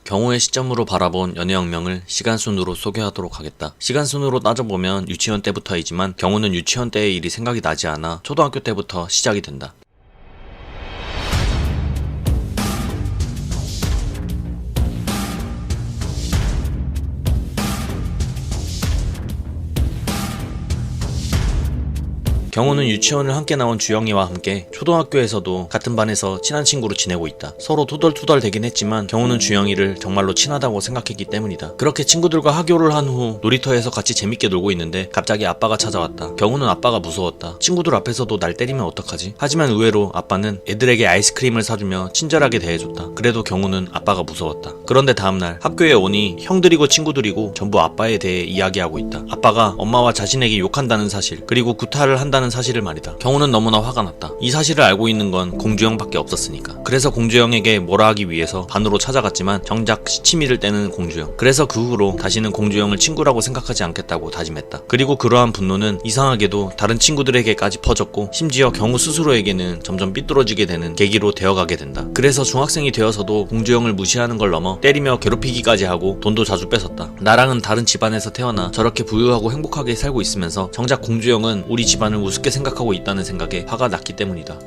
경우의 시점으로 바라본 연애혁명을 시간순으로 소개하도록 하겠다. 시간순으로 따져보면 유치원 때부터이지만 경우는 유치원 때의 일이 생각이 나지 않아 초등학교 때부터 시작이 된다. 경우는 유치원을 함께 나온 주영이와 함께 초등학교에서도 같은 반에서 친한 친구로 지내고 있다. 서로 투덜투덜 대긴 했지만 경우는 주영이를 정말로 친하다고 생각했기 때문이다. 그렇게 친구들과 하교를 한 후 놀이터에서 같이 재밌게 놀고 있는데 갑자기 아빠가 찾아왔다. 경우는 아빠가 무서웠다. 친구들 앞에서도 날 때리면 어떡하지? 하지만 의외로 아빠는 애들에게 아이스크림을 사주며 친절하게 대해줬다. 그래도 경우는 아빠가 무서웠다. 그런데 다음날 학교에 오니 형들이고 친구들이고 전부 아빠에 대해 이야기하고 있다. 아빠가 엄마와 자신에게 욕한다는 사실, 그리고 구타를 한다는 사실을 말이다. 경우는 너무나 화가 났다. 이 사실을 알고 있는 건 공주영밖에 없었으니까. 그래서 공주영에게 뭐라 하기 위해서 반으로 찾아갔지만 정작 시치미를 떼는 공주영. 그래서 그 후로 다시는 공주영을 친구라고 생각하지 않겠다고 다짐했다. 그리고 그러한 분노는 이상하게도 다른 친구들에게까지 퍼졌고 심지어 경우 스스로에게는 점점 삐뚤어지게 되는 계기로 되어가게 된다. 그래서 중학생이 되어서도 공주영을 무시하는 걸 넘어 때리며 괴롭히기까지 하고 돈도 자주 뺏었다. 나랑은 다른 집안에서 태어나 저렇게 부유하고 행복하게 살고 있으면서 정작 공주영은 우리 집안을 우습게 생각하고 있다는 생각에 화가 났기 때문이다.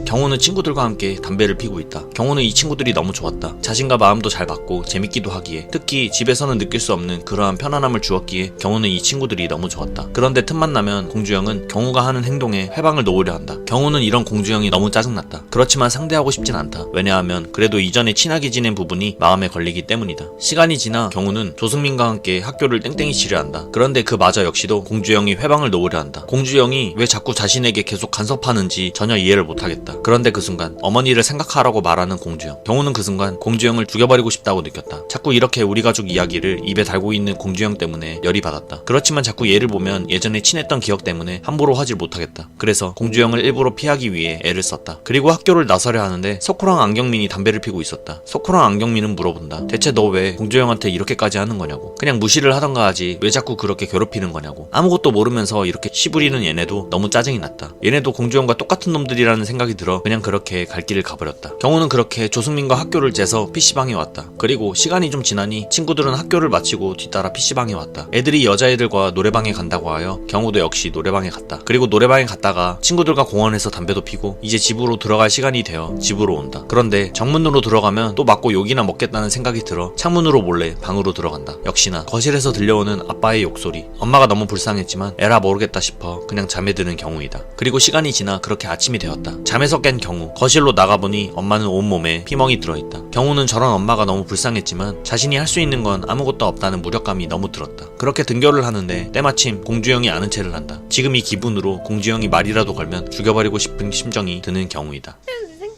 경우는 친구들과 함께 담배를 피고 있다. 경우는 이 친구들이 너무 좋았다. 자신과 마음도 잘 맞고 재밌기도 하기에, 특히 집에서는 느낄 수 없는 그러한 편안함을 주었기에 경우는 이 친구들이 너무 좋았다. 그런데 틈만 나면 공주영은 경우가 하는 행동에 회방을 놓으려 한다. 경우는 이런 공주영이 너무 짜증났다. 그렇지만 상대하고 싶진 않다. 왜냐하면 그래도 이전에 친하게 지낸 부분이 마음에 걸리기 때문이다. 시간이 지나 경우는 조승민과 함께 학교를 땡땡이 치려 한다. 그런데 그마저 역시도 공주영이 회방을 놓으려 한다. 공주영이 왜 자꾸 자신에게 계속 간섭하는지 전혀 이해를 못하겠다. 그런데 그 순간 어머니를 생각하라고 말하는 공주영. 경우는 그 순간 공주영을 죽여버리고 싶다고 느꼈다. 자꾸 이렇게 우리 가족 이야기를 입에 달고 있는 공주영 때문에 열이 받았다. 그렇지만 자꾸 얘를 보면 예전에 친했던 기억 때문에 함부로 하질 못하겠다. 그래서 공주영을 일부러 피하기 위해 애를 썼다. 그리고 학교를 나서려 하는데 석호랑 안경민이 담배를 피고 있었다. 석호랑 안경민은 물어본다. 대체 너 왜 공주영한테 이렇게까지 하는 거냐고. 그냥 무시를 하던가 하지 왜 자꾸 그렇게 괴롭히는 거냐고. 아무것도 모르면서 이렇게 시부리는 얘네도 너무 짜증이 났다. 얘네도 공주영과 똑같은 놈들이라는 생각이 들어 그냥 그렇게 갈 길을 가버렸다. 경우는 그렇게 조승민과 학교를 재서 PC방에 왔다. 그리고 시간이 좀 지나니 친구들은 학교를 마치고 뒤따라 PC방에 왔다. 애들이 여자애들과 노래방에 간다고 하여 경우도 역시 노래방에 갔다. 그리고 노래방에 갔다가 친구들과 공원에서 담배도 피고 이제 집으로 들어갈 시간이 되어 집으로 온다. 그런데 정문으로 들어가면 또 맞고 욕이나 먹겠다는 생각이 들어 창문으로 몰래 방으로 들어간다. 역시나 거실에서 들려오는 아빠의 욕소리. 엄마가 너무 불쌍했지만 에라 모르겠다 싶어 그냥 잠에 드는 경우이다. 그리고 시간이 지나 그렇게 아침이 되었다. 잠에서 깬 경우. 거실로 나가보니 엄마는 온몸에 피멍이 들어있다. 경우는 저런 엄마가 너무 불쌍했지만 자신이 할 수 있는 건 아무것도 없다는 무력감이 너무 들었다. 그렇게 등교를 하는데 때마침 공주영이 아는 체를 한다. 지금 이 기분으로 공주영이 말이라도 걸면 죽여버리고 싶은 심정이 드는 경우이다.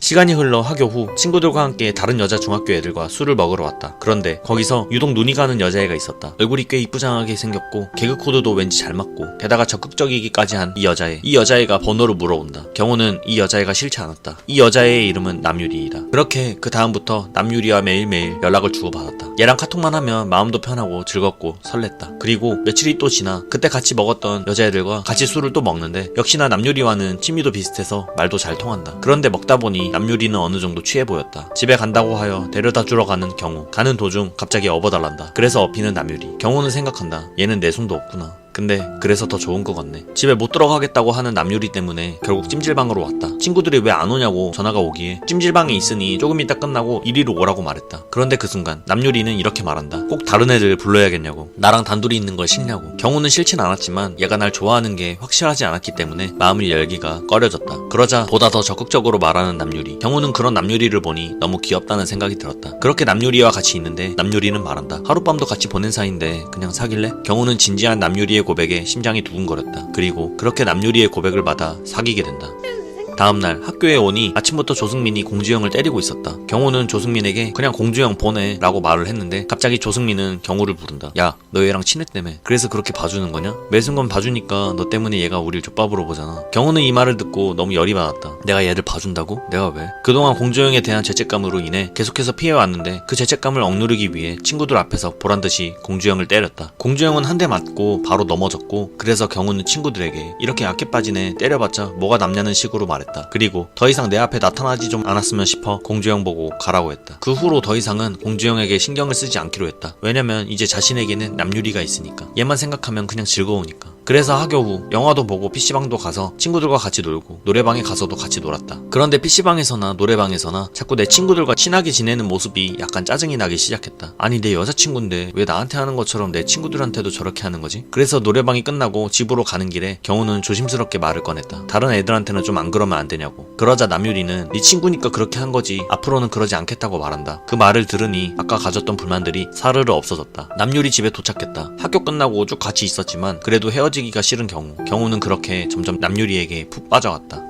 시간이 흘러 학교 후 친구들과 함께 다른 여자 중학교 애들과 술을 먹으러 왔다. 그런데 거기서 유독 눈이 가는 여자애가 있었다. 얼굴이 꽤 이쁘장하게 생겼고 개그 코드도 왠지 잘 맞고 게다가 적극적이기까지 한 이 여자애가 번호를 물어온다. 경우는 이 여자애가 싫지 않았다. 이 여자애의 이름은 남유리이다. 그렇게 그 다음부터 남유리와 매일매일 연락을 주고받았다. 얘랑 카톡만 하면 마음도 편하고 즐겁고 설렜다. 그리고 며칠이 또 지나 그때 같이 먹었던 여자애들과 같이 술을 또 먹는데 역시나 남유리와는 취미도 비슷해서 말도 잘 통한다. 그런데 먹다 보니 남유리는 어느 정도 취해 보였다. 집에 간다고 하여 데려다 주러 가는 경우. 가는 도중 갑자기 업어달란다. 그래서 업히는 남유리. 경우는 생각한다. 얘는 내숭도 없구나. 근데 그래서 더 좋은 것 같네. 집에 못 들어가겠다고 하는 남유리 때문에 결국 찜질방으로 왔다. 친구들이 왜 안 오냐고 전화가 오기에 찜질방에 있으니 조금 이따 끝나고 이리로 오라고 말했다. 그런데 그 순간 남유리는 이렇게 말한다. 꼭 다른 애들 불러야겠냐고. 나랑 단둘이 있는 걸 싫냐고. 경우는 싫진 않았지만 얘가 날 좋아하는 게 확실하지 않았기 때문에 마음의 열기가 꺼려졌다. 그러자 보다 더 적극적으로 말하는 남유리. 경우는 그런 남유리를 보니 너무 귀엽다는 생각이 들었다. 그렇게 남유리와 같이 있는데 남유리는 말한다. 하룻밤도 같이 보낸 사이인데 그냥 사귈래? 경우는 진지한 남유리의 고백에 심장이 두근거렸다. 그리고 그렇게 남유리의 고백을 받아 사귀게 된다. 다음날 학교에 오니 아침부터 조승민이 공주영을 때리고 있었다. 경우는 조승민에게 그냥 공주영 보내 라고 말을 했는데 갑자기 조승민은 경우를 부른다. 야, 너 얘랑 친했다며. 그래서 그렇게 봐주는 거냐? 매 순간 봐주니까 너 때문에 얘가 우릴 족밥으로 보잖아. 경우는 이 말을 듣고 너무 열이 받았다. 내가 얘를 봐준다고? 내가 왜? 그동안 공주영에 대한 죄책감으로 인해 계속해서 피해왔는데 그 죄책감을 억누르기 위해 친구들 앞에서 보란듯이 공주영을 때렸다. 공주영은 한 대 맞고 바로 넘어졌고 그래서 경우는 친구들에게 이렇게 약해 빠지네 때려봤자 뭐가 남냐는 식으로 말했다. 했다. 그리고 더 이상 내 앞에 나타나지 좀 않았으면 싶어 공주형 보고 가라고 했다. 그 후로 더 이상은 공주형에게 신경을 쓰지 않기로 했다. 왜냐면 이제 자신에게는 남유리가 있으니까. 얘만 생각하면 그냥 즐거우니까. 그래서 학교 후 영화도 보고 PC방도 가서 친구들과 같이 놀고 노래방에 가서도 같이 놀았다. 그런데 PC방에서나 노래방에서나 자꾸 내 친구들과 친하게 지내는 모습이 약간 짜증이 나기 시작했다. 아니 내 여자친구인데 왜 나한테 하는 것처럼 내 친구들한테도 저렇게 하는 거지? 그래서 노래방이 끝나고 집으로 가는 길에 경호는 조심스럽게 말을 꺼냈다. 다른 애들한테는 좀 안 그러면 안 되냐고. 그러자 남유리는 네 친구니까 그렇게 한 거지 앞으로는 그러지 않겠다고 말한다. 그 말을 들으니 아까 가졌던 불만들이 사르르 없어졌다. 남유리 집에 도착했다. 학교 끝나고 쭉 같이 있었지만 그래도 헤어지기가 싫은 경호는 그렇게 점점 남유리에게 푹 빠져갔다.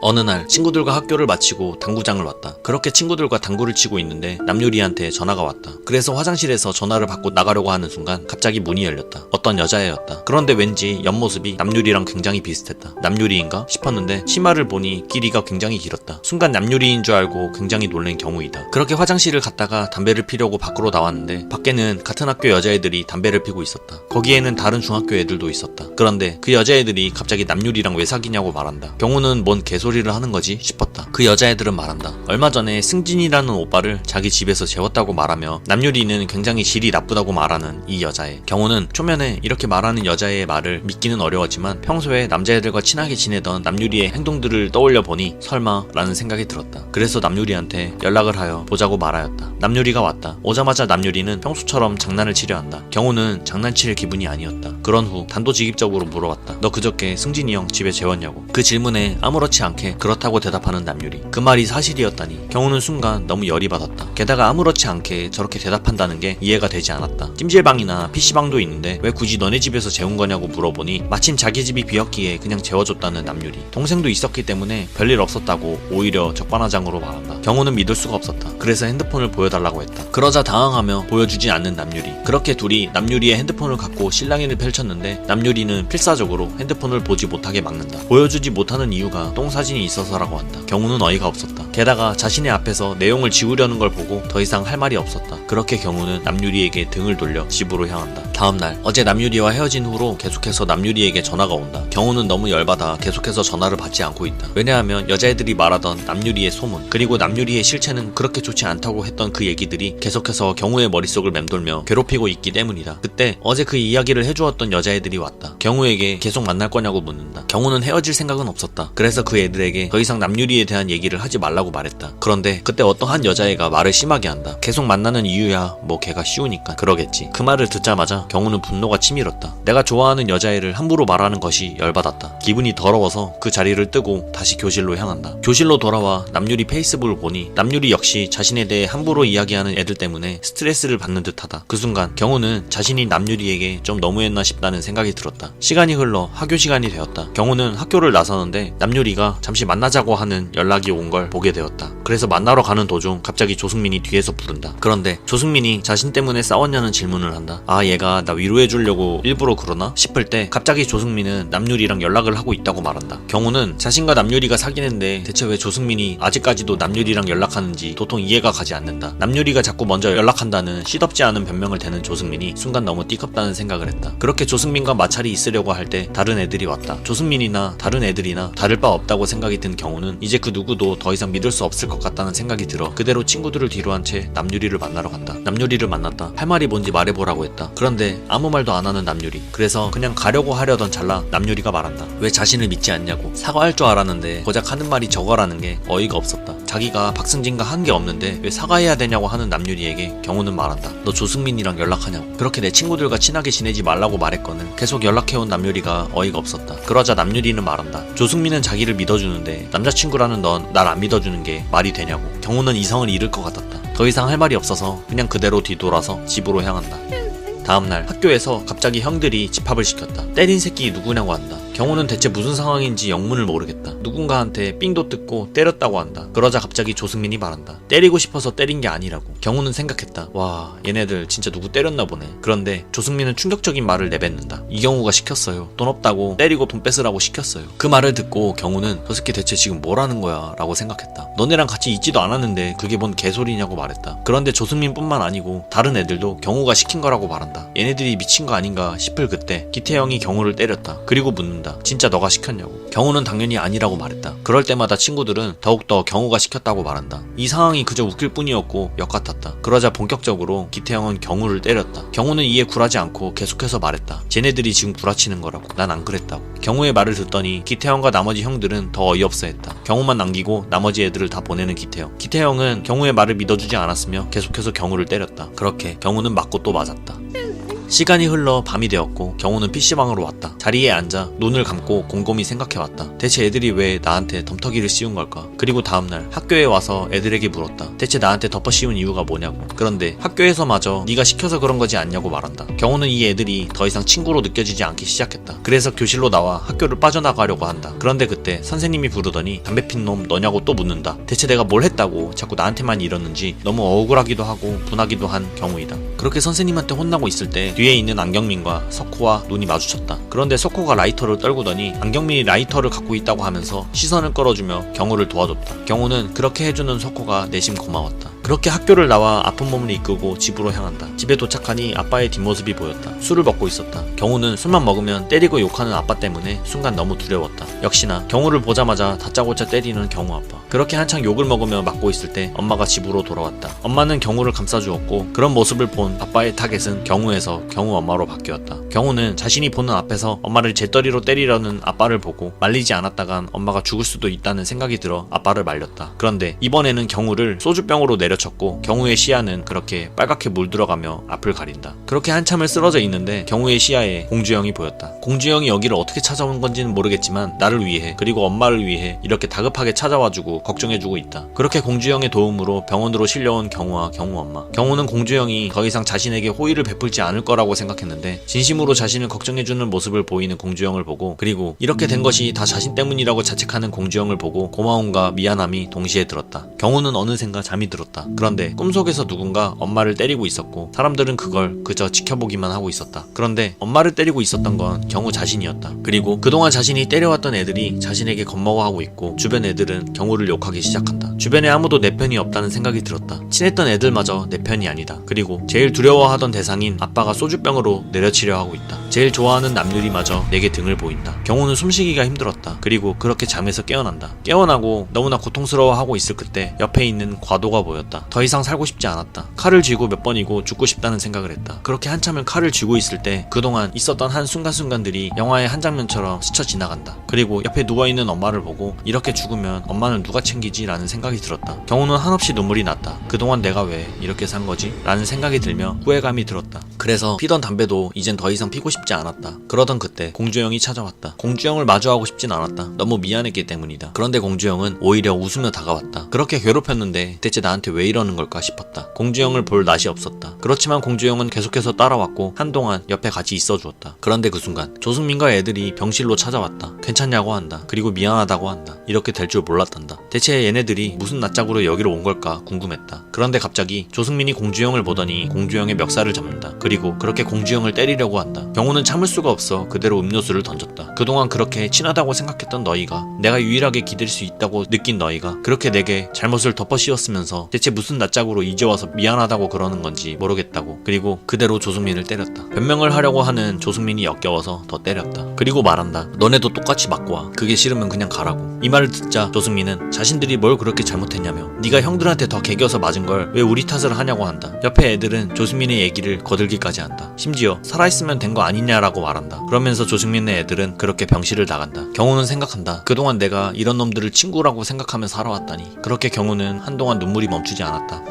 어느 날 친구들과 학교를 마치고 당구장을 왔다. 그렇게 친구들과 당구를 치고 있는데 남유리한테 전화가 왔다. 그래서 화장실에서 전화를 받고 나가려고 하는 순간 갑자기 문이 열렸다. 어떤 여자애였다. 그런데 왠지 옆모습이 남유리랑 굉장히 비슷했다. 남유리인가 싶었는데 치마를 보니 길이가 굉장히 길었다. 순간 남유리인 줄 알고 굉장히 놀란 경우이다. 그렇게 화장실을 갔다가 담배를 피려고 밖으로 나왔는데 밖에는 같은 학교 여자애들이 담배를 피고 있었다. 거기에는 다른 중학교 애들도 있었다. 그런데 그 여자애들이 갑자기 남유리랑 왜 사귀냐고 말한다. 경우는 뭔 개소리를 하는 거지 싶었다. 그 여자애들은 말한다. 얼마 전에 승진이라는 오빠를 자기 집에서 재웠다고 말하며 남유리는 굉장히 질이 나쁘다고 말하는 이 여자애. 경호는 초면에 이렇게 말하는 여자애의 말을 믿기는 어려웠지만 평소에 남자애들과 친하게 지내던 남유리의 행동들을 떠올려 보니 설마 라는 생각이 들었다. 그래서 남유리한테 연락을 하여 보자고 말하였다. 남유리가 왔다. 오자마자 남유리는 평소처럼 장난을 치려 한다. 경호는 장난칠 기분이 아니었다. 그런 후 단도직입적으로 물어봤다. 너 그저께 승진이 형 집에 재웠냐고. 그 질문에 아무렇지 않게 그렇다고 대답하는 남유리. 그 말이 사실이었다니 경호는 순간 너무 열이 받았다. 게다가 아무렇지 않게 저렇게 대답한다는 게 이해가 되지 않았다. 찜질방이나 PC방도 있는데 왜 굳이 너네 집에서 재운 거냐고 물어보니 마침 자기 집이 비었기에 그냥 재워줬다는 남유리. 동생도 있었기 때문에 별일 없었다고 오히려 적반하장으로 말한다. 경호는 믿을 수가 없었다. 그래서 핸드폰을 보여달라고 했다. 그러자 당황하며 보여주지 않는 남유리. 그렇게 둘이 남유리의 핸드폰을 갖고 실랑이를 펼쳤는데 남유리는 필사적으로 핸드폰을 보지 못하게 막는다. 보여주지 못하는 이유가 똥사진이 있어서라고 한다. 경호는 어이가 없었다. 게다가 자신의 앞에서 내용을 지우려는 걸 보고 더 이상 할 말이 없었다. 그렇게 경호는 남유리에게 등을 돌려 집으로 향한다. 다음날 어제 남유리와 헤어진 후로 계속해서 남유리에게 전화가 온다. 경호는 너무 열받아 계속해서 전화를 받지 않고 있다. 왜냐하면 여자애들이 말하던 남유리의 소문 그리고 남유리의 실체는 그렇게 좋지 않다고 했던 그 얘기들이 계속해서 경호의 머릿속을 맴돌며 괴롭히고 있기 때문이다. 그때 어제 그 이야기를 해주었던 여자애들이 왔다. 경호에게 계속 만날 거냐고 묻는다. 경호는 헤어질 생각은 없었다. 그래서 그 애들에게 더 이상 남유리에 대한 얘기를 하지 말라고 말했다. 그런데 그때 어떤 한 여자애가 말을 심하게 한다. 계속 만나는 이유야 뭐 걔가 쉬우니까 그러겠지. 그 말을 듣자마자 경호는 분노가 치밀었다. 내가 좋아하는 여자애를 함부로 말하는 것이 열받았다. 기분이 더러워서 그 자리를 뜨고 다시 교실로 향한다. 교실로 돌아와 남유리 페이스북을 보니 남유리 역시 자신에 대해 함부로 이야기하는 애들 때문에 스트레스를 받는 듯하다. 그 순간 경호는 자신이 남유리에게 좀 너무했나 싶다는 생각이 들었다. 시간이 흘러 학교 시간이 되었다. 경호는 학교를 나서는데 남유리가 잠시 만나자고 하는 연락이 온 걸 보게 되었다. 그래서 만나러 가는 도중 갑자기 조승민이 뒤에서 부른다. 그런데 조승민이 자신 때문에 싸웠냐는 질문을 한다. 아 얘가 나 위로해주려고 일부러 그러나 싶을 때 갑자기 조승민은 남유리랑 연락을 하고 있다고 말한다. 경호는 자신과 남유리가 사귀는데 대체 왜 조승민이 아직까지도 남유리랑 연락하는지 도통 이해가 가지 않는다. 남유리가 자꾸 먼저 연락한다는 시덥지 않은 변명을 대는 조승민이 순간 너무 띠껍다는 생각을 했다. 그렇게 조승민과 마찰이 있으려고 할 때 다른 애들이 왔다. 조승민이나 다른 애들이나 다를 바 없다고 생각이 든 경호는 이제 그 누구도 더 이상 믿을 수 없을 것 같다는 생각이 들어 그대로 친구들을 뒤로 한 채 남유리를 만나러 간다. 남유리를 만났다. 할 말이 뭔지 말해보라고 했다. 그런데 아무 말도 안 하는 남유리. 그래서 그냥 가려고 하려던 찰나 남유리가 말한다. 왜 자신을 믿지 않냐고. 사과할 줄 알았는데 고작 하는 말이 저거라는 게 어이가 없었다. 자기가 박승진과 한 게 없는데 왜 사과해야 되냐고 하는 남유리에게 경호는 말한다. 너 조승민이랑 연락하냐고. 그렇게 내 친구들과 친하게 지내지 말라고 말했거든. 계속 연락해온 남유리가 어이가 없었다. 그러자 남유리는 말한다. 조승민은 자기를 믿어주는데 남자친구라는 넌 날 안 믿어주는 게 말이 되냐고. 경호는 이성을 잃을 것 같았다. 더 이상 할 말이 없어서 그냥 그대로 뒤돌아서 집으로 향한다. 다음날 학교에서 갑자기 형들이 집합을 시켰다. 때린 새끼 누구냐고 한다. 경호는 대체 무슨 상황인지 영문을 모르겠다. 누군가한테 삥도 뜯고 때렸다고 한다. 그러자 갑자기 조승민이 말한다. 때리고 싶어서 때린 게 아니라고. 경호는 생각했다. 와 얘네들 진짜 누구 때렸나 보네. 그런데 조승민은 충격적인 말을 내뱉는다. 이경우가 시켰어요. 돈 없다고 때리고 돈 뺏으라고 시켰어요. 그 말을 듣고 경호는 저 새끼 대체 지금 뭐라는 거야 라고 생각했다. 너네랑 같이 있지도 않았는데 그게 뭔 개소리냐고 말했다. 그런데 조승민뿐만 아니고 다른 애들도 경호가 시킨 거라고 말한다. 얘네들이 미친 거 아닌가 싶을 그때 기태형이 경호를 때렸다. 그리고 묻는다. 묻는다. 진짜 너가 시켰냐고. 경우는 당연히 아니라고 말했다. 그럴 때마다 친구들은 더욱더 경우가 시켰다고 말한다. 이 상황이 그저 웃길 뿐이었고 역 같았다. 그러자 본격적으로 기태형은 경우를 때렸다. 경우는 이에 굴하지 않고 계속해서 말했다. 쟤네들이 지금 구라치는 거라고. 난 안 그랬다고. 경우의 말을 듣더니 기태형과 나머지 형들은 더 어이없어 했다. 경우만 남기고 나머지 애들을 다 보내는 기태형. 기태형은 경우의 말을 믿어주지 않았으며 계속해서 경우를 때렸다. 그렇게 경우는 맞고 또 맞았다. 시간이 흘러 밤이 되었고 경우는 PC방으로 왔다. 자리에 앉아 눈을 감고 곰곰이 생각해왔다. 대체 애들이 왜 나한테 덤터기를 씌운 걸까? 그리고 다음날 학교에 와서 애들에게 물었다. 대체 나한테 덮어 씌운 이유가 뭐냐고. 그런데 학교에서마저 네가 시켜서 그런 거지 않냐고 말한다. 경우는 이 애들이 더 이상 친구로 느껴지지 않기 시작했다. 그래서 교실로 나와 학교를 빠져나가려고 한다. 그런데 그때 선생님이 부르더니 담배 핀 놈 너냐고 또 묻는다. 대체 내가 뭘 했다고 자꾸 나한테만 이러는지 너무 억울하기도 하고 분하기도 한 경우이다. 그렇게 선생님한테 혼나고 있을 때 뒤에 있는 안경민과 석호와 눈이 마주쳤다. 그런데 석호가 라이터를 떨구더니 안경민이 라이터를 갖고 있다고 하면서 시선을 끌어주며 경우를 도와줬다. 경우는 그렇게 해주는 석호가 내심 고마웠다. 그렇게 학교를 나와 아픈 몸을 이끌고 집으로 향한다. 집에 도착하니 아빠의 뒷모습이 보였다. 술을 먹고 있었다. 경우는 술만 먹으면 때리고 욕하는 아빠 때문에 순간 너무 두려웠다. 역시나 경우를 보자마자 다짜고짜 때리는 경우 아빠. 그렇게 한창 욕을 먹으며 맞고 있을 때 엄마가 집으로 돌아왔다. 엄마는 경우를 감싸주었고 그런 모습을 본 아빠의 타겟은 경우에서 경우 엄마로 바뀌었다. 경우는 자신이 보는 앞에서 엄마를 재떨이로 때리려는 아빠를 보고 말리지 않았다간 엄마가 죽을 수도 있다는 생각이 들어 아빠를 말렸다. 그런데 이번에는 경우를 소주병으로 내려쳤고 경우의 시야는 그렇게 빨갛게 물들어가며 앞을 가린다. 그렇게 한참을 쓰러져 있는데 경우의 시야에 공주형이 보였다. 공주형이 여기를 어떻게 찾아온 건지는 모르겠지만 나를 위해 그리고 엄마를 위해 이렇게 다급하게 찾아와주고 걱정해주고 있다. 그렇게 공주형의 도움으로 병원으로 실려온 경우와 경우 엄마. 경우는 공주형이 더 이상 자신에게 호의를 베풀지 않을 거라고 생각했는데 진심으로 자신을 걱정해주는 모습을 보이는 공주형을 보고 그리고 이렇게 된 것이 다 자신 때문이라고 자책하는 공주형을 보고 고마움과 미안함이 동시에 들었다. 경우는 어느샌가 잠이 들었다. 그런데 꿈속에서 누군가 엄마를 때리고 있었고 사람들은 그걸 그저 지켜보기만 하고 있었다. 그런데 엄마를 때리고 있었던 건 경우 자신이었다. 그리고 그동안 자신이 때려왔던 애들이 자신에게 겁먹어하고 있고 주변 애들은 경우를 욕하기 시작한다. 주변에 아무도 내 편이 없다는 생각이 들었다. 친했던 애들마저 내 편이 아니다. 그리고 제일 두려워하던 대상인 아빠가 소주병으로 내려치려 하고 있다. 제일 좋아하는 남유리마저 내게 등을 보인다. 경우는 숨쉬기가 힘들었다. 그리고 그렇게 잠에서 깨어난다. 깨어나고 너무나 고통스러워하고 있을 그때 옆에 있는 과도가 보였다. 더 이상 살고 싶지 않았다. 칼을 쥐고 몇 번이고 죽고 싶다는 생각을 했다. 그렇게 한참을 칼을 쥐고 있을 때 그동안 있었던 한 순간순간들이 영화의 한 장면처럼 스쳐 지나간다. 그리고 옆에 누워있는 엄마를 보고 이렇게 죽으면 엄마는 누가 챙기지? 라는 생각이 들었다. 경우는 한없이 눈물이 났다. 그동안 내가 왜 이렇게 산 거지? 라는 생각이 들며 후회감이 들었다. 그래서 피던 담배도 이젠 더 이상 피고 싶지 않았다. 그러던 그때 공주형이 찾아왔다. 공주형을 마주하고 싶진 않았다. 너무 미안했기 때문이다. 그런데 공주형은 오히려 웃으며 다가왔다. 그렇게 괴롭혔는데 대체 나한테 왜 이러는 걸까 싶었다. 공주형을 볼 낯이 없었다. 그렇지만 공주형은 계속해서 따라왔고 한동안 옆에 같이 있어 주었다. 그런데 그 순간 조승민과 애들이 병실로 찾아왔다. 괜찮냐고 한다. 그리고 미안하다고 한다. 이렇게 될 줄 몰랐단다. 대체 얘네들이 무슨 낯짝으로 여기로 온 걸까 궁금했다. 그런데 갑자기 조승민이 공주형을 보더니 공주형의 멱살을 잡는다. 그리고 그렇게 공주형을 때리려고 한다. 경우는 참을 수가 없어 그대로 음료수를 던졌다. 그동안 그렇게 친하다고 생각했던 너희가, 내가 유일하게 기댈 수 있다고 느낀 너희가 그렇게 내게 잘못을 덮어 씌웠으면서 대체 무슨 낯짝으로 이제 와서 미안하다고 그러는 건지 모르겠다고. 그리고 그대로 조승민을 때렸다. 변명을 하려고 하는 조승민이 역겨워서 더 때렸다. 그리고 말한다. 너네도 똑같이 맞고 와. 그게 싫으면 그냥 가라고. 이 말을 듣자 조승민은 자신들이 뭘 그렇게 잘못했냐며 네가 형들한테 더 개겨서 맞은 걸 왜 우리 탓을 하냐고 한다. 옆에 애들은 조승민의 얘기를 거들기까지 한다. 심지어 살아있으면 된 거 아니냐라고 말한다. 그러면서 조승민의 애들은 그렇게 병실을 나간다. 경우는 생각한다. 그동안 내가 이런 놈들을 친구라고 생각하며 살아왔다니. 그렇게 경우는 한동안 눈물이 멈추지 않았다.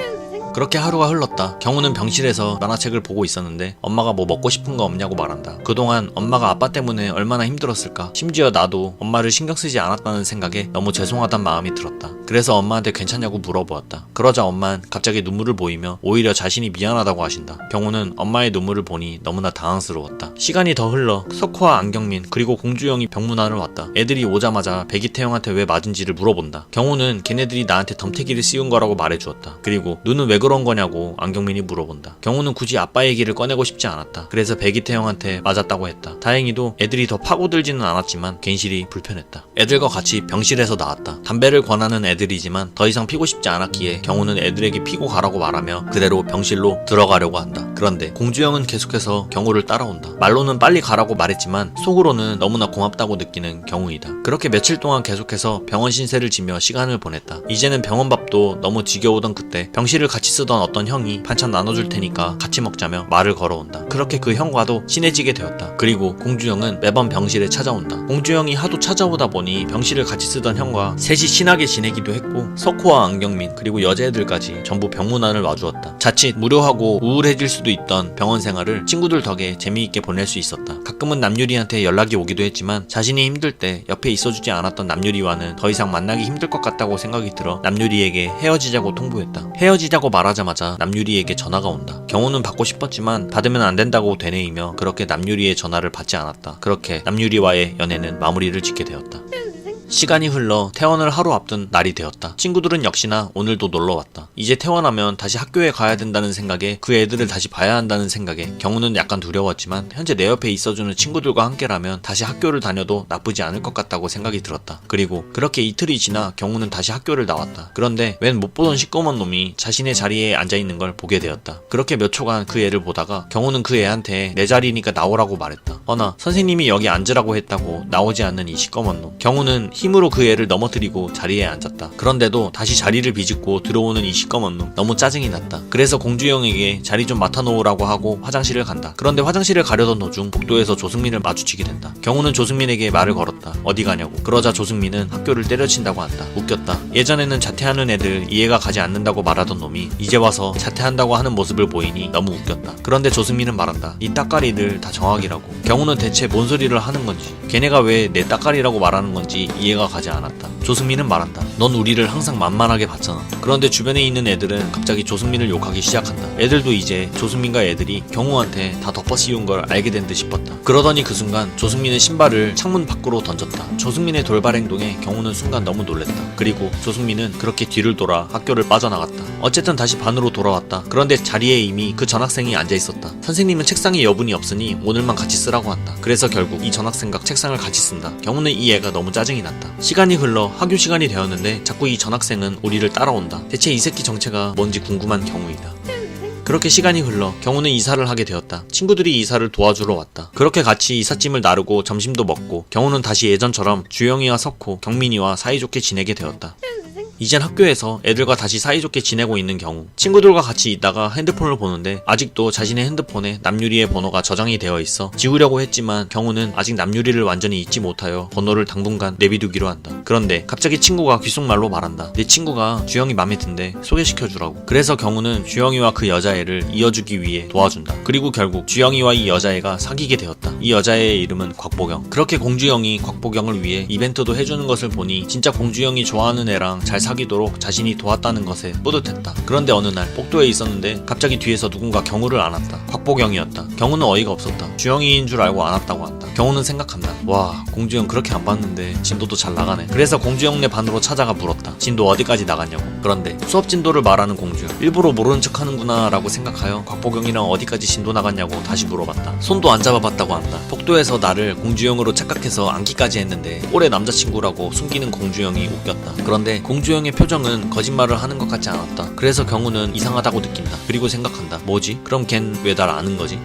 그렇게 하루가 흘렀다. 경우는 병실에서 만화책을 보고 있었는데 엄마가 뭐 먹고 싶은 거 없냐고 말한다. 그동안 엄마가 아빠 때문에 얼마나 힘들었을까. 심지어 나도 엄마를 신경 쓰지 않았다는 생각에 너무 죄송하단 마음이 들었다. 그래서 엄마한테 괜찮냐고 물어보았다. 그러자 엄마는 갑자기 눈물을 보이며 오히려 자신이 미안하다고 하신다. 경우는 엄마의 눈물을 보니 너무나 당황스러웠다. 시간이 더 흘러 석호와 안경민 그리고 공주형이 병문안을 왔다. 애들이 오자마자 백이태형한테 왜 맞은지를 물어본다. 경우는 걔네들이 나한테 덤태기를 씌운 거라고 말해주었다. 그리고 눈은 왜 그런 거냐고 안경민이 물어본다. 경우는 굳이 아빠 얘기를 꺼내고 싶지 않았다. 그래서 백이태형한테 맞았다고 했다. 다행히도 애들이 더 파고들지는 않았지만 괜시리 불편했다. 애들과 같이 병실에서 나왔다. 담배를 권하는 애들이지만 더 이상 피고 싶지 않았기에 경우는 애들에게 피고 가라고 말하며 그대로 병실로 들어가려고 한다. 그런데 공주영은 계속해서 경우를 따라온다. 말로는 빨리 가라고 말했지만 속으로는 너무나 고맙다고 느끼는 경우이다. 그렇게 며칠 동안 계속해서 병원 신세를 지며 시간을 보냈다. 이제는 병원 밥도 너무 지겨우던 그때 병실을 같이 쓰던 어떤 형이 반찬 나눠줄 테니까 같이 먹자며 말을 걸어온다. 그렇게 그 형과도 친해지게 되었다. 그리고 공주영은 매번 병실에 찾아온다. 공주영이 하도 찾아오다 보니 병실을 같이 쓰던 형과 셋이 친하게 지내기도 했고 석호와 안경민 그리고 여자애들까지 전부 병문안을 와주었다. 자칫 무료하고 우울해질 수도 있던 병원 생활을 친구들 덕에 재미있게 보낼 수 있었다. 가끔은 남유리한테 연락이 오기도 했지만 자신이 힘들 때 옆에 있어주지 않았던 남유리와는 더 이상 만나기 힘들 것 같다고 생각이 들어 남유리에게 헤어지자고 통보했다. 헤어지자고 말하자마자 남유리에게 전화가 온다. 경호는 받고 싶었지만 받으면 안 된다고 되뇌이며 그렇게 남유리의 전화를 받지 않았다. 그렇게 남유리와의 연애는 마무리를 짓게 되었다. 시간이 흘러 퇴원을 하루 앞둔 날이 되었다. 친구들은 역시나 오늘도 놀러왔다. 이제 퇴원하면 다시 학교에 가야 된다는 생각에 그 애들을 다시 봐야 한다는 생각에 경우는 약간 두려웠지만 현재 내 옆에 있어주는 친구들과 함께라면 다시 학교를 다녀도 나쁘지 않을 것 같다고 생각이 들었다. 그리고 그렇게 이틀이 지나 경우는 다시 학교를 나왔다. 그런데 웬 못 보던 시꺼먼 놈이 자신의 자리에 앉아있는 걸 보게 되었다. 그렇게 몇 초간 그 애를 보다가 경우는 그 애한테 내 자리니까 나오라고 말했다. 허나 선생님이 여기 앉으라고 했다고 나오지 않는 이 시꺼먼 놈. 경우는 힘으로 그 애를 넘어뜨리고 자리에 앉았다. 그런데도 다시 자리를 비집고 들어오는 이 시꺼먼 놈. 너무 짜증이 났다. 그래서 공주영에게 자리 좀 맡아놓으라고 하고 화장실을 간다. 그런데 화장실을 가려던 도중 복도에서 조승민을 마주치게 된다. 경우는 조승민에게 말을 걸었다. 어디 가냐고. 그러자 조승민은 학교를 때려친다고 한다. 웃겼다. 예전에는 자퇴하는 애들 이해가 가지 않는다고 말하던 놈이 이제 와서 자퇴한다고 하는 모습을 보이니 너무 웃겼다. 그런데 조승민은 말한다. 이 따까리들 다 정학이라고. 경우는 대체 뭔 소리를 하는 건지, 걔네가 왜 내 따까리라고 말하는 건지 이해가 가지 않았다. 조승민은 말한다. 넌 우리를 항상 만만하게 봤잖아. 그런데 주변에 있는 애들은 갑자기 조승민을 욕하기 시작한다. 애들도 이제 조승민과 애들이 경우한테 다 덮어씌운 걸 알게 된 듯 싶었다. 그러더니 그 순간 조승민은 신발을 창문 밖으로 던졌다. 조승민의 돌발 행동에 경우는 순간 너무 놀랬다. 그리고 조승민은 그렇게 뒤를 돌아 학교를 빠져나갔다. 어쨌든 다시 반으로 돌아왔다. 그런데 자리에 이미 그 전학생이 앉아있었다. 선생님은 책상에 여분이 없으니 오늘만 같이 쓰라고 한다. 그래서 결국 이 전학생과 책상을 같이 쓴다. 경우는 이 애가 너무 짜증이 났다. 시간이 흘러 학교 시간이 되었는데 자꾸 이 전학생은 우리를 따라온다. 대체 이 새끼 정체가 뭔지 궁금한 경우이다. 그렇게 시간이 흘러 경우는 이사를 하게 되었다. 친구들이 이사를 도와주러 왔다. 그렇게 같이 이삿짐을 나르고 점심도 먹고 경우는 다시 예전처럼 주영이와 석호, 경민이와 사이좋게 지내게 되었다. 이젠 학교에서 애들과 다시 사이좋게 지내고 있는 경우 친구들과 같이 있다가 핸드폰을 보는데 아직도 자신의 핸드폰에 남유리의 번호가 저장이 되어 있어 지우려고 했지만 경우는 아직 남유리를 완전히 잊지 못하여 번호를 당분간 내비두기로 한다. 그런데 갑자기 친구가 귓속말로 말한다. 내 친구가 주영이 맘에 든대. 소개시켜주라고. 그래서 경우는 주영이와 그 여자애를 이어주기 위해 도와준다. 그리고 결국 주영이와 이 여자애가 사귀게 되었다. 이 여자애의 이름은 곽보경. 그렇게 공주영이 곽보경을 위해 이벤트도 해주는 것을 보니 진짜 공주영이 좋아하는 애랑 잘 사귀도록 자신이 도왔다는 것에 뿌듯했다. 그런데 어느 날 복도에 있었는데 갑자기 뒤에서 누군가 경우를 안았다. 곽보경이었다. 경우는 어이가 없었다. 주영이인 줄 알고 안았다고 한다. 경우는 생각한다. 와, 공주영 그렇게 안 봤는데 진도도 잘 나가네. 그래서 공주영네 반으로 찾아가 물었다. 진도 어디까지 나갔냐고. 그런데 수업 진도를 말하는 공주영. 일부러 모르는 척 하는구나 라고 생각하여 곽보경이랑 어디까지 진도 나갔냐고 다시 물어봤다. 손도 안 잡아봤다고 한다. 복도에서 나를 공주영으로 착각해서 안기까지 했는데 올해 남자친구라고 숨기는 공주영이 웃겼다. 그런데 공주영의 표정은 거짓말을 하는 것 같지 않았다. 그래서 경우는 이상하다고 느낀다. 그리고 생각한다. 뭐지? 그럼 걘 왜 날 아는 거지?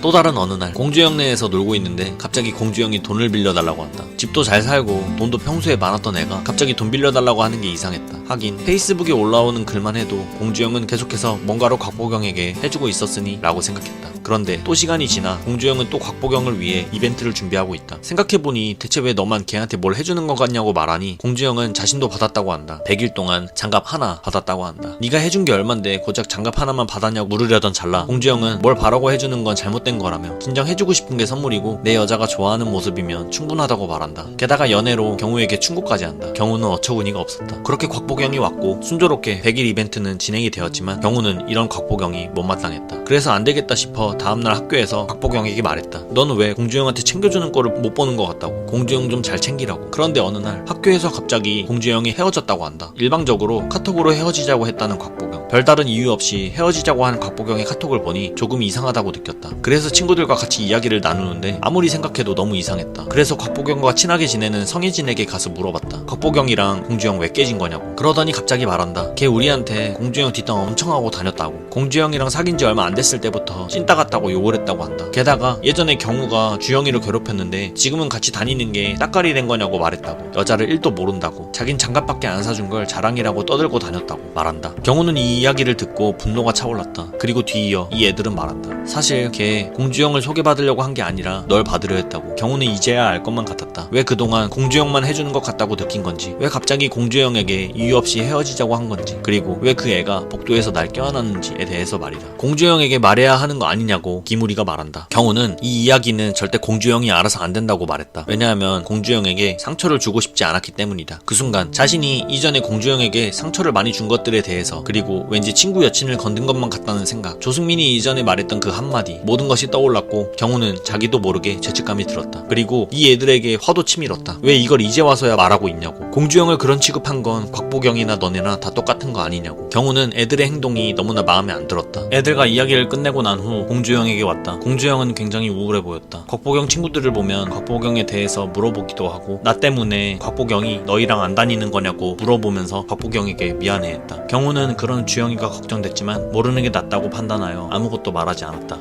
또 다른 어느 날 공주영 내에서 놀고 있는데 갑자기 공주영이 돈을 빌려달라고 한다. 집도 잘 살고 돈도 평소에 많았던 애가 갑자기 돈 빌려달라고 하는 게 이상했다. 하긴 페이스북에 올라오는 글만 해도 공주영은 계속해서 뭔가를 곽보경에게 해주고 있었으니 라고 생각했다. 그런데 또 시간이 지나 공주영은 또 곽보경을 위해 이벤트를 준비하고 있다. 생각해보니 대체 왜 너만 걔한테 뭘 해주는 것 같냐고 말하니 공주영은 자신도 받았다고 한다. 100일 동안 장갑 하나 받았다고 한다. 네가 해준 게 얼만데 고작 장갑 하나만 받았냐고 물으려던 찰나 공주영은 뭘 바라고 해주는 건 잘못된 거라며 진정 해주고 싶은 게 선물이고 내 여자가 좋아하는 모습이면 충분하다고 말한다. 게다가 연애로 경우에게 충고까지 한다. 경우는 어처구니가 없었다. 그렇게 곽보경이 왔고 순조롭게 100일 이벤트는 진행이 되었지만 경우는 이런 곽보경이 못마땅했다. 그래서 안되겠다 싶어 그래서 다음날 학교에서 곽보경에게 말했다. 너는 왜 공주영한테 챙겨주는 꼴을 못 보는 것 같다고. 공주영 좀 잘 챙기라고. 그런데 어느 날 학교에서 갑자기 공주영이 헤어졌다고 한다. 일방적으로 카톡으로 헤어지자고 했다는 곽보경. 별다른 이유 없이 헤어지자고 하는 곽보경의 카톡을 보니 조금 이상하다고 느꼈다. 그래서 친구들과 같이 이야기를 나누는데 아무리 생각해도 너무 이상했다. 그래서 곽보경과 친하게 지내는 성혜진에게 가서 물어봤다. 곽보경이랑 공주영 왜 깨진 거냐고. 그러더니 갑자기 말한다. 걔 우리한테 공주영 뒷담 엄청 하고 다녔다고. 공주영이랑 사귄 지 얼마 안 됐을 때부터 찐따 같다고 욕을 했다고 한다. 게다가 예전에 경우가 주영이를 괴롭혔는데 지금은 같이 다니는 게 따까리 된 거냐고 말했다고. 여자를 1도 모른다고. 자긴 장갑밖에 안 사준 걸 자랑이라고 떠들고 다녔다고 말한다. 경우는 이 이야기를 듣고 분노가 차올랐다. 그리고 뒤이어 이 애들은 말한다. 사실 걔 공주영을 소개받으려고 한 게 아니라 널 받으려 했다고. 경우는 이제야 알 것만 같았다. 왜 그동안 공주영만 해주는 것 같다고 느낀 건지, 왜 갑자기 공주영에게 이유 없이 헤어지자고 한 건지, 그리고 왜 그 애가 복도에서 날 껴안았는지에 대해서 말이다. 공주영에게 말해야 하는 거 아니냐고 기무리가 말한다. 경우는 이 이야기는 절대 공주영이 알아서 안 된다고 말했다. 왜냐하면 공주영에게 상처를 주고 싶지 않았기 때문이다. 그 순간 자신이 이전에 공주영에게 상처를 많이 준 것들에 대해서, 그리고 왠지 친구 여친을 건든 것만 같다는 생각, 조승민이 이전에 말했던 그 한마디, 모든 것이 떠올랐고 경우는 자기도 모르게 죄책감이 들었다. 그리고 이 애들에게 화도 치밀었다. 왜 이걸 이제 와서야 말하고 있냐고. 공주영을 그런 취급한 건 곽보경이나 너네나 다 똑같은 거 아니냐고. 경우는 애들의 행동이 너무나 마음에 안 들었다. 애들과 이야기를 끝내고 난 후 공주영에게 왔다. 공주영은 굉장히 우울해 보였다. 곽보경 친구들을 보면 곽보경에 대해서 물어보기도 하고, 나 때문에 곽보경이 너희랑 안 다니는 거냐고 물어보면서 곽보경에게 미안해했다. 경우는 그런 주영이가 걱정됐지만 모르는 게 낫다고 판단하여 아무것도 말하지 않았다.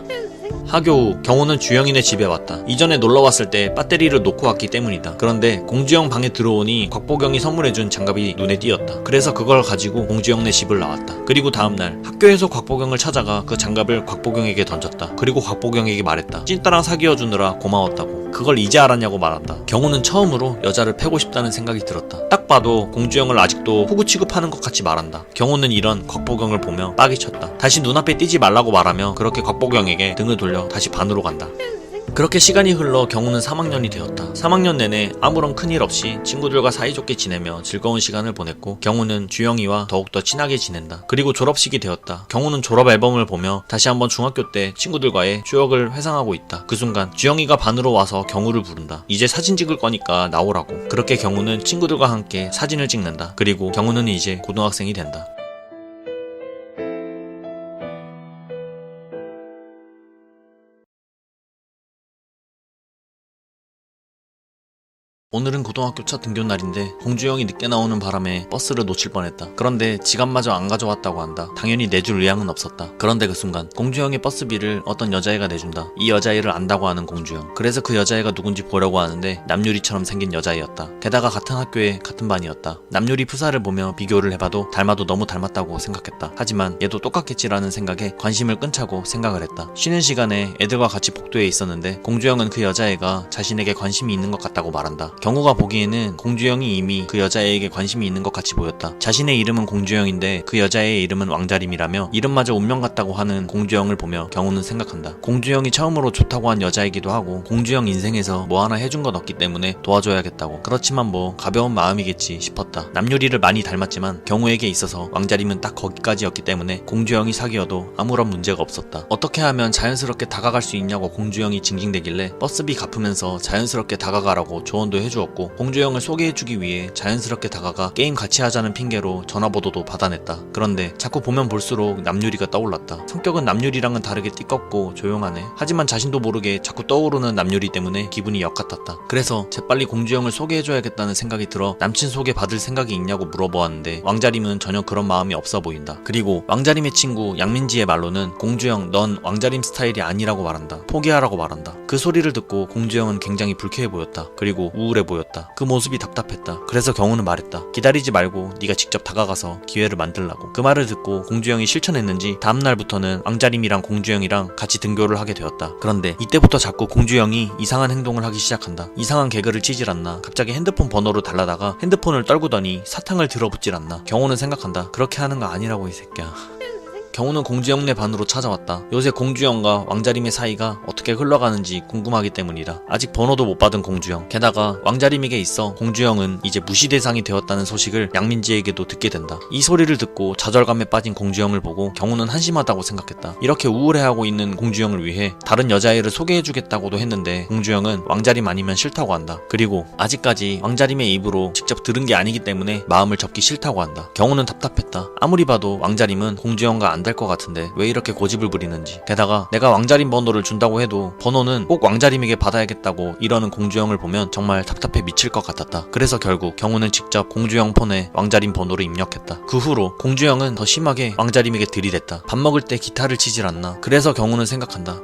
하교 후 경호는 주영이네 집에 왔다. 이전에 놀러왔을 때 배터리를 놓고 왔기 때문이다. 그런데 공주영 방에 들어오니 곽보경이 선물해준 장갑이 눈에 띄었다. 그래서 그걸 가지고 공주영네 집을 나왔다. 그리고 다음날 학교에서 곽보경을 찾아가 그 장갑을 곽보경에게 던졌다. 그리고 곽보경에게 말했다. 찐따랑 사귀어주느라 고마웠다고. 그걸 이제 알았냐고 말한다. 경호는 처음으로 여자를 패고 싶다는 생각이 들었다. 딱 봐도 공주영을 아직도 호구 취급하는 것 같이 말한다. 경호는 이런 곽보경을 보며 빡이 쳤다. 다시 눈앞에 띄지 말라고 말하며 그렇게 곽보경에게 등을 돌려 다시 반으로 간다. 그렇게 시간이 흘러 경우는 3학년이 되었다. 3학년 내내 아무런 큰일 없이 친구들과 사이좋게 지내며 즐거운 시간을 보냈고, 경우는 주영이와 더욱더 친하게 지낸다. 그리고 졸업식이 되었다. 경우는 졸업 앨범을 보며 다시 한번 중학교 때 친구들과의 추억을 회상하고 있다. 그 순간 주영이가 반으로 와서 경우를 부른다. 이제 사진 찍을 거니까 나오라고. 그렇게 경우는 친구들과 함께 사진을 찍는다. 그리고 경우는 이제 고등학생이 된다. 오늘은 고등학교 첫 등교날인데 공주영이 늦게 나오는 바람에 버스를 놓칠 뻔했다. 그런데 지갑마저 안 가져왔다고 한다. 당연히 내줄 의향은 없었다. 그런데 그 순간 공주영의 버스비를 어떤 여자애가 내준다. 이 여자애를 안다고 하는 공주영. 그래서 그 여자애가 누군지 보려고 하는데 남유리처럼 생긴 여자애였다. 게다가 같은 학교에 같은 반이었다. 남유리 프사를 보며 비교를 해봐도 닮아도 너무 닮았다고 생각했다. 하지만 얘도 똑같겠지라는 생각에 관심을 끊자고 생각을 했다. 쉬는 시간에 애들과 같이 복도에 있었는데 공주영은 그 여자애가 자신에게 관심이 있는 것 같다고 말한다. 경호가 보기에는 공주영이 이미 그 여자애에게 관심이 있는 것 같이 보였다. 자신의 이름은 공주영인데 그 여자애의 이름은 왕자림이라며 이름마저 운명 같다고 하는 공주영을 보며 경호는 생각한다. 공주영이 처음으로 좋다고 한 여자이기도 하고 공주영 인생에서 뭐 하나 해준 건 없기 때문에 도와줘야겠다고. 그렇지만 뭐 가벼운 마음이겠지 싶었다. 남유리를 많이 닮았지만 경호에게 있어서 왕자림은 딱 거기까지였기 때문에 공주영이 사귀어도 아무런 문제가 없었다. 어떻게 하면 자연스럽게 다가갈 수 있냐고 공주영이 징징대길래 버스비 갚으면서 자연스럽게 다가가라고 조언도 해주었고, 공주영을 소개해주기 위해 자연스럽게 다가가 게임 같이 하자는 핑계로 전화번호도 받아냈다. 그런데 자꾸 보면 볼수록 남유리가 떠올랐다. 성격은 남유리랑은 다르게 띠껍고 조용하네. 하지만 자신도 모르게 자꾸 떠오르는 남유리 때문에 기분이 역같았다. 그래서 재빨리 공주영을 소개해줘야겠다는 생각이 들어 남친 소개 받을 생각이 있냐고 물어보았는데 왕자림은 전혀 그런 마음이 없어 보인다. 그리고 왕자림의 친구 양민지의 말로는 공주영 넌 왕자림 스타일이 아니라고 말한다. 포기하라고 말한다. 그 소리를 듣고 공주영은 굉장히 불쾌해 보였다. 그리고 우울해 보였다. 그 모습이 답답했다. 그래서 경우는 말했다. 기다리지 말고 네가 직접 다가가서 기회를 만들라고. 그 말을 듣고 공주영이 실천했는지 다음날부터는 왕자림이랑 공주영이랑 같이 등교를 하게 되었다. 그런데 이때부터 자꾸 공주영이 이상한 행동을 하기 시작한다. 이상한 개그를 치질 않나. 갑자기 핸드폰 번호를 달라다가 핸드폰을 떨구더니 사탕을 들어붙질 않나. 경호는 생각한다. 그렇게 하는 거 아니라고 이 새끼야. 경우는 공주영네 반으로 찾아왔다. 요새 공주영과 왕자림의 사이가 어떻게 흘러가는지 궁금하기 때문이다. 아직 번호도 못 받은 공주영. 게다가 왕자림에게 있어 공주영은 이제 무시 대상이 되었다는 소식을 양민지에게도 듣게 된다. 이 소리를 듣고 좌절감에 빠진 공주영을 보고 경우는 한심하다고 생각했다. 이렇게 우울해하고 있는 공주영을 위해 다른 여자애를 소개해주겠다고도 했는데 공주영은 왕자림 아니면 싫다고 한다. 그리고 아직까지 왕자림의 입으로 직접 들은 게 아니기 때문에 마음을 접기 싫다고 한다. 경우는 답답했다. 아무리 봐도 왕자림은 공주영과 안 될 것 같은데 왜 이렇게 고집을 부리는지. 게다가 내가 왕자림 번호를 준다고 해도 번호는 꼭 왕자림에게 받아야겠다고 이러는 공주영을 보면 정말 답답해 미칠 것 같았다. 그래서 결국 경우는 직접 공주영 폰에 왕자림 번호를 입력했다. 그 후로 공주영은 더 심하게 왕자림에게 들이댔다. 밥 먹을 때 기타를 치질 않나. 그래서 경우는 생각한다.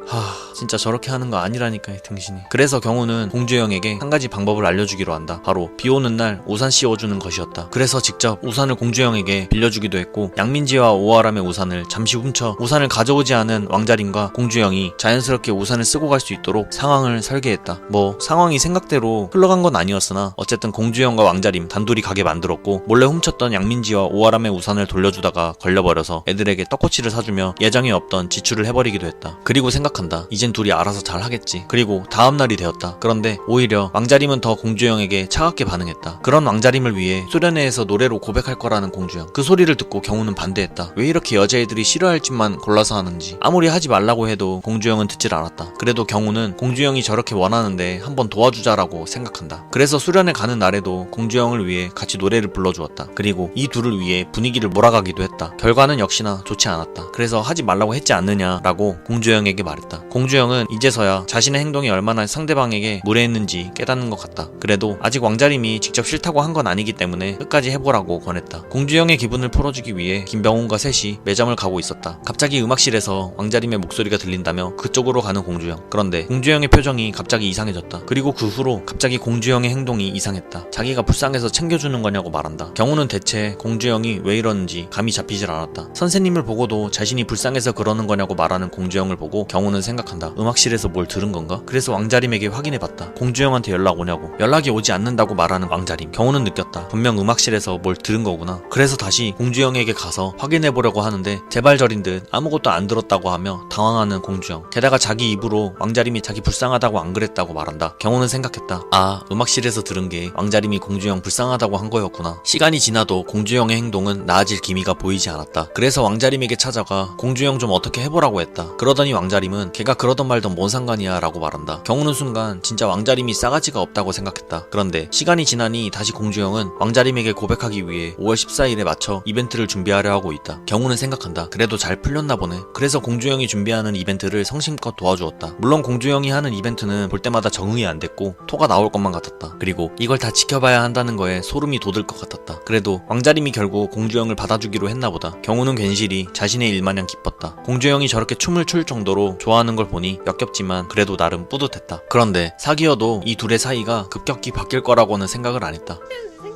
진짜 저렇게 하는 거 아니라니까 이 등신이. 그래서 경우는 공주영에게 한 가지 방법을 알려주기로 한다. 바로 비 오는 날 우산 씌워주는 것이었다. 그래서 직접 우산을 공주영에게 빌려주기도 했고 양민지와 오아람의 우산을 잠시 훔쳐 우산을 가져오지 않은 왕자림과 공주영이 자연스럽게 우산을 쓰고 갈 수 있도록 상황을 설계했다. 상황이 생각대로 흘러간 건 아니었으나 어쨌든 공주영과 왕자림 단둘이 가게 만들었고 몰래 훔쳤던 양민지와 오아람의 우산을 돌려주다가 걸려버려서 애들에게 떡꼬치를 사주며 예정에 없던 지출을 해버리기도 했다. 그리고 생각한다. 이젠 둘이 알아서 잘 하겠지. 그리고 다음날이 되었다. 그런데 오히려 왕자림은 더 공주영에게 차갑게 반응했다. 그런 왕자림을 위해 수련회에서 노래로 고백할 거라는 공주영. 그 소리를 듣고 경우는 반대했다. 왜 이렇게 여자애들이 싫어할 짓만 골라서 하는지. 아무리 하지 말라고 해도 공주영은 듣질 않았다. 그래도 경우는 공주영이 저렇게 원하는데 한번 도와주자라고 생각한다. 그래서 수련회 가는 날에도 공주영을 위해 같이 노래를 불러주었다. 그리고 이 둘을 위해 분위기를 몰아가기도 했다. 결과는 역시나 좋지 않았다. 그래서 하지 말라고 했지 않느냐라고 공주영에게 말했다. 공주영은 이제서야 자신의 행동이 얼마나 상대방에게 무례했는지 깨닫는 것 같다. 그래도 아직 왕자림이 직접 싫다고 한 건 아니기 때문에 끝까지 해보라고 권했다. 공주영의 기분을 풀어주기 위해 김병훈과 셋이 매점을 가고 있었다. 갑자기 음악실에서 왕자림의 목소리가 들린다며 그쪽으로 가는 공주영. 그런데 공주영의 표정이 갑자기 이상해졌다. 그리고 그 후로 갑자기 공주영의 행동이 이상했다. 자기가 불쌍해서 챙겨주는 거냐고 말한다. 경우는 대체 공주영이 왜 이러는지 감이 잡히질 않았다. 선생님을 보고도 자신이 불쌍해서 그러는 거냐고 말하는 공주영을 보고 경우는 생각한다. 음악실에서 뭘 들은 건가? 그래서 왕자림에게 확인해봤다. 공주영한테 연락 오냐고. 연락이 오지 않는다고 말하는 왕자림. 경우는 느꼈다. 분명 음악실에서 뭘 들은 거구나. 그래서 다시 공주영에게 가서 확인해보려고 하는데 제발저린 듯 아무것도 안 들었다고 하며 당황하는 공주영. 게다가 자기 입으로 왕자림이 자기 불쌍하다고 안 그랬다고 말한다. 경우는 생각했다. 음악실에서 들은 게 왕자림이 공주영 불쌍하다고 한 거였구나. 시간이 지나도 공주영의 행동은 나아질 기미가 보이지 않았다. 그래서 왕자림에게 찾아가 공주영 좀 어떻게 해보라고 했다. 그러더니 왕자림은 걔가 그러던 말던 뭔 상관이야 라고 말한다. 경우는 순간 진짜 왕자림이 싸가지가 없다고 생각했다. 그런데 시간이 지나니 다시 공주영은 왕자림에게 고백하기 위해 5월 14일에 맞춰 이벤트를 준비하려 하고 있다. 경우는 생각한다. 그래도 잘 풀렸나 보네. 그래서 공주영이 준비하는 이벤트를 성심껏 도와주었다. 물론 공주영이 하는 이벤트는 볼 때마다 적응이 안 됐고 토가 나올 것만 같았다. 그리고 이걸 다 지켜봐야 한다는 거에 소름이 돋을 것 같았다. 그래도 왕자림이 결국 공주영을 받아주기로 했나 보다. 경우는 괜시리 자신의 일마냥 기뻤다. 공주영이 저렇게 춤을 출 정도로 좋아하는 걸 보니 역겹지만 그래도 나름 뿌듯했다. 그런데 사귀어도 이 둘의 사이가 급격히 바뀔 거라고는 생각을 안 했다.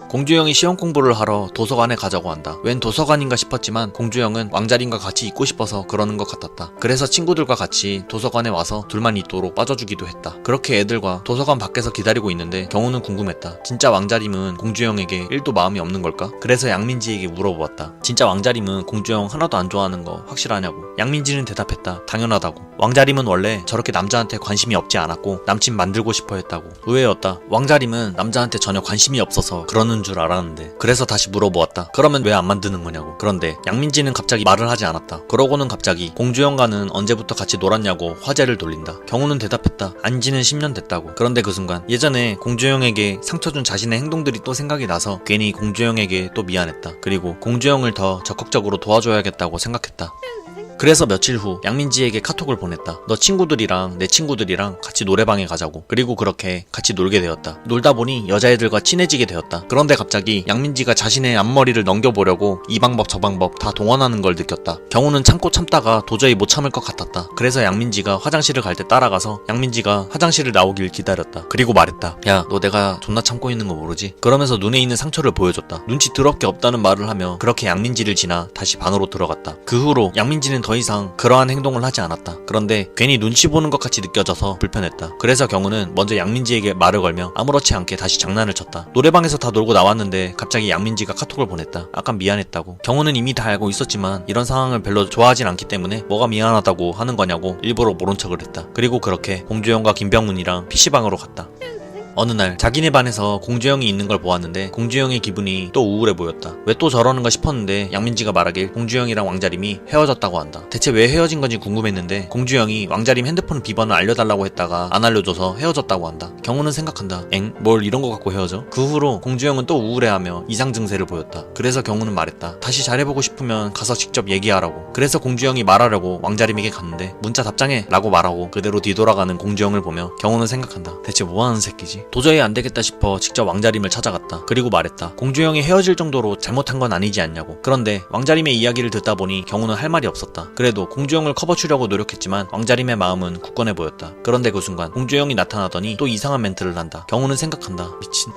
공주영이 시험 공부를 하러 도서관에 가자고 한다. 웬 도서관인가 싶었지만 공주영은 왕자림과 같이 있고 싶어서 그러는 것 같았다. 그래서 친구들과 같이 도서관에 와서 둘만 있도록 빠져주기도 했다. 그렇게 애들과 도서관 밖에서 기다리고 있는데 경우는 궁금했다. 진짜 왕자림은 공주영에게 1도 마음이 없는 걸까? 그래서 양민지에게 물어보았다. 진짜 왕자림은 공주영 하나도 안 좋아하는 거 확실하냐고. 양민지는 대답했다. 당연하다고. 왕자림은 원래 저렇게 남자한테 관심이 없지 않았고 남친 만들고 싶어 했다고. 의외였다. 왕자림은 남자한테 전혀 관심이 없어서 그러는 줄 알았는데. 그래서 다시 물어보았다. 그러면 왜 안 만드는 거냐고. 그런데 양민지는 갑자기 말을 하지 않았다. 그러고는 갑자기 공주영과는 언제부터 같이 놀았냐고 화제를 돌린다. 경우는 대답했다. 안지는 10년 됐다고. 그런데 그 순간 예전에 공주영에게 상처 준 자신의 행동들이 또 생각이 나서 괜히 공주영에게 또 미안했다. 그리고 공주영을 더 적극적으로 도와줘야겠다고 생각했다. 그래서 며칠 후 양민지에게 카톡을 보냈다. 너 친구들이랑 내 친구들이랑 같이 노래방에 가자고. 그리고 그렇게 같이 놀게 되었다. 놀다 보니 여자애들과 친해지게 되었다. 그런데 갑자기 양민지가 자신의 앞머리를 넘겨보려고 이 방법 저 방법 다 동원하는 걸 느꼈다. 경우는 참고 참다가 도저히 못 참을 것 같았다. 그래서 양민지가 화장실을 갈 때 따라가서 양민지가 화장실을 나오길 기다렸다. 그리고 말했다. 야, 너 내가 존나 참고 있는 거 모르지? 그러면서 눈에 있는 상처를 보여줬다. 눈치 더럽게 없다는 말을 하며 그렇게 양민지를 지나 다시 반으로 들어갔다. 그 후로 양민지는 더 더 이상 그러한 행동을 하지 않았다. 그런데 괜히 눈치 보는 것 같이 느껴져서 불편했다. 그래서 경우는 먼저 양민지에게 말을 걸며 아무렇지 않게 다시 장난을 쳤다. 노래방에서 다 놀고 나왔는데 갑자기 양민지가 카톡을 보냈다. 아까 미안했다고. 경우는 이미 다 알고 있었지만 이런 상황을 별로 좋아하진 않기 때문에 뭐가 미안하다고 하는 거냐고 일부러 모른 척을 했다. 그리고 그렇게 공주영과 김병문이랑 PC방으로 갔다. 어느 날 자기네 반에서 공주영이 있는 걸 보았는데 공주영의 기분이 또 우울해 보였다. 왜 또 저러는가 싶었는데 양민지가 말하길 공주영이랑 왕자림이 헤어졌다고 한다. 대체 왜 헤어진 건지 궁금했는데 공주영이 왕자림 핸드폰 비번을 알려달라고 했다가 안 알려줘서 헤어졌다고 한다. 경우는 생각한다. 엥? 뭘 이런 거 갖고 헤어져? 그 후로 공주영은 또 우울해하며 이상 증세를 보였다. 그래서 경우는 말했다. 다시 잘해보고 싶으면 가서 직접 얘기하라고. 그래서 공주영이 말하려고 왕자림에게 갔는데 문자 답장해 라고 말하고 그대로 뒤돌아가는 공주영을 보며 경우는 생각한다. 대체 뭐하는 새끼지? 도저히 안되겠다 싶어 직접 왕자림을 찾아갔다. 그리고 말했다. 공주영이 헤어질 정도로 잘못한 건 아니지 않냐고. 그런데 왕자림의 이야기를 듣다 보니 경우는 할 말이 없었다. 그래도 공주영을 커버추려고 노력했지만 왕자림의 마음은 굳건해 보였다. 그런데 그 순간 공주영이 나타나더니 또 이상한 멘트를 한다. 경우는 생각한다. 미친.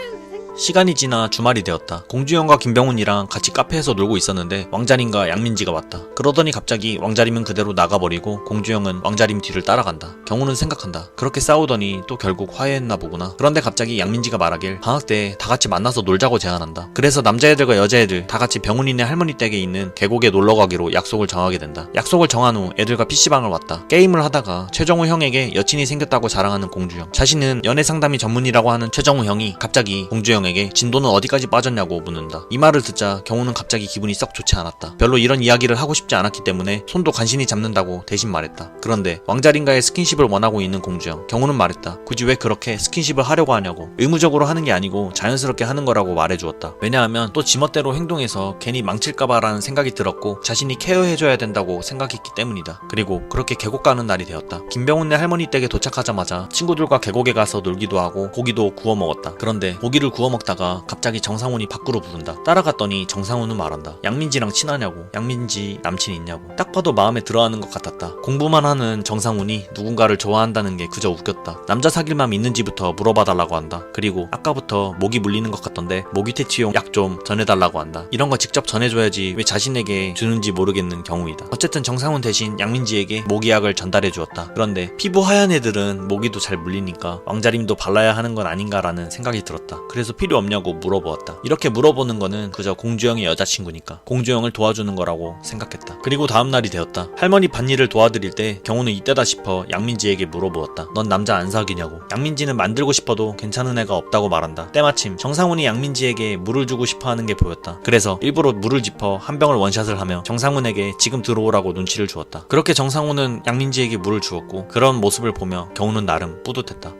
시간이 지나 주말이 되었다. 공주영과 김병훈이랑 같이 카페에서 놀고 있었는데 왕자림과 양민지가 왔다. 그러더니 갑자기 왕자림은 그대로 나가버리고 공주영은 왕자림 뒤를 따라간다. 경우는 생각한다. 그렇게 싸우더니 또 결국 화해했나 보구나. 그런데 갑자기 양민지가 말하길 방학 때 다 같이 만나서 놀자고 제안한다. 그래서 남자애들과 여자애들 다 같이 병훈이네 할머니 댁에 있는 계곡에 놀러가기로 약속을 정하게 된다. 약속을 정한 후 애들과 PC방을 왔다. 게임을 하다가 최정우 형에게 여친이 생겼다고 자랑하는 공주영. 자신은 연애 상담이 전문이라고 하는 최정우 형이 갑자기 공주영 에게 진도는 어디까지 빠졌냐고 묻는다. 이 말을 듣자 경우는 갑자기 기분이 썩 좋지 않았다. 별로 이런 이야기를 하고 싶지 않았기 때문에 손도 간신히 잡는다고 대신 말했다. 그런데 왕자림과의 스킨십을 원하고 있는 공주영. 경우는 말했다. 굳이 왜 그렇게 스킨십을 하려고 하냐고. 의무적으로 하는 게 아니고 자연스럽게 하는 거라고 말해주었다. 왜냐하면 또 지멋대로 행동해서 괜히 망칠까봐라는 생각이 들었고 자신이 케어해줘야 된다고 생각했기 때문이다. 그리고 그렇게 계곡 가는 날이 되었다. 김병훈네 할머니 댁에 도착하자마자 친구들과 계곡에 가서 놀기도 하고 고기도 구워 먹었다. 그런데 고기를 구워 먹다가 갑자기 정상훈이 밖으로 부른다. 따라갔더니 정상훈은 말한다. 양민지랑 친하냐고. 양민지 남친 있냐고. 딱 봐도 마음에 들어하는 것 같았다. 공부만 하는 정상훈이 누군가를 좋아한다는 게 그저 웃겼다. 남자 사귈 맘 있는지부터 물어봐달라고 한다. 그리고 아까부터 목이 물리는 것 같던데 모기 퇴치용 약 좀 전해달라고 한다. 이런 거 직접 전해줘야지 왜 자신에게 주는지 모르겠는 경우이다. 어쨌든 정상훈 대신 양민지에게 모기약을 전달해 주었다. 그런데 피부 하얀 애들은 모기도 잘 물리니까 왕자림도 발라야 하는 건 아닌가라는 생각이 들었다. 그래서 필요 없냐고 물어보았다. 이렇게 물어보는 거는 그저 공주영의 여자친구니까 공주영을 도와주는 거라고 생각했다. 그리고 다음날이 되었다. 할머니 밭일을 도와드릴 때 경우는 이때다 싶어 양민지에게 물어보았다. 넌 남자 안 사귀냐고. 양민지는 만들고 싶어도 괜찮은 애가 없다고 말한다. 때마침 정상훈이 양민지에게 물을 주고 싶어 하는 게 보였다. 그래서 일부러 물을 짚어 한 병을 원샷을 하며 정상훈에게 지금 들어오라고 눈치를 주었다. 그렇게 정상훈은 양민지에게 물을 주었고 그런 모습을 보며 경우는 나름 뿌듯했다.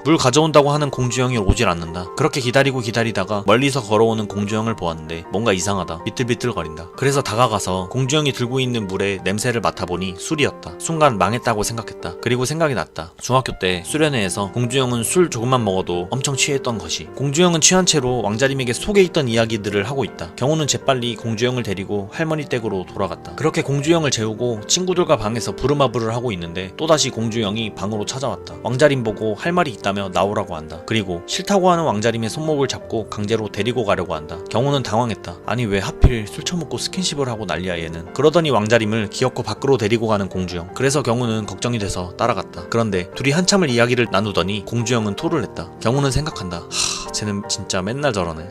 물 가져온다고 하는 공주영이 오질 않는다. 그렇게 기다리다가 멀리서 걸어오는 공주영을 보았는데 뭔가 이상하다. 비틀비틀거린다. 그래서 다가가서 공주영이 들고 있는 물의 냄새를 맡아보니 술이었다. 순간 망했다고 생각했다. 그리고 생각이 났다. 중학교 때 수련회에서 공주영은 술 조금만 먹어도 엄청 취했던 것이. 공주영은 취한 채로 왕자림에게 속에 있던 이야기들을 하고 있다. 경우는 재빨리 공주영을 데리고 할머니 댁으로 돌아갔다. 그렇게 공주영을 재우고 친구들과 방에서 부르마부를 하고 있는데 또다시 공주영이 방으로 찾아왔다. 왕자림 보고 할 말이 있다며 나오라고 한다. 그리고 싫다고 하는 왕자림의 손목을 잡고 강제로 데리고 가려고 한다. 경우는 당황했다. 아니 왜 하필 술 처먹고 스킨십을 하고 난리야 얘는. 그러더니 왕자림을 기어코 밖으로 데리고 가는 공주영. 그래서 경우는 걱정이 돼서 따라갔다. 그런데 둘이 한참을 이야기를 나누더니 공주영은 토를 했다. 경우는 생각한다. 쟤는 진짜 맨날 저러네.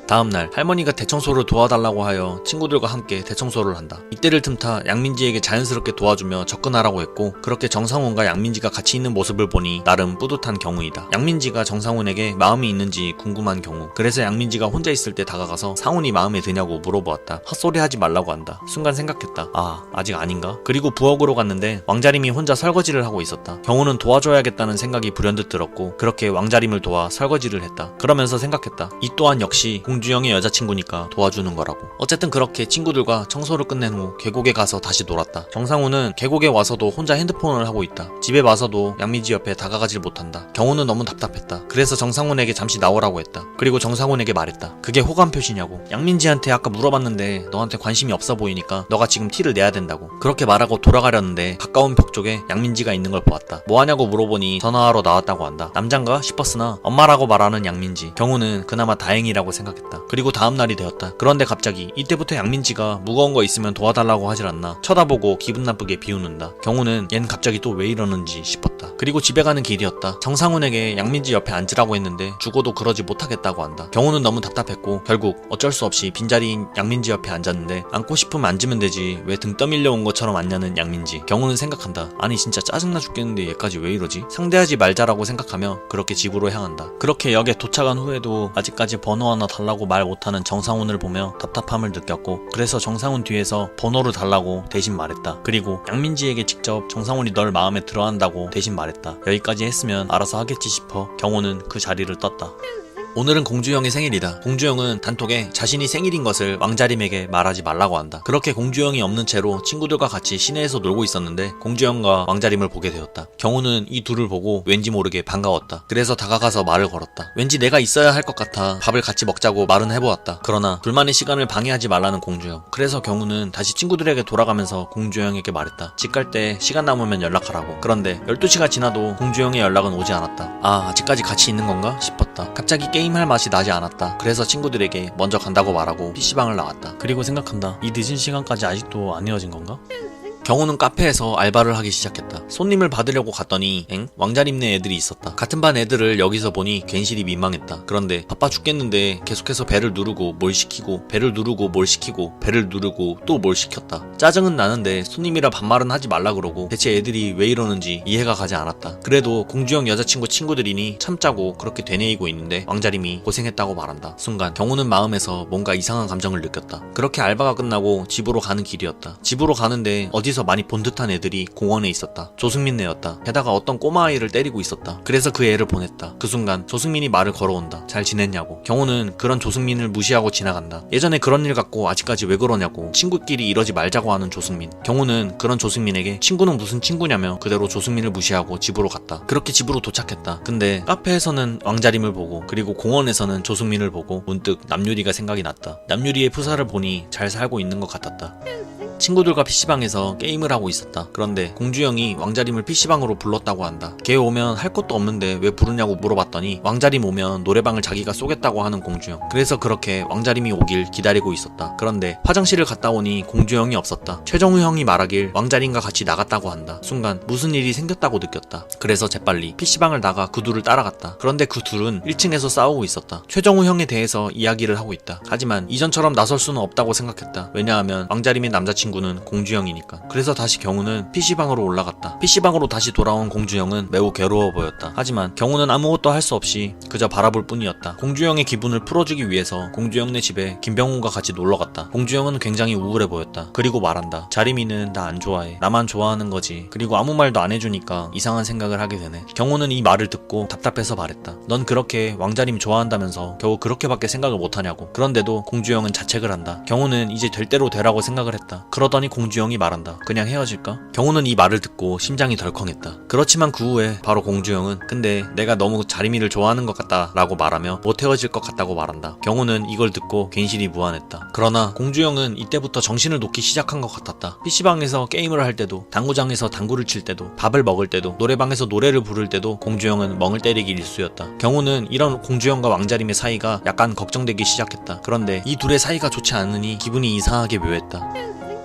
다음날 할머니가 대청소를 도와달라고 하여 친구들과 함께 대청소를 한다. 이때를 틈타 양민지에게 자연스럽게 도와주며 접근하라고 했고 그렇게 정상훈과 양민지가 같이 있는 모습을 보니 나름 뿌듯한 경우이다. 양민지가 정상훈에게 마음이 있는지 궁금한 경우. 그래서 양민지가 혼자 있을 때 다가가서 상훈이 마음에 드냐고 물어보았다. 헛소리 하지 말라고 한다. 순간 생각했다. 아직 아닌가? 그리고 부엌으로 갔는데 왕자림이 혼자 설거지를 하고 있었다. 경우는 도와줘야겠다는 생각이 불현듯 들었고 그렇게 왕자림을 도와 설거지를 했다. 그러면서 생각했다. 이 또한 역시 공주영의 여자친구니까 도와주는 거라고. 어쨌든 그렇게 친구들과 청소를 끝낸 후 계곡에 가서 다시 놀았다. 정상훈은 계곡에 와서도 혼자 핸드폰을 하고 있다. 집에 와서도 양민지 옆에 다가가질 못한다. 경우는 너무 답답했다. 그래서 정상훈에게 잠시 나오라고 했다. 그리고 정상훈에게 말했다. 그게 호감 표시냐고. 양민지한테 아까 물어봤는데 너한테 관심이 없어 보이니까 너가 지금 티를 내야 된다고. 그렇게 말하고 돌아가려는데 가까운 벽 쪽에 양민지가 있는 걸 보았다. 뭐하냐고 물어보니 전화하러 나왔다고 한다. 남잔가 싶었으나 엄마라고 말하는 양민지. 경우는 그나마 다행이라고 생각했다. 말했다. 그리고 다음날이 되었다. 그런데 갑자기 이때부터 양민지가 무거운 거 있으면 도와달라고 하질 않나. 쳐다보고 기분 나쁘게 비웃는다. 경호는 얜 갑자기 또 왜 이러는지 싶었다. 그리고 집에 가는 길이었다. 정상훈에게 양민지 옆에 앉으라고 했는데 죽어도 그러지 못하겠다고 한다. 경호는 너무 답답했고 결국 어쩔 수 없이 빈자리인 양민지 옆에 앉았는데 앉고 싶으면 앉으면 되지 왜 등 떠밀려 온 것처럼 앉냐는 양민지. 경호는 생각한다. 아니 진짜 짜증나 죽겠는데 얘까지 왜 이러지? 상대하지 말자라고 생각하며 그렇게 집으로 향한다. 그렇게 역에 도착한 후에도 아직까지 번호 하나 달라고 말 못하는 정상훈을 보며 답답함을 느꼈고 그래서 정상훈 뒤에서 번호를 달라고 대신 말했다. 그리고 양민지에게 직접 정상훈이 널 마음에 들어한다고 대신 말했다. 여기까지 했으면 알아서 하겠지 싶어 경호는 그 자리를 떴다. 오늘은 공주영의 생일이다. 공주영은 단톡에 자신이 생일인 것을 왕자림에게 말하지 말라고 한다. 그렇게 공주영이 없는 채로 친구들과 같이 시내에서 놀고 있었는데 공주영과 왕자림을 보게 되었다. 경호는 이 둘을 보고 왠지 모르게 반가웠다. 그래서 다가가서 말을 걸었다. 왠지 내가 있어야 할 것 같아 밥을 같이 먹자고 말은 해보았다. 그러나 둘만의 시간을 방해하지 말라는 공주영. 그래서 경호는 다시 친구들에게 돌아가면서 공주영에게 말했다. 집 갈 때 시간 남으면 연락하라고. 그런데 12시가 지나도 공주영의 연락은 오지 않았다. 아, 아직까지 같이 있는 건가 싶었다. 갑자기 게임할 맛이 나지 않았다. 그래서 친구들에게 먼저 간다고 말하고 PC방을 나왔다. 그리고 생각한다. 이 늦은 시간까지 아직도 안 헤어진 건가? 경호는 카페에서 알바를 하기 시작했다. 손님을 받으려고 갔더니 왕자림네 애들이 있었다. 같은 반 애들을 여기서 보니 괜시리 민망했다. 그런데 바빠 죽겠는데 계속해서 배를 누르고 뭘 시키고 배를 누르고 뭘 시키고 배를 누르고 또 뭘 시켰다. 짜증은 나는데 손님이라 반말은 하지 말라 그러고 대체 애들이 왜 이러는지 이해가 가지 않았다. 그래도 공주영 여자친구 친구들이니 참자고 그렇게 되뇌이고 있는데 왕자림이 고생했다고 말한다. 순간 경호는 마음에서 뭔가 이상한 감정을 느꼈다. 그렇게 알바가 끝나고 집으로 가는 길이었다. 집으로 가는데 어디서 많이 본 듯한 애들이 공원에 있었다. 조승민네였다. 게다가 어떤 꼬마아이를 때리고 있었다. 그래서 그 애를 보냈다. 그 순간 조승민이 말을 걸어온다. 잘 지냈냐고. 경호는 그런 조승민을 무시하고 지나간다. 예전에 그런 일 갖고 아직까지 왜 그러냐고. 친구끼리 이러지 말자고 하는 조승민. 경호는 그런 조승민에게 친구는 무슨 친구냐며 그대로 조승민을 무시하고 집으로 갔다. 그렇게 집으로 도착했다. 근데 카페에서는 왕자림을 보고 그리고 공원에서는 조승민을 보고 문득 남유리가 생각이 났다. 남유리의 프사를 보니 잘 살고 있는 것 같았다. 친구들과 PC방에서 게임을 하고 있었다. 그런데 공주영이 왕자림을 PC방으로 불렀다고 한다. 걔 오면 할 것도 없는데 왜 부르냐고 물어봤더니 왕자림 오면 노래방을 자기가 쏘겠다고 하는 공주영. 그래서 그렇게 왕자림이 오길 기다리고 있었다. 그런데 화장실을 갔다 오니 공주영이 없었다. 최정우 형이 말하길 왕자림과 같이 나갔다고 한다. 순간 무슨 일이 생겼다고 느꼈다. 그래서 재빨리 PC방을 나가 그 둘을 따라갔다. 그런데 그 둘은 1층에서 싸우고 있었다. 최정우 형에 대해서 이야기를 하고 있다. 하지만 이전처럼 나설 수는 없다고 생각했다. 왜냐하면 왕자림의 남자친구는 공주영이니까. 그래서 다시 경우는 PC방으로 올라갔다. PC방으로 다시 돌아온 공주영은 매우 괴로워 보였다. 하지만 경우는 아무것도 할 수 없이 그저 바라볼 뿐이었다. 공주영의 기분을 풀어주기 위해서 공주영네 집에 김병훈과 같이 놀러갔다. 공주영은 굉장히 우울해 보였다. 그리고 말한다. 자림이는 나 안 좋아해. 나만 좋아하는 거지. 그리고 아무 말도 안 해주니까 이상한 생각을 하게 되네. 경우는 이 말을 듣고 답답해서 말했다. 넌 그렇게 왕자림 좋아한다면서 겨우 그렇게밖에 생각을 못하냐고. 그런데도 공주영은 자책을 한다. 경우는 이제 될 대로 되라고 생각을 했다. 그러더니 공주영이 말한다. 그냥 헤어질까? 경호는 이 말을 듣고 심장이 덜컹했다. 그렇지만 그 후에 바로 공주영은 근데 내가 너무 자리미를 좋아하는 것 같다 라고 말하며 못 헤어질 것 같다고 말한다. 경호는 이걸 듣고 괜시리 무안했다. 그러나 공주영은 이때부터 정신을 놓기 시작한 것 같았다. PC방에서 게임을 할 때도 당구장에서 당구를 칠 때도 밥을 먹을 때도 노래방에서 노래를 부를 때도 공주영은 멍을 때리기 일쑤였다. 경호는 이런 공주영과 왕자림의 사이가 약간 걱정되기 시작했다. 그런데 이 둘의 사이가 좋지 않으니 기분이 이상하게 묘했다.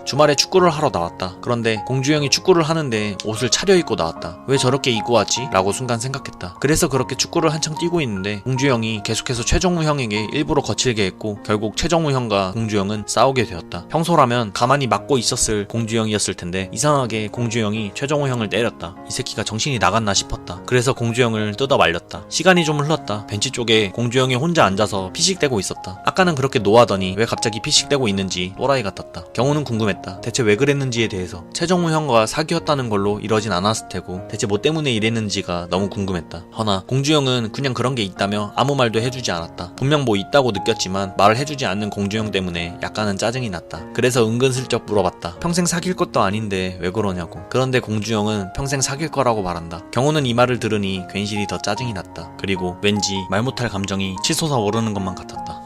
주말에 축구를 하러 나왔다. 그런데 공주영이 축구를 하는데 옷을 차려입고 나왔다. 왜 저렇게 입고 왔지? 라고 순간 생각했다. 그래서 그렇게 축구를 한창 뛰고 있는데 공주영이 계속해서 최정우 형에게 일부러 거칠게 했고 결국 최정우 형과 공주영은 싸우게 되었다. 평소라면 가만히 맞고 있었을 공주영이었을 텐데 이상하게 공주영이 최정우 형을 때렸다. 이 새끼가 정신이 나갔나 싶었다. 그래서 공주영을 뜯어 말렸다. 시간이 좀 흘렀다. 벤치 쪽에 공주영이 혼자 앉아서 피식대고 있었다. 아까는 그렇게 노하더니 왜 갑자기 피식대고 있는지 또라이 같았다. 경우는 궁금했다. 대체 왜 그랬는지에 대해서. 최정우 형과 사귀었다는 걸로 이러진 않았을 테고 대체 뭐 때문에 이랬는지가 너무 궁금했다. 허나 공주영은 그냥 그런 게 있다며 아무 말도 해주지 않았다. 분명 뭐 있다고 느꼈지만 말을 해주지 않는 공주영 때문에 약간은 짜증이 났다. 그래서 은근슬쩍 물어봤다. 평생 사귈 것도 아닌데 왜 그러냐고. 그런데 공주영은 평생 사귈 거라고 말한다. 경호는 이 말을 들으니 괜시리 더 짜증이 났다. 그리고 왠지 말 못할 감정이 치솟아 오르는 것만 같았다.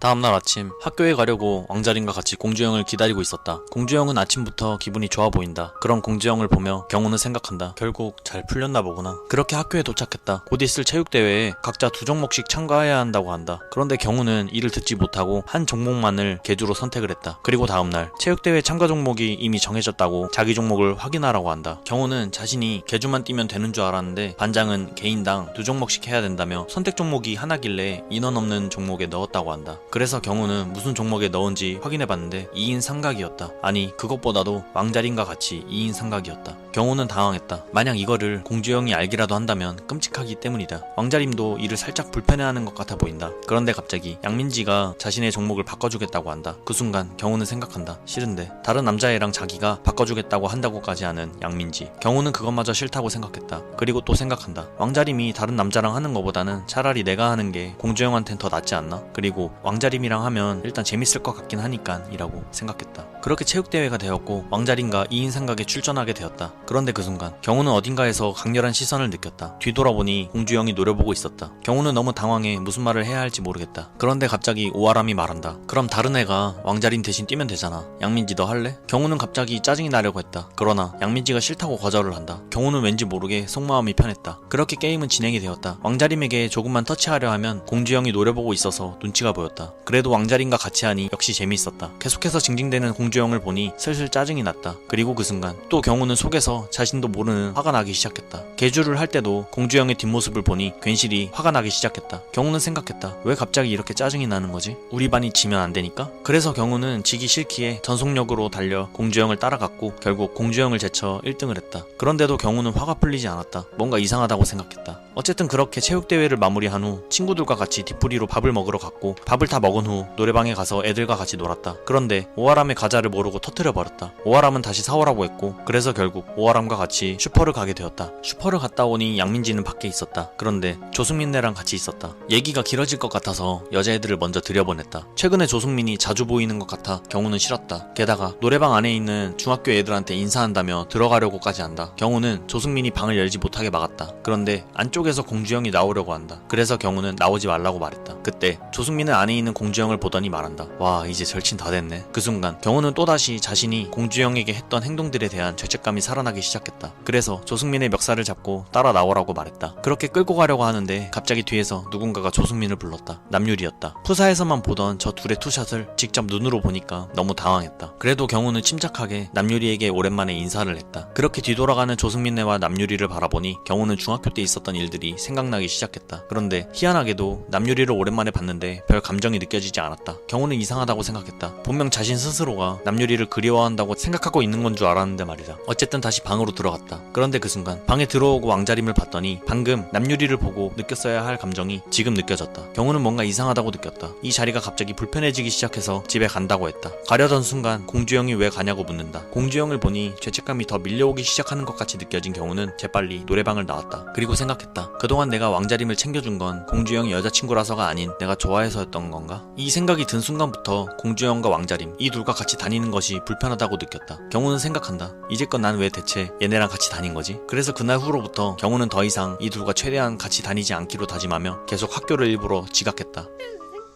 다음날 아침 학교에 가려고 왕자림과 같이 공주영을 기다리고 있었다. 공주영은 아침부터 기분이 좋아 보인다. 그런 공주영을 보며 경호는 생각한다. 결국 잘 풀렸나 보구나. 그렇게 학교에 도착했다. 곧 있을 체육대회에 각자 2종목씩 참가해야 한다고 한다. 그런데 경호는 이를 듣지 못하고 한 종목만을 개주로 선택을 했다. 그리고 다음날 체육대회 참가 종목이 이미 정해졌다고 자기 종목을 확인하라고 한다. 경호는 자신이 개주만 뛰면 되는 줄 알았는데 반장은 개인당 2종목씩 해야 된다며 선택 종목이 하나길래 인원 없는 종목에 넣었다고 한다. 그래서 경호는 무슨 종목에 넣은지 확인해봤는데 2인 삼각이었다. 아니 그것보다도 왕자림과 같이 2인 삼각이었다. 경호는 당황했다. 만약 이거를 공주영이 알기라도 한다면 끔찍하기 때문이다. 왕자림도 이를 살짝 불편해하는 것 같아 보인다. 그런데 갑자기 양민지가 자신의 종목을 바꿔주겠다고 한다. 그 순간 경호는 생각한다. 싫은데 다른 남자애랑 자기가 바꿔주겠다고 한다고까지 하는 양민지. 경호는 그것마저 싫다고 생각했다. 그리고 또 생각한다. 왕자림이 다른 남자랑 하는 것보다는 차라리 내가 하는 게 공주영한텐 더 낫지 않나? 그리고 왕자림이랑 하면 일단 재밌을 것 같긴 하니까 이라고 생각했다. 그렇게 체육대회가 되었고 왕자림과 2인 삼각에 출전하게 되었다. 그런데 그 순간 경호는 어딘가에서 강렬한 시선을 느꼈다. 뒤돌아보니 공주영이 노려보고 있었다. 경호는 너무 당황해 무슨 말을 해야 할지 모르겠다. 그런데 갑자기 오아람이 말한다. 그럼 다른 애가 왕자림 대신 뛰면 되잖아. 양민지 너 할래? 경호는 갑자기 짜증이 나려고 했다. 그러나 양민지가 싫다고 거절을 한다. 경호는 왠지 모르게 속마음이 편했다. 그렇게 게임은 진행이 되었다. 왕자림에게 조금만 터치하려 하면 공주영이 노려보고 있어서 눈치가 보였다. 그래도 왕자림과 같이 하니 역시 재미있었다. 계속해서 징징대는 공주영을 보니 슬슬 짜증이 났다. 그리고 그 순간 또 경호는 속에서 자신도 모르는 화가 나기 시작했다. 개주를 할 때도 공주영의 뒷모습을 보니 괜시리 화가 나기 시작했다. 경호는 생각했다. 왜 갑자기 이렇게 짜증이 나는 거지? 우리 반이 지면 안 되니까? 그래서 경호는 지기 싫기에 전속력으로 달려 공주영을 따라갔고 결국 공주영을 제쳐 1등을 했다. 그런데도 경호는 화가 풀리지 않았다. 뭔가 이상하다고 생각했다. 어쨌든 그렇게 체육대회를 마무리한 후 친구들과 같이 뒤풀이로 밥을 먹으러 갔고 밥을 다 먹은 후 노래방에 가서 애들과 같이 놀았다. 그런데 오아람의 과자를 모르고 터뜨려버렸다. 오아람은 다시 사오라고 했고 그래서 결국 오아람과 같이 슈퍼를 가게 되었다. 슈퍼를 갔다 오니 양민지는 밖에 있었다. 그런데 조승민네랑 같이 있었다. 얘기가 길어질 것 같아서 여자애들을 먼저 들여보냈다. 최근에 조승민이 자주 보이는 것 같아 경호는 싫었다. 게다가 노래방 안에 있는 중학교 애들한테 인사한다며 들어가려고까지 한다. 경호는 조승민이 방을 열지 못하게 막았다. 그런데 안쪽에서 공주영이 나오려고 한다. 그래서 경호는 나오지 말라고 말했다. 그때 조승민은 안에 있는 공주영을 보더니 말한다. 와 이제 절친 다 됐네. 그 순간 경호는 또다시 자신이 공주영에게 했던 행동들에 대한 죄책감이 살아나기 시작했다. 그래서 조승민의 멱살을 잡고 따라 나오라고 말했다. 그렇게 끌고 가려고 하는데 갑자기 뒤에서 누군가가 조승민을 불렀다. 남유리였다. 푸사에서만 보던 저 둘의 투샷을 직접 눈으로 보니까 너무 당황했다. 그래도 경호는 침착하게 남유리에게 오랜만에 인사를 했다. 그렇게 뒤돌아가는 조승민네와 남유리를 바라보니 경호는 중학교 때 있었던 일들이 생각나기 시작했다. 그런데 희한하게도 남유리를 오랜만에 봤는데 별 감정이 느껴지지 않았다. 경호는 이상하다고 생각했다. 분명 자신 스스로가 남유리를 그리워한다고 생각하고 있는 건 줄 알았는데 말이다. 어쨌든 다시 방으로 들어갔다. 그런데 그 순간 방에 들어오고 왕자림을 봤더니 방금 남유리를 보고 느꼈어야 할 감정이 지금 느껴졌다. 경호는 뭔가 이상하다고 느꼈다. 이 자리가 갑자기 불편해지기 시작해서 집에 간다고 했다. 가려던 순간 공주영이 왜 가냐고 묻는다. 공주영을 보니 죄책감이 더 밀려오기 시작하는 것 같이 느껴진 경호는 재빨리 노래방을 나왔다. 그리고 생각했다. 그동안 내가 왕자림을 챙겨준 건 공주영이 여자친구라서가 아닌 내가 좋아해서였던 건가? 이 생각이 든 순간부터 공주영과 왕자림 이 둘과 같이 다니는 것이 불편하다고 느꼈다. 경호는 생각한다. 이제껏 난 왜 대체 얘네랑 같이 다닌 거지? 그래서 그날 후로부터 경호는 더 이상 이 둘과 최대한 같이 다니지 않기로 다짐하며 계속 학교를 일부러 지각했다.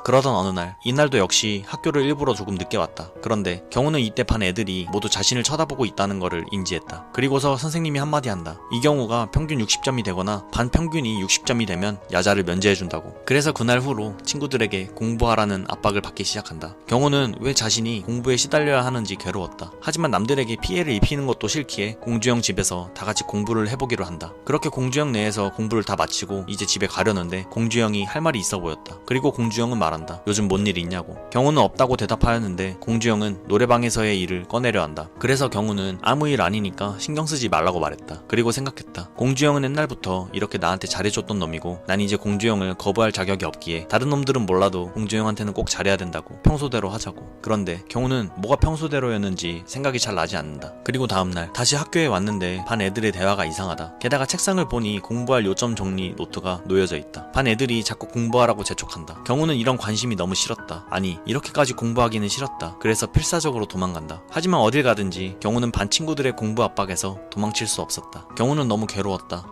그러던 어느 날, 이날도 역시 학교를 일부러 조금 늦게 왔다. 그런데 경호는 이때 반 애들이 모두 자신을 쳐다보고 있다는 것을 인지했다. 그리고서 선생님이 한마디 한다. 이 경우가 평균 60점이 되거나 반 평균이 60점이 되면 야자를 면제해준다고. 그래서 그날 후로 친구들에게 공부하라는 압박을 받기 시작한다. 경호는 왜 자신이 공부에 시달려야 하는지 괴로웠다. 하지만 남들에게 피해를 입히는 것도 싫기에 공주영 집에서 다 같이 공부를 해보기로 한다. 그렇게 공주영 내에서 공부를 다 마치고 이제 집에 가려는데 공주영이 할 말이 있어 보였다. 그리고 공주영은 말한다. 요즘 뭔 일 있냐고. 경호는 없다고 대답하였는데 공주영은 노래방에서의 일을 꺼내려 한다. 그래서 경호는 아무 일 아니니까 신경 쓰지 말라고 말했다. 그리고 생각했다. 공주영은 옛날부터 이렇게 나한테 잘해줬던 놈이고 난 이제 공주영을 거부할 자격이 없기에 다른 놈들은 몰라도 공주영한테는 꼭 잘해야 된다고. 평소대로 하자고. 그런데 경호는 뭐가 평소대로였는지 생각이 잘 나지 않는다. 그리고 다음날 다시 학교에 왔는데 반 애들의 대화가 이상하다. 게다가 책상을 보니 공부할 요점 정리 노트가 놓여져 있다. 반 애들이 자꾸 공부하라고 재촉한다. 경호는 이런 관심이 너무 싫었다. 아니 이렇게까지 공부하기는 싫었다. 그래서 필사적으로 도망간다. 하지만 어딜 가든지 경호는 반 친구들의 공부 압박에서 도망칠 수 없었다. 경호는 너무 괴로웠다.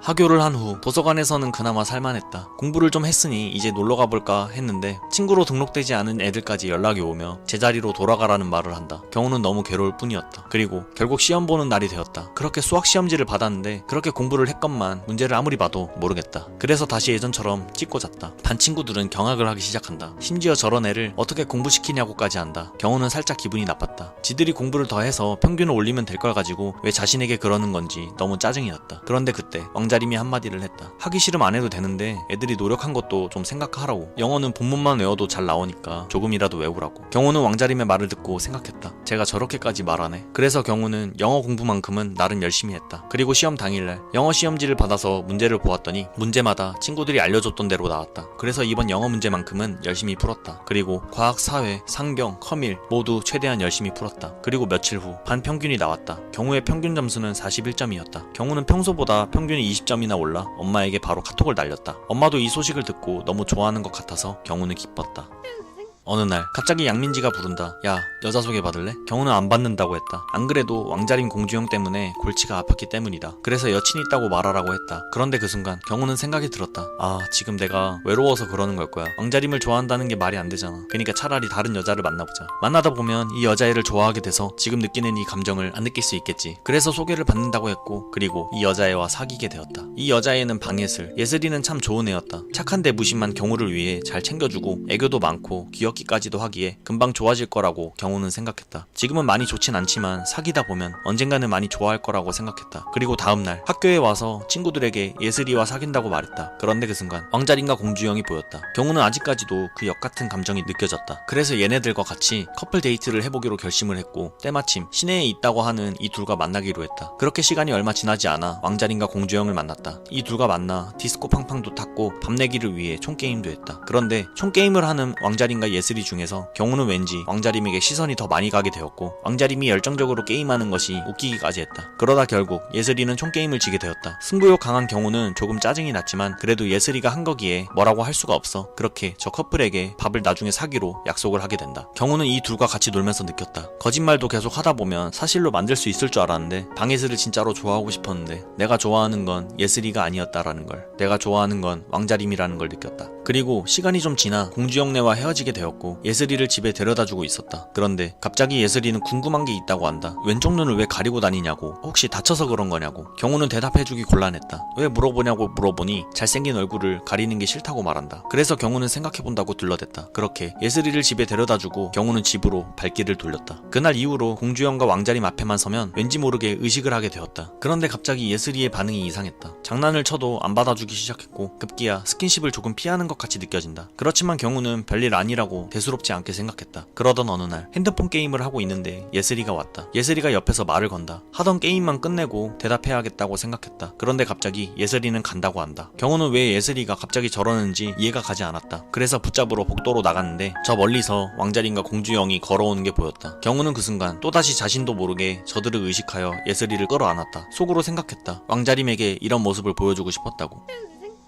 하교를 한 후 도서관에서는 그나마 살만했다. 공부를 좀 했으니 이제 놀러 가볼까 했는데 친구로 등록되지 않은 애들까지 연락이 오며 제자리로 돌아가라는 말을 한다. 경우는 너무 괴로울 뿐이었다. 그리고 결국 시험 보는 날이 되었다. 그렇게 수학 시험지를 받았는데 그렇게 공부를 했건만 문제를 아무리 봐도 모르겠다. 그래서 다시 예전처럼 찍고 잤다. 반 친구들은 경악을 하기 시작한다. 심지어 저런 애를 어떻게 공부시키냐고까지 한다. 경우는 살짝 기분이 나빴다. 지들이 공부를 더 해서 평균을 올리면 될 걸 가지고 왜 자신에게 그러는 건지 너무 짜증이 났다. 그런데 그때 왕자림이 한마디를 했다. 하기 싫으면 안 해도 되는데 애들이 노력한 것도 좀 생각하라고. 영어는 본문만 외워도 잘 나오니까 조금이라도 외우라고. 경우는 왕자림의 말을 듣고 생각했다. 제가 저렇게까지 말하네. 그래서 경우는 영어 공부만큼은 나름 열심히 했다. 그리고 시험 당일날 영어 시험지를 받아서 문제를 보았더니 문제마다 친구들이 알려줬던 대로 나왔다. 그래서 이번 영어 문제만큼은 열심히 풀었다. 그리고 과학, 사회, 상경, 커밀 모두 최대한 열심히 풀었다. 그리고 며칠 후 반평균이 나왔다. 경우의 평균 점수는 41점이었다. 경우는 평소보다 평균이 20점이나 올라 엄마에게 바로 카톡을 날렸다. 엄마도 이 소식을 듣고 너무 좋아하는 것 같아서 경우는 기뻤다. 어느 날 갑자기 양민지가 부른다. 야, 여자 소개받을래? 경우는 안 받는다고 했다. 안 그래도 왕자림 공주형 때문에 골치가 아팠기 때문이다. 그래서 여친 있다고 말하라고 했다. 그런데 그 순간 경우는 생각이 들었다. 아, 지금 내가 외로워서 그러는 걸 거야. 왕자림을 좋아한다는 게 말이 안 되잖아. 그러니까 차라리 다른 여자를 만나보자. 만나다 보면 이 여자애를 좋아하게 돼서 지금 느끼는 이 감정을 안 느낄 수 있겠지. 그래서 소개를 받는다고 했고, 그리고 이 여자애와 사귀게 되었다. 이 여자애는 방예슬, 예슬이는 참 좋은 애였다. 착한데 무심한 경우를 위해 잘 챙겨주고 애교도 많고 귀엽기까지도 하기에 금방 좋아질 거라고 경우는 생각했다. 지금은 많이 좋진 않지만 사귀다 보면 언젠가는 많이 좋아할 거라고 생각했다. 그리고 다음날 학교에 와서 친구들에게 예슬이와 사귄다고 말했다. 그런데 그 순간 왕자림과 공주형이 보였다. 경우는 아직까지도 그 역같은 감정이 느껴졌다. 그래서 얘네들과 같이 커플 데이트를 해보기로 결심을 했고, 때마침 시내에 있다고 하는 이 둘과 만나기로 했다. 그렇게 시간이 얼마 지나지 않아 왕자림과 공주형을 만났다. 이 둘과 만나 디스코 팡팡도 탔고 밤 내기를 위해 총게임도 했다. 그런데 총게임을 하는 왕자림과 예슬이 중에서 경우는 왠지 왕자림에게 시선이 더 많이 가게 되었고, 왕자림이 열정적으로 게임하는 것이 웃기기까지 했다. 그러다 결국 예슬이는 총게임을 지게 되었다. 승부욕 강한 경우는 조금 짜증이 났지만 그래도 예슬이가 한 거기에 뭐라고 할 수가 없어. 그렇게 저 커플에게 밥을 나중에 사기로 약속을 하게 된다. 경우는 이 둘과 같이 놀면서 느꼈다. 거짓말도 계속 하다 보면 사실로 만들 수 있을 줄 알았는데 방예슬을 진짜로 좋아하고 싶었는데 내가 좋아하는 건 예슬이가 아니었다라는 걸, 내가 좋아하는 건 왕자림이라는 걸 느꼈다. 그리고 시간이 좀 지나 공주형네와 헤어지게 되었고 예슬이를 집에 데려다주고 있었다. 그런데 갑자기 예슬이는 궁금한 게 있다고 한다. 왼쪽 눈을 왜 가리고 다니냐고, 혹시 다쳐서 그런 거냐고. 경우는 대답해주기 곤란했다. 왜 물어보냐고 물어보니 잘생긴 얼굴을 가리는 게 싫다고 말한다. 그래서 경우는 생각해본다고 둘러댔다. 그렇게 예슬이를 집에 데려다주고 경우는 집으로 발길을 돌렸다. 그날 이후로 공주형과 왕자림 앞에만 서면 왠지 모르게 의식을 하게 되었다. 그런데 갑자기 예슬이의 반응이 이상했다. 장난을 쳐도 안 받아주기 시작했고 급기야 스킨십을 조금 피하는 것 같이 느껴진다. 그렇지만 경우는 별일 아니라고 대수롭지 않게 생각했다. 그러던 어느 날 핸드폰 게임을 하고 있는데 예슬이가 왔다. 예슬이가 옆에서 말을 건다. 하던 게임만 끝내고 대답해야겠다고 생각했다. 그런데 갑자기 예슬이는 간다고 한다. 경우는 왜 예슬이가 갑자기 저러는지 이해가 가지 않았다. 그래서 붙잡으러 복도로 나갔는데 저 멀리서 왕자림과 공주형이 걸어오는 게 보였다. 경우는 그 순간 또다시 자신도 모르게 저들을 의식하여 예슬이를 끌어안았다. 속으로 생각했다. 왕자림에게 이런 모습을 보여주고 싶었다고.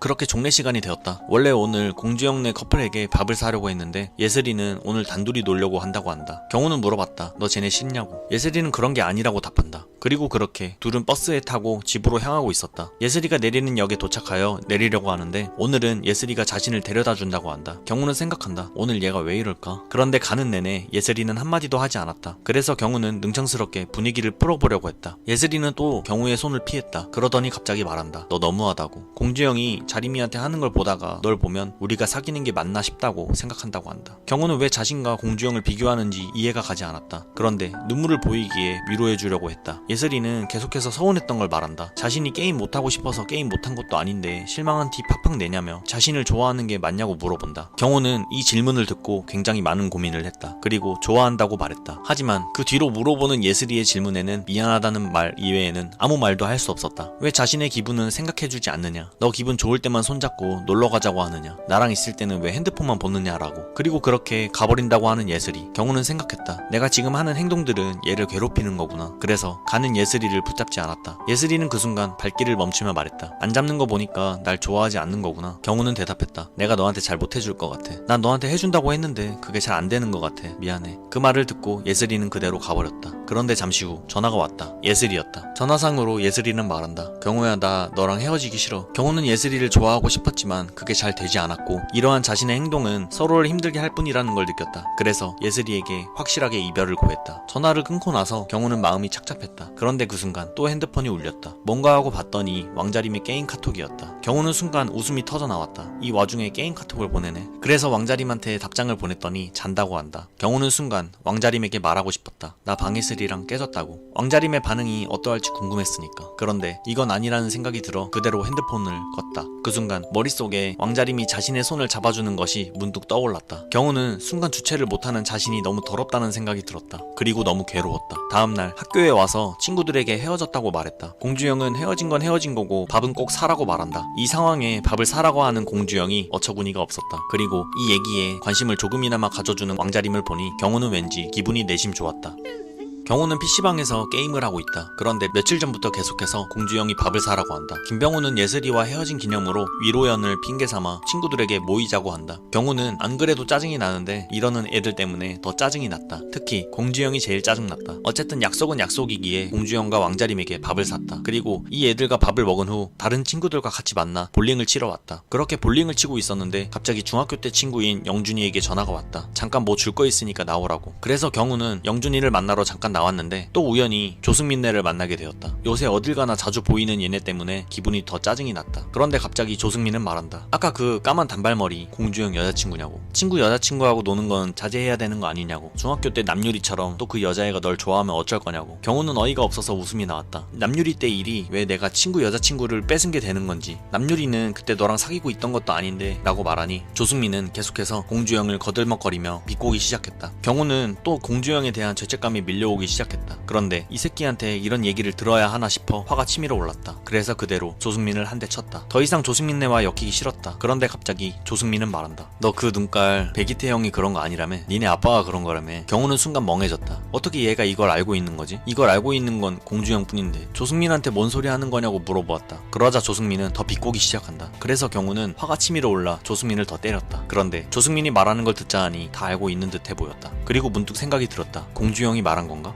그렇게 종례 시간이 되었다. 원래 오늘 공주형네 커플에게 밥을 사려고 했는데 예슬이는 오늘 단둘이 놀려고 한다고 한다. 경우는 물어봤다. 너 쟤네 싫냐고. 예슬이는 그런 게 아니라고 답한다. 그리고 그렇게 둘은 버스에 타고 집으로 향하고 있었다. 예슬이가 내리는 역에 도착하여 내리려고 하는데 오늘은 예슬이가 자신을 데려다 준다고 한다. 경우는 생각한다. 오늘 얘가 왜 이럴까? 그런데 가는 내내 예슬이는 한마디도 하지 않았다. 그래서 경우는 능청스럽게 분위기를 풀어보려고 했다. 예슬이는 또 경우의 손을 피했다. 그러더니 갑자기 말한다. 너 너무하다고. 공주형이 자림이한테 하는 걸 보다가 널 보면 우리가 사귀는 게 맞나 싶다고 생각한다고 한다. 경우는 왜 자신과 공주형을 비교하는지 이해가 가지 않았다. 그런데 눈물을 보이기에 위로해주려고 했다. 예슬이는 계속해서 서운했던 걸 말한다. 자신이 게임 못하고 싶어서 게임 못한 것도 아닌데 실망한 티 팍팍 내냐며 자신을 좋아하는 게 맞냐고 물어본다. 경우는 이 질문을 듣고 굉장히 많은 고민을 했다. 그리고 좋아한다고 말했다. 하지만 그 뒤로 물어보는 예슬이의 질문에는 미안하다는 말 이외에는 아무 말도 할 수 없었다. 왜 자신의 기분은 생각해주지 않느냐? 너 기분 좋을 때만 손잡고 놀러 가자고 하느냐? 나랑 있을 때는 왜 핸드폰만 보느냐라고. 그리고 그렇게 가버린다고 하는 예슬이. 경우는 생각했다. 내가 지금 하는 행동들은 얘를 괴롭히는 거구나. 그래서 가는 예슬이를 붙잡지 않았다. 예슬이는 그 순간 발길을 멈추며 말했다. 안 잡는 거 보니까 날 좋아하지 않는 거구나. 경우는 대답했다. 내가 너한테 잘 못해줄 것 같아. 난 너한테 해준다고 했는데 그게 잘 안 되는 것 같아. 미안해. 그 말을 듣고 예슬이는 그대로 가버렸다. 그런데 잠시 후 전화가 왔다. 예슬이였다. 전화상으로 예슬이는 말한다. 경우야, 나 너랑 헤어지기 싫어. 경우는 예슬이를 좋아하고 싶었지만 그게 잘 되지 않았고 이러한 자신의 행동은 서로를 힘들게 할 뿐이라는 걸 느꼈다. 그래서 예슬이에게 확실하게 이별을 고했다. 전화를 끊고 나서 경우는 마음이 착잡했다. 그런데 그 순간 또 핸드폰이 울렸다. 뭔가 하고 봤더니 왕자림의 게임 카톡이었다. 경우는 순간 웃음이 터져 나왔다. 이 와중에 게임 카톡을 보내네. 그래서 왕자림한테 답장을 보냈더니 잔다고 한다. 경우는 순간 왕자림에게 말하고 싶었다. 나 방해슬이랑 깨졌다고. 왕자림의 반응이 어떠할지 궁금했으니까. 그런데 이건 아니라는 생각이 들어 그대로 핸드폰을 껐다. 그 순간 머릿속에 왕자림이 자신의 손을 잡아주는 것이 문득 떠올랐다. 경우는 순간 주체를 못하는 자신이 너무 더럽다는 생각이 들었다. 그리고 너무 괴로웠다. 다음날 학교에 와서 친구들에게 헤어졌다고 말했다. 공주영은 헤어진 건 헤어진 거고 밥은 꼭 사라고 말한다. 이 상황에 밥을 사라고 하는 공주영이 어처구니가 없었다. 그리고 이 얘기에 관심을 조금이나마 가져주는 왕자림을 보니 경우는 왠지 기분이 내심 좋았다. 경우는 PC방에서 게임을 하고 있다. 그런데 며칠 전부터 계속해서 공주영이 밥을 사라고 한다. 김병우는 예슬이와 헤어진 기념으로 위로연을 핑계삼아 친구들에게 모이자고 한다. 경우는 안 그래도 짜증이 나는데 이러는 애들 때문에 더 짜증이 났다. 특히 공주영이 제일 짜증났다. 어쨌든 약속은 약속이기에 공주영과 왕자림에게 밥을 샀다. 그리고 이 애들과 밥을 먹은 후 다른 친구들과 같이 만나 볼링을 치러 왔다. 그렇게 볼링을 치고 있었는데 갑자기 중학교 때 친구인 영준이에게 전화가 왔다. 잠깐 뭐 줄 거 있으니까 나오라고. 그래서 경우는 영준이를 만나러 잠깐 나왔는데 또 우연히 조승민네를 만나게 되었다. 요새 어딜 가나 자주 보이는 얘네 때문에 기분이 더 짜증이 났다. 그런데 갑자기 조승민은 말한다. 아까 그 까만 단발머리 공주영 여자친구냐고. 친구 여자친구하고 노는 건 자제해야 되는 거 아니냐고. 중학교 때 남유리처럼 또 그 여자애가 널 좋아하면 어쩔 거냐고. 경우는 어이가 없어서 웃음이 나왔다. 남유리 때 일이 왜 내가 친구 여자친구를 뺏은 게 되는 건지. 남유리는 그때 너랑 사귀고 있던 것도 아닌데 라고 말하니 조승민은 계속해서 공주영을 거들먹거리며 비꼬기 시작했다. 경우는 또 공주영에 대한 죄책감이 밀려오기 시작했다. 그런데 이 새끼한테 이런 얘기를 들어야 하나 싶어 화가 치밀어 올랐다. 그래서 그대로 조승민을 한 대 쳤다. 더 이상 조승민네와 엮이기 싫었다. 그런데 갑자기 조승민은 말한다. 너 그 눈깔 백이태 형이 그런 거 아니라며? 니네 아빠가 그런 거라며? 경우는 순간 멍해졌다. 어떻게 얘가 이걸 알고 있는 거지? 이걸 알고 있는 건 공주형 뿐인데 조승민한테 뭔 소리 하는 거냐고 물어보았다. 그러자 조승민은 더 비꼬기 시작한다. 그래서 경우는 화가 치밀어 올라 조승민을 더 때렸다. 그런데 조승민이 말하는 걸 듣자 하니 다 알고 있는 듯해 보였다. 그리고 문득 생각이 들었다. 공주형이 말한 건가?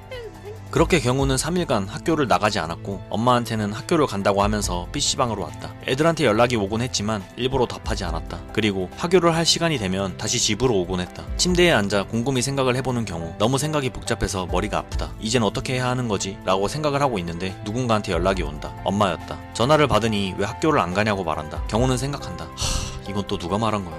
그렇게 경우는 3일간 학교를 나가지 않았고 엄마한테는 학교를 간다고 하면서 PC방으로 왔다. 애들한테 연락이 오곤 했지만 일부러 답하지 않았다. 그리고 하교를 할 시간이 되면 다시 집으로 오곤 했다. 침대에 앉아 곰곰이 생각을 해보는 경우 너무 생각이 복잡해서 머리가 아프다. 이젠 어떻게 해야 하는 거지? 라고 생각을 하고 있는데 누군가한테 연락이 온다. 엄마였다. 전화를 받으니 왜 학교를 안 가냐고 말한다. 경우는 생각한다. 이건 또 누가 말한 거야?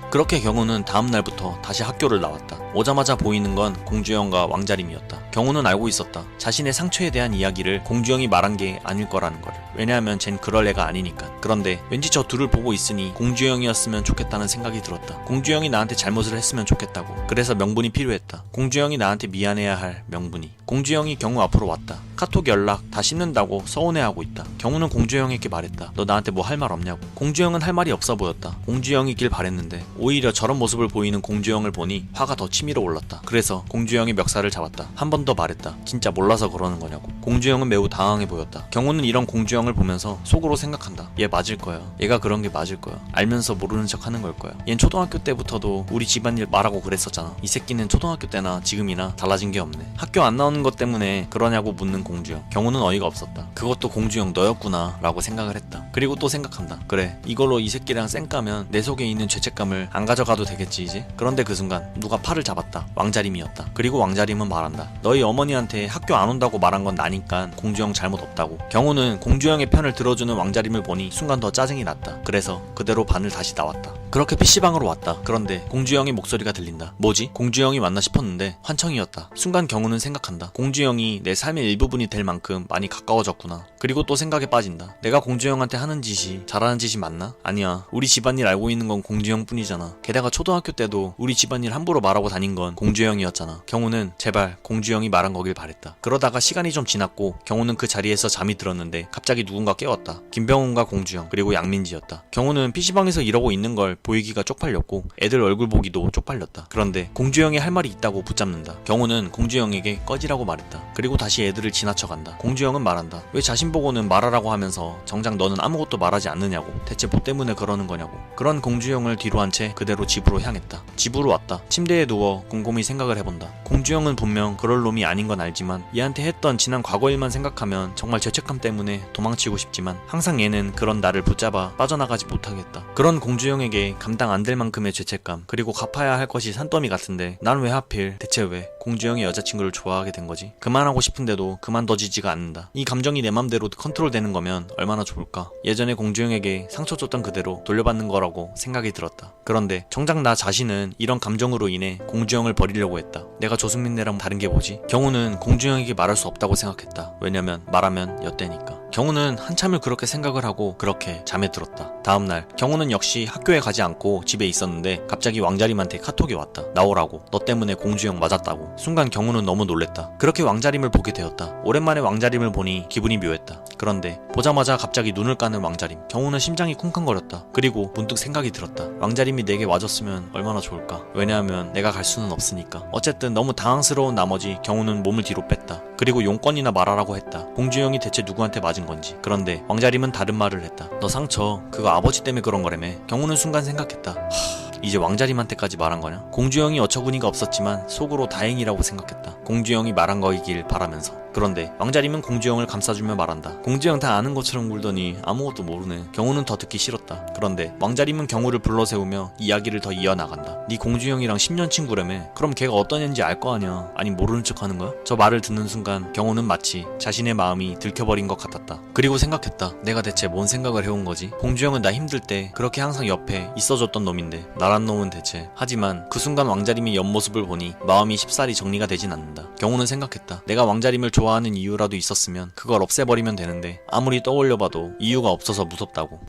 그렇게 경우는 다음날부터 다시 학교를 나왔다. 오자마자 보이는 건 공주영과 왕자림이었다. 경우는 알고 있었다. 자신의 상처에 대한 이야기를 공주영이 말한 게 아닐 거라는 걸. 왜냐하면 쟨 그럴 애가 아니니까. 그런데 왠지 저 둘을 보고 있으니 공주영이었으면 좋겠다는 생각이 들었다. 공주영이 나한테 잘못을 했으면 좋겠다고. 그래서 명분이 필요했다. 공주영이 나한테 미안해야 할 명분이. 공주영이 경우 앞으로 왔다. 카톡 연락 다 씹는다고 서운해하고 있다. 경우는 공주영에게 말했다. 너 나한테 뭐 할 말 없냐고. 공주영은 할 말이 없어 보였다. 공주영이길 바랬는데 오히려 저런 모습을 보이는 공주영을 보니 화가 더 치밀어 올랐다. 그래서 공주영이 멱살을 잡았다. 한 번 더 말했다. 진짜 몰라서 그러는 거냐고. 공주영은 매우 당황해 보였다. 경우는 이런 공주영을 보면서 속으로 생각한다. 얘 맞을 거야. 얘가 그런 게 맞을 거야. 알면서 모르는 척 하는 걸 거야. 얜 초등학교 때부터도 우리 집안일 말하고 그랬었잖아. 이 새끼는 초등학교 때나 지금이나 달라진 게 없네. 학교 안 나오는 것 때문에 그러냐고 묻는 공주영. 경우는 어이가 없었다. 그것도 공주영 너였구나 라고 생각을 했다. 그리고 또 생각한다. 그래, 이걸로 이 새끼랑 쌩 까면 내 속에 있는 죄책감을 안 가져가도 되겠지 이제. 그런데 그 순간 누가 팔을 잡았다. 왕자림이었다. 그리고 왕자림은 말한다. 너희 어머니한테 학교 안 온다고 말한 건 나니까 공주영 잘못 없다고. 경우는 공주영의 편을 들어주는 왕자림을 보니 순간 더 짜증이 났다. 그래서 그대로 반을 다시 나왔다. 그렇게 PC방으로 왔다. 그런데 공주영의 목소리가 들린다. 뭐지? 공주영이 맞나 싶었는데 환청이었다. 순간 경우는 생각한다. 공주영이 내 삶의 일부분이 될 만큼 많이 가까워졌구나. 그리고 또 생각에 빠진다. 내가 공주영한테 하는 짓이 잘하는 짓이 맞나? 아니야. 우리 집안일 알고 있는 건 공주영 뿐이잖아. 게다가 초등학교 때도 우리 집안일 함부로 말하고 다닌 건 공주영이었잖아. 경우는 제발 공주영이 말한 거길 바랬다. 그러다가 시간이 좀 지났고 경우는 그 자리에서 잠이 들었는데 갑자기 누군가 깨웠다. 김병훈과 공주영 그리고 양민지였다. 경우는 PC방에서 이러고 있는 걸 보이기가 쪽팔렸고 애들 얼굴 보기도 쪽팔렸다. 그런데 공주영이 할 말이 있다고 붙잡는다. 경호는 공주영에게 꺼지라고 말했다. 그리고 다시 애들을 지나쳐간다. 공주영은 말한다. 왜 자신 보고는 말하라고 하면서 정작 너는 아무것도 말하지 않느냐고. 대체 뭐 때문에 그러는 거냐고. 그런 공주영을 뒤로 한 채 그대로 집으로 향했다. 집으로 왔다. 침대에 누워 곰곰이 생각을 해본다. 공주영은 분명 그럴 놈이 아닌 건 알지만 얘한테 했던 지난 과거 일만 생각하면 정말 죄책감 때문에 도망치고 싶지만 항상 얘는 그런 나를 붙잡아 빠져나가지 못하겠다. 그런 공주영에게 감당 안 될 만큼의 죄책감 그리고 갚아야 할 것이 산더미 같은데 난 왜 하필 대체 왜 공주영의 여자친구를 좋아하게 된 거지? 그만하고 싶은데도 그만둬지지가 않는다. 이 감정이 내 맘대로 컨트롤되는 거면 얼마나 좋을까? 예전에 공주영에게 상처 줬던 그대로 돌려받는 거라고 생각이 들었다. 그런데 정작 나 자신은 이런 감정으로 인해 공주영을 버리려고 했다. 내가 조승민네랑 다른 게 뭐지? 경호는 공주영에게 말할 수 없다고 생각했다. 왜냐면 말하면 엿대니까. 경호는 한참을 그렇게 생각을 하고 그렇게 잠에 들었다. 다음날 경호는 역시 학교에 가지 않고 집에 있었는데 갑자기 왕자림한테 카톡이 왔다. 나오라고. 너 때문에 공주영 맞았다고. 순간 경호는 너무 놀랬다. 그렇게 왕자림을 보게 되었다. 오랜만에 왕자림을 보니 기분이 묘했다. 그런데 보자마자 갑자기 눈을 까는 왕자림. 경호는 심장이 쿵쾅거렸다. 그리고 문득 생각이 들었다. 왕자림이 내게 와줬으면 얼마나 좋을까. 왜냐하면 내가 갈 수는 없으니까. 어쨌든 너무 당황스러운 나머지 경호는 몸을 뒤로 뺐다. 그리고 용건이나 말하라고 했다. 공주영이 대체 누구한테 맞은 건지. 그런데 왕자림은 다른 말을 했다. 너 상처 그거 아버지 때문에 그런 거라며. 경호는 순간 생각했다. 이제 왕자림한테까지 말한 거냐? 공주영이 어처구니가 없었지만 속으로 다행이라고 생각했다. 공주영이 말한 거이길 바라면서. 그런데 왕자림은 공주영을 감싸주며 말한다. 공주영 다 아는 것처럼 굴더니 아무것도 모르네. 경호는 더 듣기 싫었다. 그런데 왕자림은 경호를 불러세우며 이야기를 더 이어나간다. 네 공주영이랑 10년 친구라며. 그럼 걔가 어떤 애인지 알 거 아냐. 아니 모르는 척 하는 거야? 저 말을 듣는 순간 경호는 마치 자신의 마음이 들켜버린 것 같았다. 그리고 생각했다. 내가 대체 뭔 생각을 해온 거지? 공주영은 나 힘들 때 그렇게 항상 옆에 있어줬던 놈인데 나란 놈은 대체. 하지만 그 순간 왕자림의 옆모습을 보니 마음이 쉽사리 정리가 되진 않는다. 경호는 생각했다. 내가 왕자림을 좋아하는 이유라도 있었으면 그걸 없애버리면 되는데 아무리 떠올려봐도 이유가 없어서 무섭다고.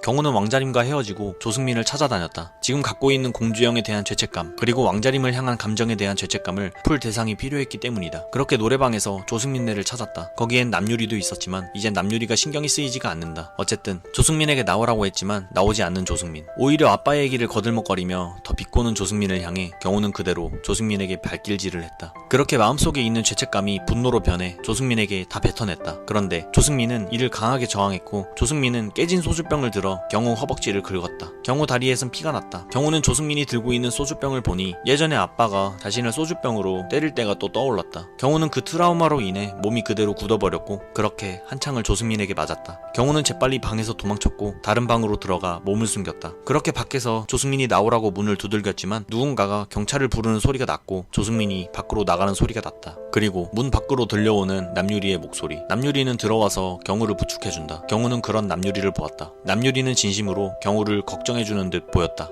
경호는 왕자림과 헤어지고 조승민을 찾아다녔다. 지금 갖고 있는 공주영에 대한 죄책감 그리고 왕자림을 향한 감정에 대한 죄책감을 풀 대상이 필요했기 때문이다. 그렇게 노래방에서 조승민네를 찾았다. 거기엔 남유리도 있었지만 이젠 남유리가 신경이 쓰이지가 않는다. 어쨌든 조승민에게 나오라고 했지만 나오지 않는 조승민. 오히려 아빠 얘기를 거들먹거리며 더 비꼬는 조승민을 향해 경호는 그대로 조승민에게 발길질을 했다. 그렇게 마음속에 있는 죄책감이 분노로 변해 조승민에게 다 뱉어냈다. 그런데 조승민은 이를 강하게 저항했고 조승민은 깨진 소주병을 들어 경호 허벅지를 긁었다. 경호 다리에선 피가 났다. 경호는 조승민이 들고 있는 소주병을 보니 예전에 아빠가 자신을 소주병으로 때릴 때가 또 떠올랐다. 경호는 그 트라우마로 인해 몸이 그대로 굳어버렸고 그렇게 한창을 조승민에게 맞았다. 경호는 재빨리 방에서 도망쳤고 다른 방으로 들어가 몸을 숨겼다. 그렇게 밖에서 조승민이 나오라고 문을 두들겼지만 누군가가 경찰을 부르는 소리가 났고 조승민이 밖으로 나가는 소리가 났다. 그리고 문 밖으로 들려오는 남유리의 목소리. 남유리는 들어와서 경호를 부축해준다. 경호는 그런 남유리를 보았다. 남유리는 진심으로 경호를 걱정해주는 듯 보였다.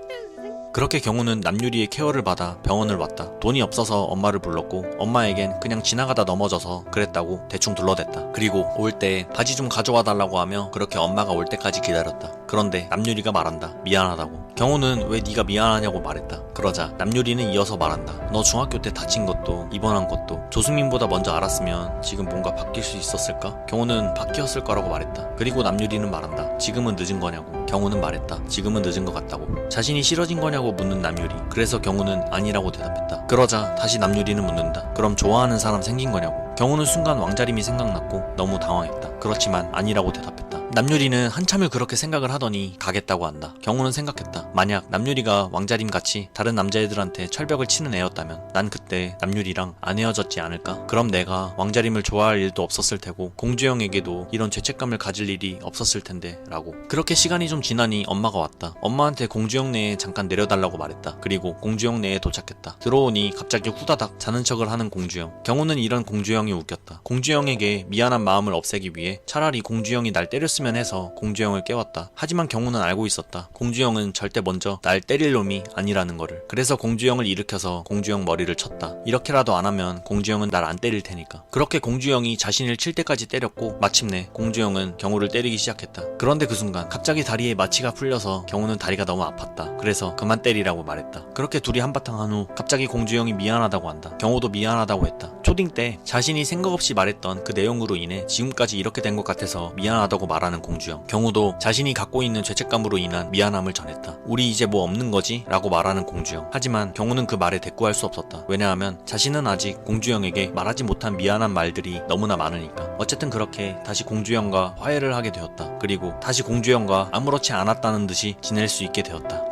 그렇게 경호는 남유리의 케어를 받아 병원을 왔다. 돈이 없어서 엄마를 불렀고 엄마에겐 그냥 지나가다 넘어져서 그랬다고 대충 둘러댔다. 그리고 올 때 바지 좀 가져와 달라고 하며 그렇게 엄마가 올 때까지 기다렸다. 그런데 남유리가 말한다. 미안하다고. 경호는 왜 네가 미안하냐고 말했다. 그러자 남유리는 이어서 말한다. 너 중학교 때 다친 것도 입원한 것도 조승민보다 먼저 알았으면 지금 뭔가 바뀔 수 있었을까? 경호는 바뀌었을 거라고 말했다. 그리고 남유리는 말한다. 지금은 늦은 거냐고. 경호는 말했다. 지금은 늦은 것 같다고. 자신이 싫어진 거냐고 묻는 남유리. 그래서 경호는 아니라고 대답했다. 그러자 다시 남유리는 묻는다. 그럼 좋아하는 사람 생긴 거냐고. 경호는 순간 왕자림이 생각났고 너무 당황했다. 그렇지만 아니라고 대답했다. 남유리는 한참을 그렇게 생각을 하더니 가겠다고 한다. 경호는 생각했다. 만약 남유리가 왕자림같이 다른 남자애들한테 철벽을 치는 애였다면 난 그때 남유리랑 안 헤어졌지 않을까? 그럼 내가 왕자림을 좋아할 일도 없었을 테고 공주영에게도 이런 죄책감을 가질 일이 없었을 텐데 라고. 그렇게 시간이 좀 지나니 엄마가 왔다. 엄마한테 공주영네에 잠깐 내려달라고 말했다. 그리고 공주영네에 도착했다. 들어오니 갑자기 후다닥 자는 척을 하는 공주영. 경호는 이런 공주영이 웃겼다. 공주영에게 미안한 마음을 없애기 위해 차라리 공주영이 날 때렸으면 해서 공주영을 깨웠다. 하지만 경호는 알고 있었다. 공주영은 절대 먼저 날 때릴 놈이 아니라는 거를. 그래서 공주영을 일으켜서 공주영 머리를 쳤다. 이렇게라도 안 하면 공주영은 날 안 때릴 테니까. 그렇게 공주영이 자신을 칠 때까지 때렸고 마침내 공주영은 경호를 때리기 시작했다. 그런데 그 순간 갑자기 다리에 마취가 풀려서 경호는 다리가 너무 아팠다. 그래서 그만 때리라고 말했다. 그렇게 둘이 한바탕 한 후 갑자기 공주영이 미안하다고 한다. 경호도 미안하다고 했다. 초딩 때 자신이 생각 없이 말했던 그 내용으로 인해 지금까지 이렇게 된 것 같아서 미안하다고 말하는 말하는 공주영. 경우도 자신이 갖고 있는 죄책감으로 인한 미안함을 전했다. 우리 이제 뭐 없는 거지? 라고 말하는 공주영. 하지만 경우는 그 말에 대꾸할 수 없었다. 왜냐하면 자신은 아직 공주영에게 말하지 못한 미안한 말들이 너무나 많으니까. 어쨌든 그렇게 다시 공주영과 화해를 하게 되었다. 그리고 다시 공주영과 아무렇지 않았다는 듯이 지낼 수 있게 되었다.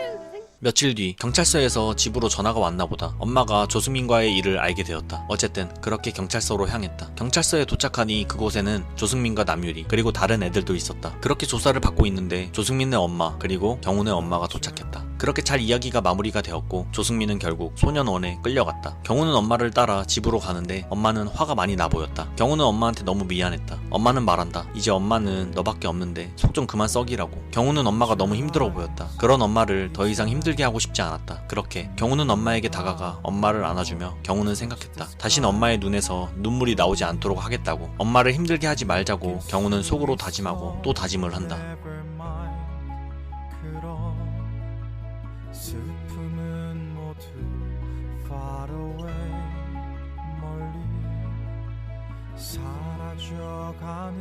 며칠 뒤 경찰서에서 집으로 전화가 왔나 보다. 엄마가 조승민과의 일을 알게 되었다. 어쨌든 그렇게 경찰서로 향했다. 경찰서에 도착하니 그곳에는 조승민과 남유리 그리고 다른 애들도 있었다. 그렇게 조사를 받고 있는데 조승민의 엄마 그리고 경훈의 엄마가 도착했다. 그렇게 잘 이야기가 마무리가 되었고 조승민은 결국 소년원에 끌려갔다. 경훈은 엄마를 따라 집으로 가는데 엄마는 화가 많이 나 보였다. 경훈은 엄마한테 너무 미안했다. 엄마는 말한다. 이제 엄마는 너밖에 없는데 속 좀 그만 썩이라고. 경훈은 엄마가 너무 힘들어 보였다. 그런 엄마를 더 이상 힘들게 하고 싶지 않았다. 그렇게 경훈은 엄마에게 다가가 엄마를 안아주며 경훈은 생각했다. 다신 엄마의 눈에서 눈물이 나오지 않도록 하겠다고. 엄마를 힘들게 하지 말자고 경훈은 속으로 다짐하고 또 다짐을 한다. 슬픔은 모두 far away 멀리 사라져가는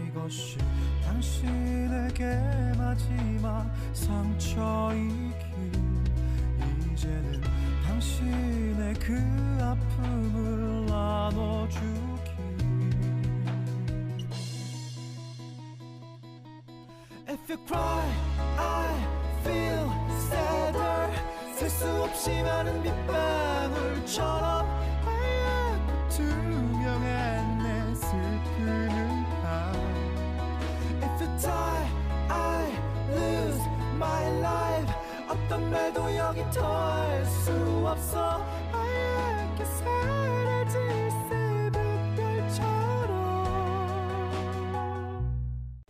이것이 당신에게 마지막 상처이길 이제는 당신의 그 아픔을 나눠주길 If you cry I feel sadder 셀 수 없이 많은 빗방울처럼 하얗고 투명한 내 슬픔을 봐 If you die I lose my life 어떤 말도 여기 더할 수 없어 하얗게 사라질 새벽별처럼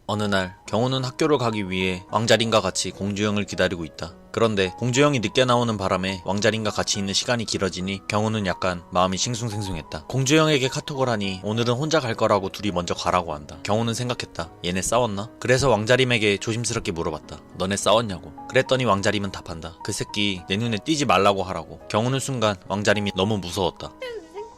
어느 날 경훈은 학교를 가기 위해 왕자린과 같이 공주영을 기다리고 있다. 그런데 공주영이 늦게 나오는 바람에 왕자린과 같이 있는 시간이 길어지니 경훈은 약간 마음이 싱숭생숭했다. 공주영에게 카톡을 하니 오늘은 혼자 갈 거라고 둘이 먼저 가라고 한다. 경훈은 생각했다. 얘네 싸웠나? 그래서 왕자림에게 조심스럽게 물어봤다. 너네 싸웠냐고. 그랬더니 왕자림은 답한다. 그 새끼 내 눈에 띄지 말라고 하라고. 경훈은 순간 왕자림이 너무 무서웠다.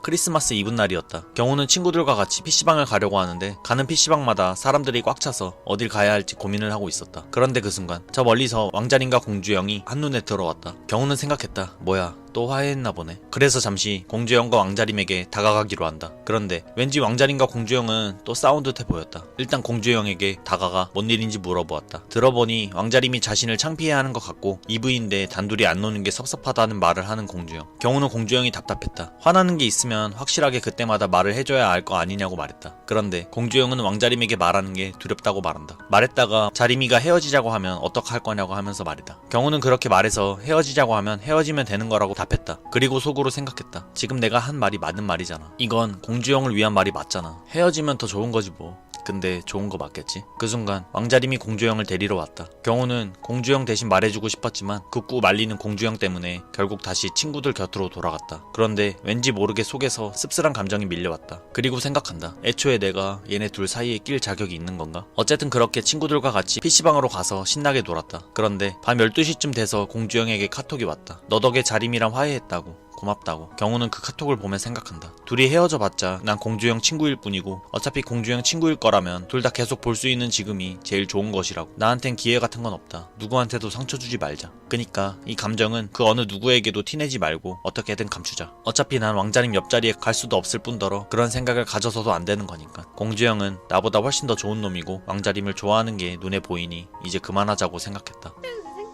크리스마스 이브 날이었다. 경훈은 친구들과 같이 PC방을 가려고 하는데 가는 PC방마다 사람들이 꽉 차서 어딜 가야 할지 고민을 하고 있었다. 그런데 그 순간 저 멀리서 왕자린과 공주영이 한눈에 들어왔다. 경훈은 생각했다. 뭐야 또 화해했나 보네. 그래서 잠시 공주영과 왕자림에게 다가가기로 한다. 그런데 왠지 왕자림과 공주영은 또 싸운 듯해 보였다. 일단 공주영에게 다가가 뭔 일인지 물어보았다. 들어보니 왕자림이 자신을 창피해하는 것 같고 이브인데 단둘이 안 노는 게 섭섭하다는 말을 하는 공주영. 경훈은 공주영이 답답했다. 화나는 게 있으면 확실하게 그때마다 말을 해줘야 알 거 아니냐고 말했다. 그런데 공주영은 왕자림에게 말하는 게 두렵다고 말한다. 말했다가 자림이가 헤어지자고 하면 어떡할 거냐고 하면서 말이다. 경훈은 그렇게 말해서 헤어지자고 하면 헤어지면 되는 거라고 답했다. 그리고 속으로 생각했다. 지금 내가 한 말이 맞는 말이잖아. 이건 공주영을 위한 말이 맞잖아. 헤어지면 더 좋은 거지 뭐. 근데 좋은 거 맞겠지? 그 순간 왕자림이 공주영을 데리러 왔다. 경훈은 공주영 대신 말해주고 싶었지만 극구 말리는 공주영 때문에 결국 다시 친구들 곁으로 돌아갔다. 그런데 왠지 모르게 속에서 씁쓸한 감정이 밀려왔다. 그리고 생각한다. 애초에 내가 얘네 둘 사이에 낄 자격이 있는 건가? 어쨌든 그렇게 친구들과 같이 PC방으로 가서 신나게 놀았다. 그런데 밤 12시쯤 돼서 공주영에게 카톡이 왔다. 너 덕에 자림이랑 화해했다고. 고맙다고. 경훈은 그 카톡을 보면 생각한다. 둘이 헤어져 봤자 난 공주영 친구일 뿐이고 어차피 공주영 친구일 거라면 둘 다 계속 볼 수 있는 지금이 제일 좋은 것이라고. 나한텐 기회 같은 건 없다. 누구한테도 상처 주지 말자. 그니까 이 감정은 그 어느 누구에게도 티내지 말고 어떻게든 감추자. 어차피 난 왕자님 옆자리에 갈 수도 없을 뿐더러 그런 생각을 가져서도 안 되는 거니까. 공주영은 나보다 훨씬 더 좋은 놈이고 왕자림을 좋아하는 게 눈에 보이니 이제 그만하자고 생각했다.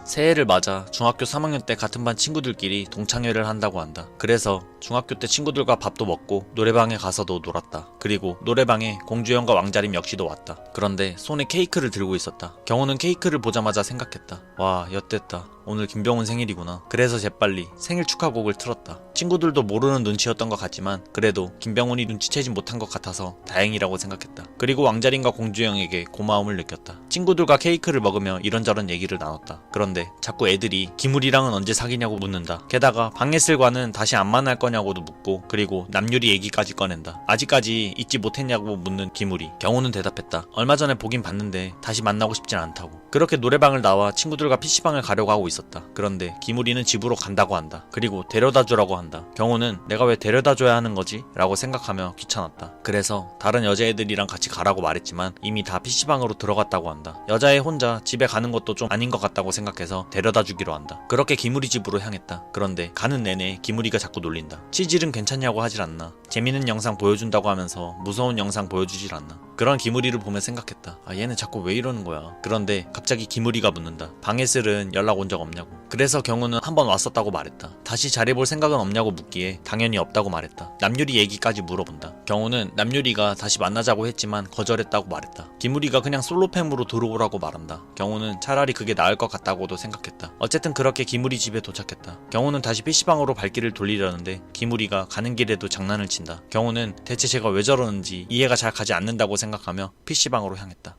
새해를 맞아 중학교 3학년 때 같은 반 친구들끼리 동창회를 한다고 한다. 그래서 중학교 때 친구들과 밥도 먹고 노래방에 가서도 놀았다. 그리고 노래방에 공주영과 왕자림 역시도 왔다. 그런데 손에 케이크를 들고 있었다. 경호는 케이크를 보자마자 생각했다. 와, 엿됐다. 오늘 김병훈 생일이구나. 그래서 재빨리 생일 축하곡을 틀었다. 친구들도 모르는 눈치였던 것 같지만 그래도 김병훈이 눈치채지 못한 것 같아서 다행이라고 생각했다. 그리고 왕자림과 공주영에게 고마움을 느꼈다. 친구들과 케이크를 먹으며 이런저런 얘기를 나눴다. 그런데 그런데 자꾸 애들이 기물이랑은 언제 사귀냐고 묻는다. 게다가 방예슬과는 다시 안 만날 거냐고도 묻고, 그리고 남유리 얘기까지 꺼낸다. 아직까지 잊지 못했냐고 묻는 기물이. 경호는 대답했다. 얼마 전에 보긴 봤는데 다시 만나고 싶진 않다고. 그렇게 노래방을 나와 친구들과 PC방을 가려고 하고 있었다. 그런데 기물이는 집으로 간다고 한다. 그리고 데려다 주라고 한다. 경호는 내가 왜 데려다 줘야 하는 거지? 라고 생각하며 귀찮았다. 그래서 다른 여자애들이랑 같이 가라고 말했지만 이미 다 PC방으로 들어갔다고 한다. 여자애 혼자 집에 가는 것도 좀 아닌 것 같다고 생각해서 데려다 주기로 한다. 그렇게 기물이 집으로 향했다. 그런데 가는 내내 기물이가 자꾸 놀린다. 치질은 괜찮냐고 하질 않나. 재밌는 영상 보여준다고 하면서 무서운 영상 보여주질 않나. 그런 기물이를 보며 생각했다. 아, 얘는 자꾸 왜 이러는 거야. 그런데 갑자기 기물이가 묻는다. 방예슬은 연락 온 적 없냐고. 그래서 경호는 한번 왔었다고 말했다. 다시 잘해볼 생각은 없냐고 묻기에 당연히 없다고 말했다. 남유리 얘기까지 물어본다. 경호는 남유리가 다시 만나자고 했지만 거절했다고 말했다. 기물이가 그냥 솔로팸으로 들어오라고 말한다. 경호는 차라리 그게 나을 것 같다고도 생각했다. 어쨌든 그렇게 기물이 집에 도착했다. 경호는 다시 PC방으로 발길을 돌리려는데 기물이가 가는 길에도 장난을 친다. 경호는 대체 제가 왜 저러는지 이해가 잘 가지 않는다고 생각하며 PC방으로 향했다.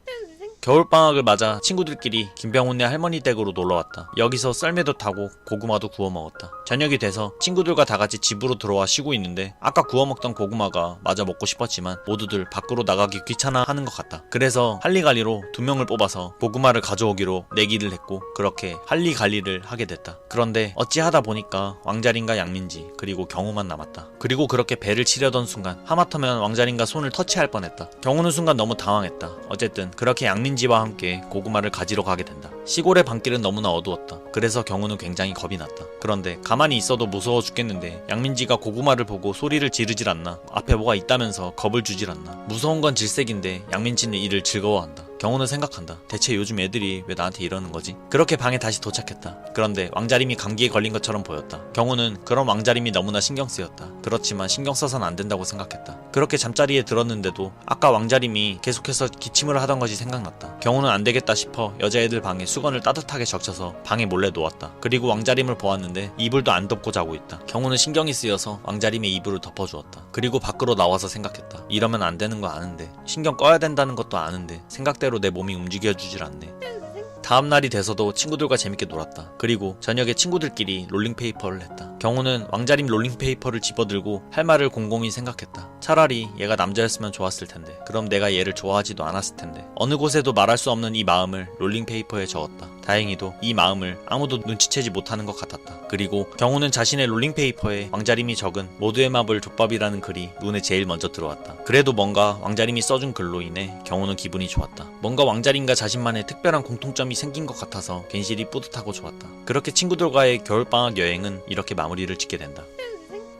겨울방학을 맞아 친구들끼리 김병훈네 할머니 댁으로 놀러왔다. 여기서 썰매도 타고 고구마도 구워 먹었다. 저녁이 돼서 친구들과 다같이 집으로 들어와 쉬고 있는데 아까 구워 먹던 고구마가 마저 먹고 싶었지만 모두들 밖으로 나가기 귀찮아하는 것 같다. 그래서 할리갈리로 2명을 뽑아서 고구마를 가져오기로 내기를 했고 그렇게 할리갈리를 하게 됐다. 그런데 어찌하다 보니까 왕자린과 양민지 그리고 경호만 남았다. 그리고 그렇게 배를 치려던 순간 하마터면 왕자린과 손을 터치할 뻔했다. 경호는 순간 너무 당황했다. 어쨌든 그렇게 양민지와 함께 고구마를 가지러 가게 된다. 시골의 밤길은 너무나 어두웠다. 그래서 경호는 굉장히 겁이 났다. 그런데 가만히 있어도 무서워 죽겠는데 양민지가 고구마를 보고 소리를 지르질 않나. 앞에 뭐가 있다면서 겁을 주질 않나. 무서운 건 질색인데 양민지는 이를 즐거워한다. 경호는 생각한다. 대체 요즘 애들이 왜 나한테 이러는 거지? 그렇게 방에 다시 도착했다. 그런데 왕자림이 감기에 걸린 것처럼 보였다. 경호는 그런 왕자림이 너무나 신경 쓰였다. 그렇지만 신경 써선 안 된다고 생각했다. 그렇게 잠자리에 들었는데도 아까 왕자림이 계속해서 기침을 하던 것이 생각났다. 경호는 안 되겠다 싶어 여자애들 방에 수건을 따뜻하게 적셔서 방에 몰래 놓았다. 그리고 왕자림을 보았는데 이불도 안 덮고 자고 있다. 경호는 신경이 쓰여서 왕자림의 이불을 덮어주었다. 그리고 밖으로 나와서 생각했다. 이러면 안 되는 거 아는데, 신경 꺼야 된다는 것도 아는데 생각대로 내 몸이 움직여주질 않네. 다음날이 돼서도 친구들과 재밌게 놀았다. 그리고 저녁에 친구들끼리 롤링페이퍼를 했다. 경호는 왕자림 롤링페이퍼를 집어들고 할 말을 곰곰이 생각했다. 차라리 얘가 남자였으면 좋았을 텐데, 그럼 내가 얘를 좋아하지도 않았을 텐데, 어느 곳에도 말할 수 없는 이 마음을 롤링페이퍼에 적었다. 다행히도 이 마음을 아무도 눈치채지 못하는 것 같았다. 그리고 경호는 자신의 롤링페이퍼에 왕자림이 적은 모두의 마블 족밥이라는 글이 눈에 제일 먼저 들어왔다. 그래도 뭔가 왕자림이 써준 글로 인해 경호는 기분이 좋았다. 뭔가 왕자림과 자신만의 특별한 공통점이 생긴 것 같아서 괜시리 뿌듯하고 좋았다. 그렇게 친구들과의 겨울방학 여행은 이렇게 마무리를 짓게 된다.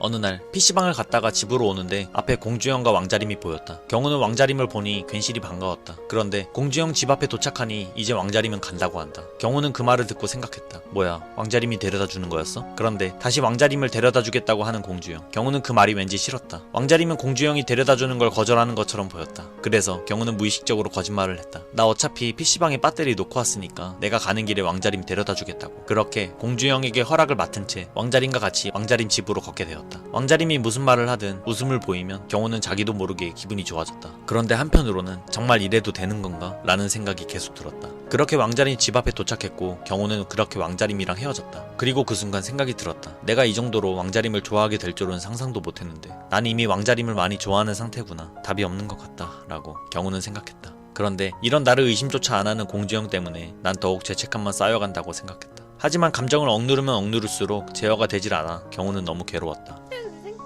어느 날 PC방을 갔다가 집으로 오는데 앞에 공주형과 왕자림이 보였다. 경호는 왕자림을 보니 괜시리 반가웠다. 그런데 공주형 집 앞에 도착하니 이제 왕자림은 간다고 한다. 경호는 그 말을 듣고 생각했다. 뭐야, 왕자림이 데려다 주는 거였어? 그런데 다시 왕자림을 데려다 주겠다고 하는 공주형. 경호는 그 말이 왠지 싫었다. 왕자림은 공주형이 데려다 주는 걸 거절하는 것처럼 보였다. 그래서 경호는 무의식적으로 거짓말을 했다. 나 어차피 PC방에 배터리 놓고 왔으니까 내가 가는 길에 왕자림 데려다 주겠다고. 그렇게 공주형에게 허락을 맡은 채 왕자림과 같이 왕자림 집으로 걷게 되었다. 왕자림이 무슨 말을 하든 웃음을 보이면 경호는 자기도 모르게 기분이 좋아졌다. 그런데 한편으로는 정말 이래도 되는 건가? 라는 생각이 계속 들었다. 그렇게 왕자림 집 앞에 도착했고 경호는 그렇게 왕자림이랑 헤어졌다. 그리고 그 순간 생각이 들었다. 내가 이 정도로 왕자림을 좋아하게 될 줄은 상상도 못했는데 난 이미 왕자림을 많이 좋아하는 상태구나. 답이 없는 것 같다 라고 경호는 생각했다. 그런데 이런 나를 의심조차 안 하는 공주형 때문에 난 더욱 죄책감만 쌓여간다고 생각했다. 하지만 감정을 억누르면 억누를수록 제어가 되질 않아 경호는 너무 괴로웠다.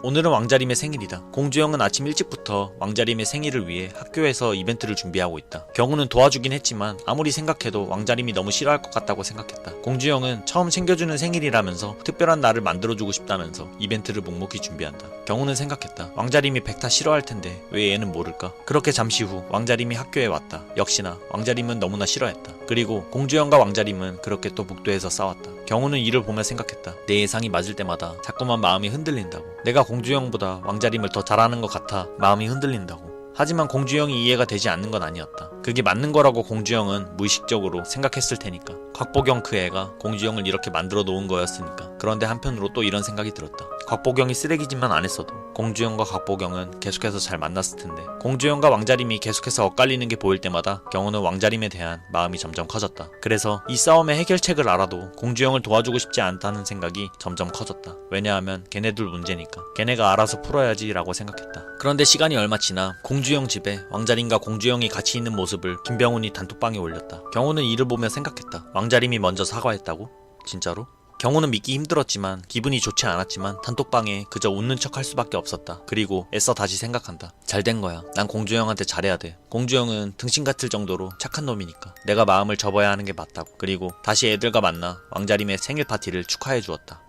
오늘은 왕자림의 생일이다. 공주형은 아침 일찍부터 왕자림의 생일을 위해 학교에서 이벤트를 준비하고 있다. 경호는 도와주긴 했지만 아무리 생각해도 왕자림이 너무 싫어할 것 같다고 생각했다. 공주형은 처음 챙겨주는 생일이라면서 특별한 날을 만들어주고 싶다면서 이벤트를 묵묵히 준비한다. 경호는 생각했다. 왕자림이 백타 싫어할 텐데 왜 얘는 모를까? 그렇게 잠시 후 왕자림이 학교에 왔다. 역시나 왕자림은 너무나 싫어했다. 그리고 공주형과 왕자림은 그렇게 또 복도에서 싸웠다. 경호는 이를 보며 생각했다. 내 예상이 맞을 때마다 자꾸만 마음이 흔들린다고. 내가 공주형보다 왕자림을 더 잘하는 것 같아 마음이 흔들린다고. 하지만 공주영이 이해가 되지 않는 건 아니었다. 그게 맞는 거라고 공주영은 무의식적으로 생각했을 테니까. 곽보경 그 애가 공주영을 이렇게 만들어 놓은 거였으니까. 그런데 한편으로 또 이런 생각이 들었다. 곽보경이 쓰레기짓만 안 했어도 공주영과 곽보경은 계속해서 잘 만났을 텐데. 공주영과 왕자림이 계속해서 엇갈리는 게 보일 때마다 경호는 왕자림에 대한 마음이 점점 커졌다. 그래서 이 싸움의 해결책을 알아도 공주영을 도와주고 싶지 않다는 생각이 점점 커졌다. 왜냐하면 걔네들 문제니까. 걔네가 알아서 풀어야지 라고 생각했다. 그런데 시간이 얼마 지나 공주영 집에 왕자림과 공주영이 같이 있는 모습을 김병훈이 단톡방에 올렸다. 경호는 이를 보며 생각했다. 왕자림이 먼저 사과했다고? 진짜로? 경호는 믿기 힘들었지만 기분이 좋지 않았지만 단톡방에 그저 웃는 척 할 수밖에 없었다. 그리고 애써 다시 생각한다. 잘 된 거야. 난 공주영한테 잘해야 돼. 공주영은 등신 같을 정도로 착한 놈이니까 내가 마음을 접어야 하는 게 맞다고. 그리고 다시 애들과 만나 왕자림의 생일 파티를 축하해 주었다.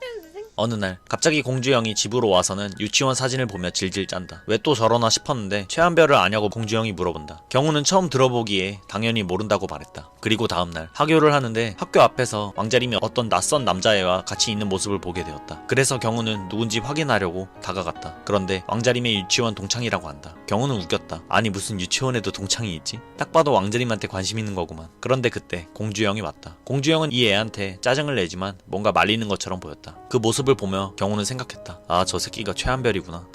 어느 날 갑자기 공주영이 집으로 와서는 유치원 사진을 보며 질질 짠다. 왜 또 저러나 싶었는데 최한별을 아냐고 공주영이 물어본다. 경우는 처음 들어보기에 당연히 모른다고 말했다. 그리고 다음날 하교를 하는데 학교 앞에서 왕자림이 어떤 낯선 남자애와 같이 있는 모습을 보게 되었다. 그래서 경우는 누군지 확인하려고 다가갔다. 그런데 왕자림의 유치원 동창이라고 한다. 경우는 웃겼다. 아니 무슨 유치원에도 동창이 있지? 딱 봐도 왕자림한테 관심 있는 거구만. 그런데 그때 공주영이 왔다. 공주영은 이 애한테 짜증을 내지만 뭔가 말리는 것처럼 보였다. 그 모습을 보며 경호는 생각했다. 아, 저 새끼가 최한별이구나.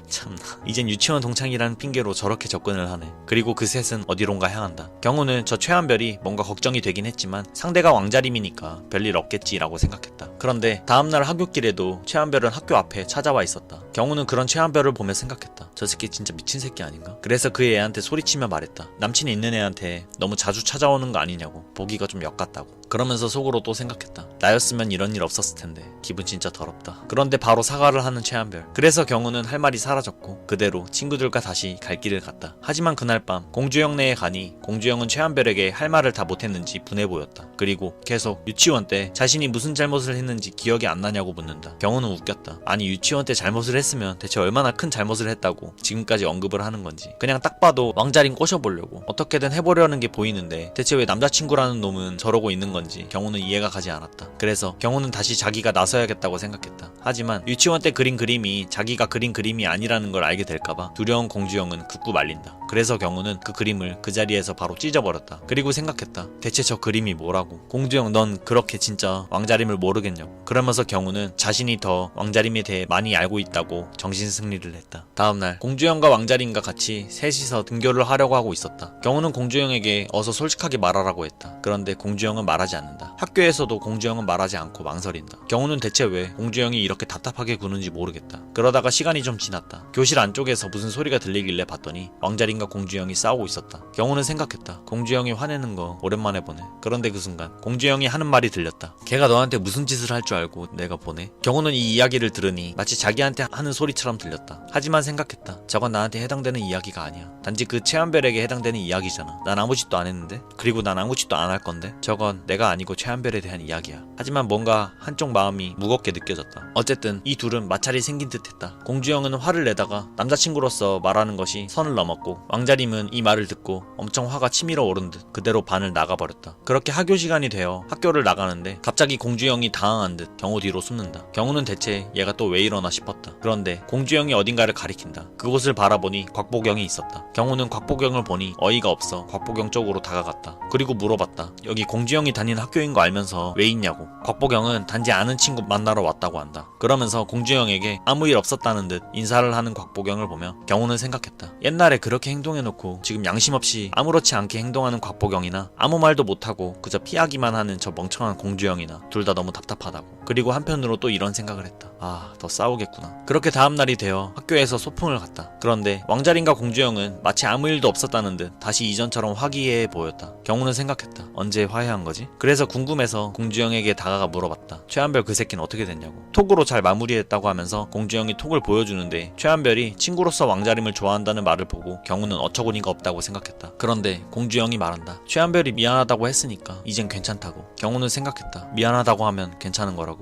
참나, 이젠 유치원 동창이라는 핑계로 저렇게 접근을 하네. 그리고 그 셋은 어디론가 향한다. 경호는 저 최한별이 뭔가 걱정이 되긴 했지만 상대가 왕자림이니까 별일 없겠지라고 생각했다. 그런데 다음날 하굣길에도 최한별은 학교 앞에 찾아와 있었다. 경호는 그런 최한별을 보며 생각했다. 저 새끼 진짜 미친 새끼 아닌가? 그래서 그 애한테 소리치며 말했다. 남친이 있는 애한테 너무 자주 찾아오는 거 아니냐고. 보기가 좀 역같다고. 그러면서 속으로 또 생각했다. 나였으면 이런 일 없었을 텐데 기분 진짜 더럽다. 그런데 바로 사과를 하는 최한별. 그래서 경우는 할 말이 사라졌고 그대로 친구들과 다시 갈 길을 갔다. 하지만 그날 밤 공주영네에 가니 공주영은 최한별에게 할 말을 다 못했는지 분해 보였다. 그리고 계속 유치원 때 자신이 무슨 잘못을 했는지 기억이 안 나냐고 묻는다. 경우는 웃겼다. 아니 유치원 때 잘못을 했으면 대체 얼마나 큰 잘못을 했다고 지금까지 언급을 하는 건지. 그냥 딱 봐도 왕자림 꼬셔보려고 어떻게든 해보려는 게 보이는데 대체 왜 남자친구라는 놈은 저러고 있는 건지 경우는 이해가 가지 않았다. 그래서 경우는 다시 자기가 나서야겠다고 생각했다. 하지만 유치원 때 그린 그림이 자기가 그린 그림이 아니라는 걸 알게 될까봐 두려운 공주영은 굳고 말린다. 그래서 경우는 그 그림을 그 자리에서 바로 찢어버렸다. 그리고 생각했다. 대체 저 그림이 뭐라고? 공주영 넌 그렇게 진짜 왕자림을 모르겠냐고. 그러면서 경우는 자신이 더 왕자림에 대해 많이 알고 있다고 정신승리를 했다. 다음날 공주영과 왕자림과 같이 셋이서 등교를 하려고 하고 있었다. 경우는 공주영에게 어서 솔직하게 말하라고 했다. 그런데 공주영은 말하지 않는다. 학교에서도 공주영은 말하지 않고 망설인다. 경우는 대체 왜 공주영이 이렇게 답답하게 구는지 모르겠다. 그러다가 시간이 좀 지났다. 교실 안쪽에서 무슨 소리가 들리길래 봤더니 왕자림과 공주영이 싸우고 있었다. 경우는 생각했다. 공주영이 화내는 거 오랜만에 보네. 그런데 그 순간 공주영이 하는 말이 들렸다. 걔가 너한테 무슨 짓을 할 줄 알고 내가 보내? 경우는 이 이야기를 들으니 마치 자기한테 하는 소리처럼 들렸다. 하지만 생각했다. 저건 나한테 해당되는 이야기가 아니야. 단지 그 최한별에게 해당되는 이야기잖아. 난 아무 짓도 안 했는데? 그리고 난 아무 짓도 안 할 건데? 저건 내가 아니고 최한별에 대한 이야기야. 하지만 뭔가 한쪽 마음이 무겁게 느껴졌다. 어쨌든 이 둘은 마찰이 생긴 듯 했다. 공주영은 화를 내다가 남자친구로서 말하는 것이 선을 넘었고 왕자림은 이 말을 듣고 엄청 화가 치밀어 오른 듯 그대로 반을 나가버렸다. 그렇게 하교 시간이 되어 학교를 나가는데 갑자기 공주영이 당황한 듯 경호 뒤로 숨는다. 경호는 대체 얘가 또 왜 이러나 싶었다. 그런데 공주영이 어딘가를 가리킨다. 그곳을 바라보니 곽보경이 있었다. 경호는 곽보경을 보니 어이가 없어 곽보경 쪽으로 다가갔다. 그리고 물어봤다. 여기 공주영이 다니는 학교인 거 알면서 왜 있냐고. 곽보경은 단지 아는 친구 만나러 왔다고 한다. 그러면서 공주영에게 아무 일 없었다는 듯 인사를 하는 곽보경을 보며 경호는 생각했다. 옛날에 그렇게 행동해놓고 지금 양심 없이 아무렇지 않게 행동하는 곽보경이나 아무 말도 못하고 그저 피하기만 하는 저 멍청한 공주영이나 둘 다 너무 답답하다고. 그리고 한편으로 또 이런 생각을 했다. 아, 더 싸우겠구나. 그렇게 다음날이 되어 학교에서 소풍을 갔다. 그런데 왕자림과 공주영은 마치 아무 일도 없었다는 듯 다시 이전처럼 화기애애 보였다. 경호는 생각했다. 언제 화해한 거지? 그래서 궁금해서 공주영에게 다가가 물어봤다. 최한별 그 새끼는 어떻게 됐냐고. 톡으로 잘 마무리했다고 하면서 공주영이 톡을 보여주는데 최한별이 친구로서 왕자림을 좋아한다는 말을 보고 경우는 어처구니가 없다고 생각했다. 그런데 공주영이 말한다. 최한별이 미안하다고 했으니까 이젠 괜찮다고. 경우는 생각했다. 미안하다고 하면 괜찮은 거라고?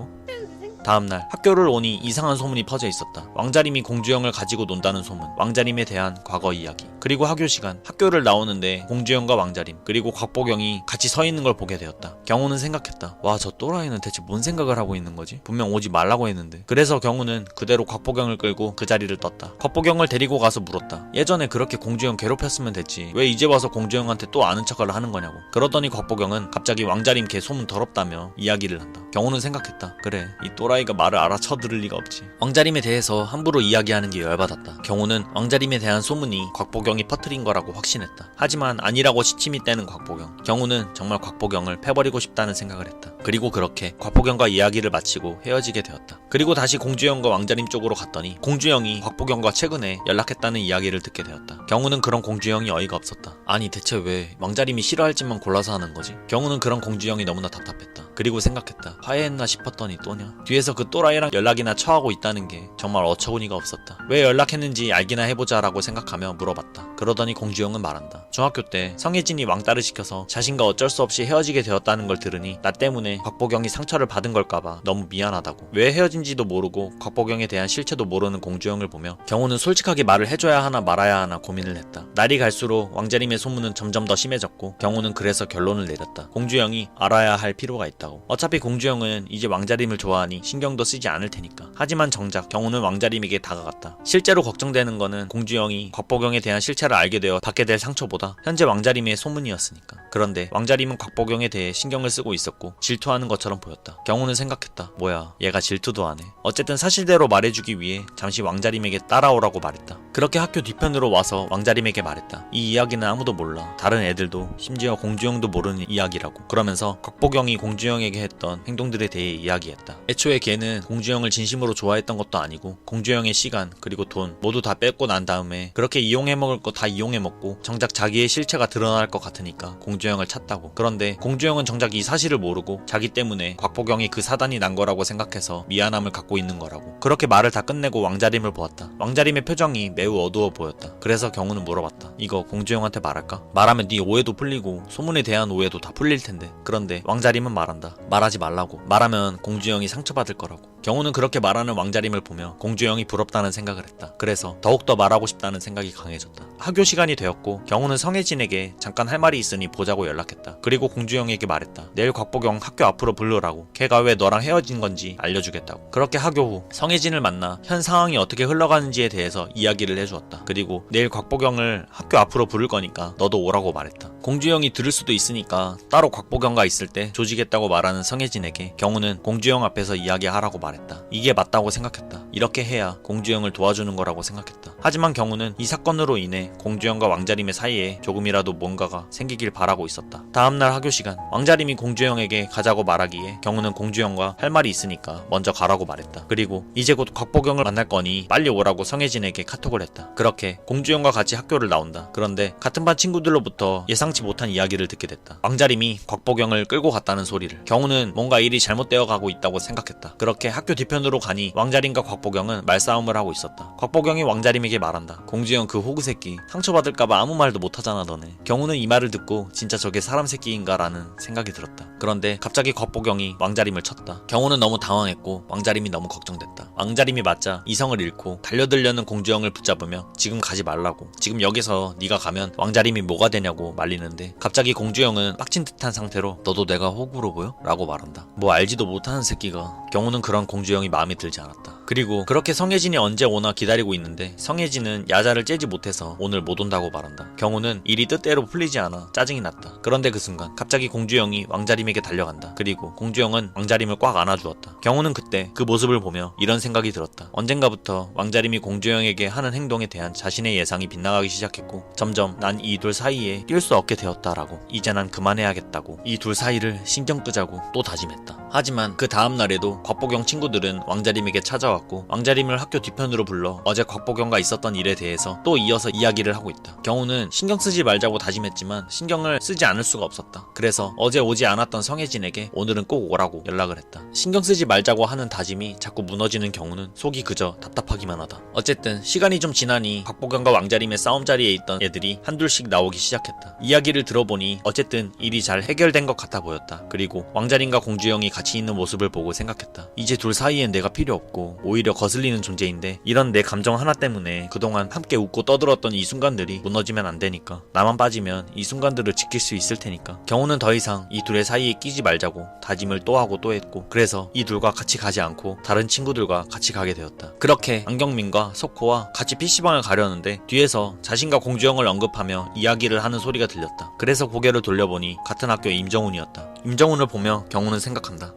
다음날 학교를 오니 이상한 소문이 퍼져 있었다. 왕자림이 공주영을 가지고 논다는 소문, 왕자림에 대한 과거 이야기. 그리고 학교 시간, 학교를 나오는데 공주영과 왕자림 그리고 곽보경이 같이 서 있는 걸 보게 되었다. 경우는 생각했다. 와, 저 또라이는 대체 뭔 생각을 하고 있는 거지? 분명 오지 말라고 했는데. 그래서 경우는 그대로 곽보경을 끌고 그 자리를 떴다. 곽보경을 데리고 가서 물었다. 예전에 그렇게 공주영 괴롭혔으면 됐지, 왜 이제 와서 공주영한테 또 아는 척을 하는 거냐고. 그러더니 곽보경은 갑자기 왕자림 걔 소문 더럽다며 이야기를 한다. 경우는 생각했다. 그래, 이 또라이가 말을 알아쳐들을 리가 없지. 왕자림에 대해서 함부로 이야기하는 게 열받았다. 경우는 왕자림에 대한 소문이 곽보경이 퍼뜨린 거라고 확신했다. 하지만 아니라고 시침이 떼는 곽보경. 경우는 정말 곽보경을 패버리고 싶다는 생각을 했다. 그리고 그렇게 곽보경과 이야기를 마치고 헤어지게 되었다. 그리고 다시 공주영과 왕자림 쪽으로 갔더니 공주영이 곽보경과 최근에 연락했다는 이야기를 듣게 되었다. 경우는 그런 공주영이 어이가 없었다. 아니, 대체 왜 왕자림이 싫어할 짓만 골라서 하는 거지? 경우는 그런 공주영이 너무나 답답했다. 그리고 생각했다. 화해했나 싶었더니 또냐. 뒤에서 그 또라이랑 연락이나 처하고 있다는 게 정말 어처구니가 없었다. 왜 연락했는지 알기나 해보자 라고 생각하며 물어봤다. 그러더니 공주영은 말한다. 중학교 때 성혜진이 왕따를 시켜서 자신과 어쩔 수 없이 헤어지게 되었다는 걸 들으니 나 때문에 곽보경이 상처를 받은 걸까봐 너무 미안하다고. 왜 헤어진지도 모르고 곽보경에 대한 실체도 모르는 공주영을 보며 경우는 솔직하게 말을 해줘야 하나 말아야 하나 고민을 했다. 날이 갈수록 왕자림의 소문은 점점 더 심해졌고 경우는 그래서 결론을 내렸다. 공주영이 알아야 할 필요가 있다고. 어차피 공주영은 이제 왕자림을 좋아하니 신경도 쓰지 않을 테니까. 하지만 정작 경우는 왕자림에게 다가갔다. 실제로 걱정되는 거는 공주영이 곽보경에 대한 실체를 알게 되어 받게 될 상처보다 현재 왕자림의 소문이었으니까. 그런데 왕자림은 곽보경에 대해 신경을 쓰고 있었고 질투하는 것처럼 보였다. 경우는 생각했다. 뭐야, 얘가 질투도 안 해. 어쨌든 사실대로 말해주기 위해 잠시 왕자림에게 따라오라고 말했다. 그렇게 학교 뒤편으로 와서 왕자림에게 말했다. 이 이야기는 아무도 몰라. 다른 애들도, 심지어 공주영도 모르는 이야기라고. 그러면서 곽보경이 공주영에게 했던 행동들에 대해 이야기했다. 애초에 걔는 공주영을 진심으로 좋아했던 것도 아니고 공주영의 시간 그리고 돈 모두 다 뺏고 난 다음에 그렇게 이용해 먹을 거 다 이용해 먹고 정작 자기의 실체가 드러날 것 같으니까 공주영을 찾다고. 그런데 공주영은 정작 이 사실을 모르고 자기 때문에 곽보경이 그 사단이 난 거라고 생각해서 미안함을 갖고 있는 거라고. 그렇게 말을 다 끝내고 왕자림을 보았다. 왕자림의 표정이 매우 어두워 보였다. 그래서 경우는 물어봤다. 이거 공주영한테 말할까? 말하면 네 오해도 풀리고 소문에 대한 오해도 다 풀릴 텐데. 그런데 왕자림은 말한다. 말하지 말라고. 말하면 공주영이 상처받을 거라고. 경우는 그렇게 말하는 왕자림을 보며 공주영이 부럽다는 생각을 했다. 그래서 더욱더 말하고 싶다는 생각이 강해졌다. 학교 시간이 되었고 경우는 성혜진에게 잠깐 할 말이 있으니 보자고 연락했다. 그리고 공주영에게 말했다. 내일 곽보경 학교 앞으로 부르라고. 걔가 왜 너랑 헤어진 건지 알려주겠다고. 그렇게 학교 후 성혜진을 만나 현 상황이 어떻게 흘러가는지에 대해서 이야기를 해주었다. 그리고 내일 곽보경을 학교 앞으로 부를 거니까 너도 오라고 말했다. 공주영이 들을 수도 있으니까 따로 곽보경과 있을 때 조지겠다고 말하는 성혜진에게 경우는 공주영 앞에서 이야기하라고 말했다. 이게 맞다고 생각했다. 이렇게 해야 공주영을 도와주는 거라고 생각했다. 하지만 경우는 이 사건으로 인해 공주영과 왕자림의 사이에 조금이라도 뭔가가 생기길 바라고 있었다. 다음날 학교 시간, 왕자림이 공주영에게 가자고 말하기에 경우는 공주영과 할 말이 있으니까 먼저 가라고 말했다. 그리고 이제 곧 곽보경을 만날 거니 빨리 오라고 성혜진에게 카톡을 했다. 그렇게 공주영과 같이 학교를 나온다. 그런데 같은 반 친구들로부터 예상치 못한 이야기를 듣게 됐다. 왕자림이 곽보경을 끌고 갔다는 소리를. 경우는 뭔가 일이 잘못되어 가고 있다고 생각했다. 그렇게 학교 뒤편으로 가니 왕자림과 곽보경은 말싸움을 하고 있었다. 곽보경이 왕자림에게 말한다. 공주영 그 호구 새끼 상처받을까봐 아무 말도 못하잖아 너네. 경우는 이 말을 듣고 진짜 저게 사람 새끼인가 라는 생각이 들었다. 그런데 갑자기 곽보경이 왕자림을 쳤다. 경우는 너무 당황했고 왕자림이 너무 걱정됐다. 왕자림이 맞자 이성을 잃고 달려들려는 공주영을 붙잡으며 지금 가지 말라고. 지금 여기서 네가 가면 왕자림이 뭐가 되냐고 말리는데 갑자기 공주영은 빡친 듯한 상태로 너도 내가 호구로 보여? 라고 말한다. 뭐 알지도 못하는 새끼가. 경우는 그런 공주영이 마음에 들지 않았다. 그리고 그렇게 성혜진이 언제 오나 기다리고 있는데 성혜진은 야자를 째지 못해서 오늘 못 온다고 말한다. 경우는 일이 뜻대로 풀리지 않아 짜증이 났다. 그런데 그 순간 갑자기 공주영이 왕자림에게 달려간다. 그리고 공주영은 왕자림을 꽉 안아주었다. 경우는 그때 그 모습을 보며 이런 생각이 들었다. 언젠가부터 왕자림이 공주영에게 하는 행동에 대한 자신의 예상이 빗나가기 시작했고 점점 난 이 둘 사이에 낄 수 없게 되었다라고. 이제 난 그만해야겠다고. 이 둘 사이를 신경 끄자고 또 다짐했다. 하지만 그 다음날에도 곽보경 친구들은 왕자림에게 찾아와 찾아왔고 왕자림을 학교 뒤편으로 불러 어제 곽보경과 있었던 일에 대해서 또 이어서 이야기를 하고 있다. 경우는 신경 쓰지 말자고 다짐했지만 신경을 쓰지 않을 수가 없었다. 그래서 어제 오지 않았던 성혜진에게 오늘은 꼭 오라고 연락을 했다. 신경 쓰지 말자고 하는 다짐이 자꾸 무너지는 경우는 속이 그저 답답하기만 하다. 어쨌든 시간이 좀 지나니 곽보경과 왕자림의 싸움 자리에 있던 애들이 한둘씩 나오기 시작했다. 이야기를 들어보니 어쨌든 일이 잘 해결된 것 같아 보였다. 그리고 왕자림과 공주영이 같이 있는 모습을 보고 생각했다. 이제 둘 사이엔 내가 필요 없고 오히려 거슬리는 존재인데 이런 내 감정 하나 때문에 그동안 함께 웃고 떠들었던 이 순간들이 무너지면 안 되니까 나만 빠지면 이 순간들을 지킬 수 있을 테니까 경우는 더 이상 이 둘의 사이에 끼지 말자고 다짐을 또 하고 또 했고 그래서 이 둘과 같이 가지 않고 다른 친구들과 같이 가게 되었다. 그렇게 안경민과 석호와 같이 PC방을 가려는데 뒤에서 자신과 공주영을 언급하며 이야기를 하는 소리가 들렸다. 그래서 고개를 돌려보니 같은 학교의 임정훈이었다. 임정훈을 보며 경우는 생각한다.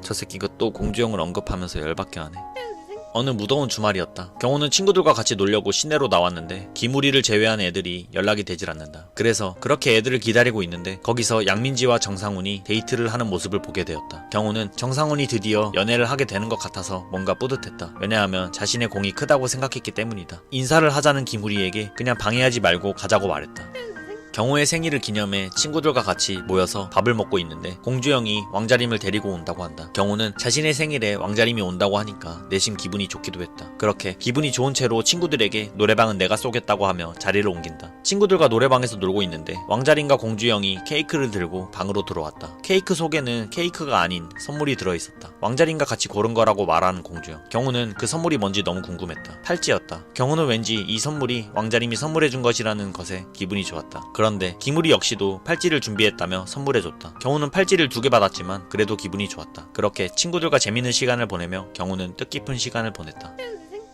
저 새끼가 또 공주영을 언급하면서 열받게 하네. 어느 무더운 주말이었다. 경호는 친구들과 같이 놀려고 시내로 나왔는데 기무리를 제외한 애들이 연락이 되질 않는다. 그래서 그렇게 애들을 기다리고 있는데 거기서 양민지와 정상훈이 데이트를 하는 모습을 보게 되었다. 경호는 정상훈이 드디어 연애를 하게 되는 것 같아서 뭔가 뿌듯했다. 왜냐하면 자신의 공이 크다고 생각했기 때문이다. 인사를 하자는 기무리에게 그냥 방해하지 말고 가자고 말했다. 경호의 생일을 기념해 친구들과 같이 모여서 밥을 먹고 있는데 공주영이 왕자림을 데리고 온다고 한다. 경호는 자신의 생일에 왕자림이 온다고 하니까 내심 기분이 좋기도 했다. 그렇게 기분이 좋은 채로 친구들에게 노래방은 내가 쏘겠다고 하며 자리를 옮긴다. 친구들과 노래방에서 놀고 있는데 왕자림과 공주영이 케이크를 들고 방으로 들어왔다. 케이크 속에는 케이크가 아닌 선물이 들어있었다. 왕자림과 같이 고른 거라고 말하는 공주영. 경호는 그 선물이 뭔지 너무 궁금했다. 팔찌였다. 경호는 왠지 이 선물이 왕자림이 선물해준 것이라는 것에 기분이 좋았다. 그런데 기무리 역시도 팔찌를 준비했다며 선물해줬다. 경우는 팔찌를 2개 받았지만 그래도 기분이 좋았다. 그렇게 친구들과 재밌는 시간을 보내며 경우는 뜻깊은 시간을 보냈다.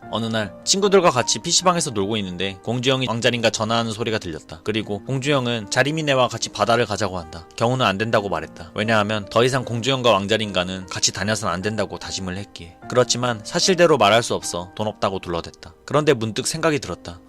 어느 날 친구들과 같이 PC방에서 놀고 있는데 공주영이 왕자림과 전화하는 소리가 들렸다. 그리고 공주영은 자림이네와 같이 바다를 가자고 한다. 경우는 안 된다고 말했다. 왜냐하면 더 이상 공주영과 왕자림과는 같이 다녀선 안 된다고 다짐을 했기에. 그렇지만 사실대로 말할 수 없어 돈 없다고 둘러댔다. 그런데 문득 생각이 들었다.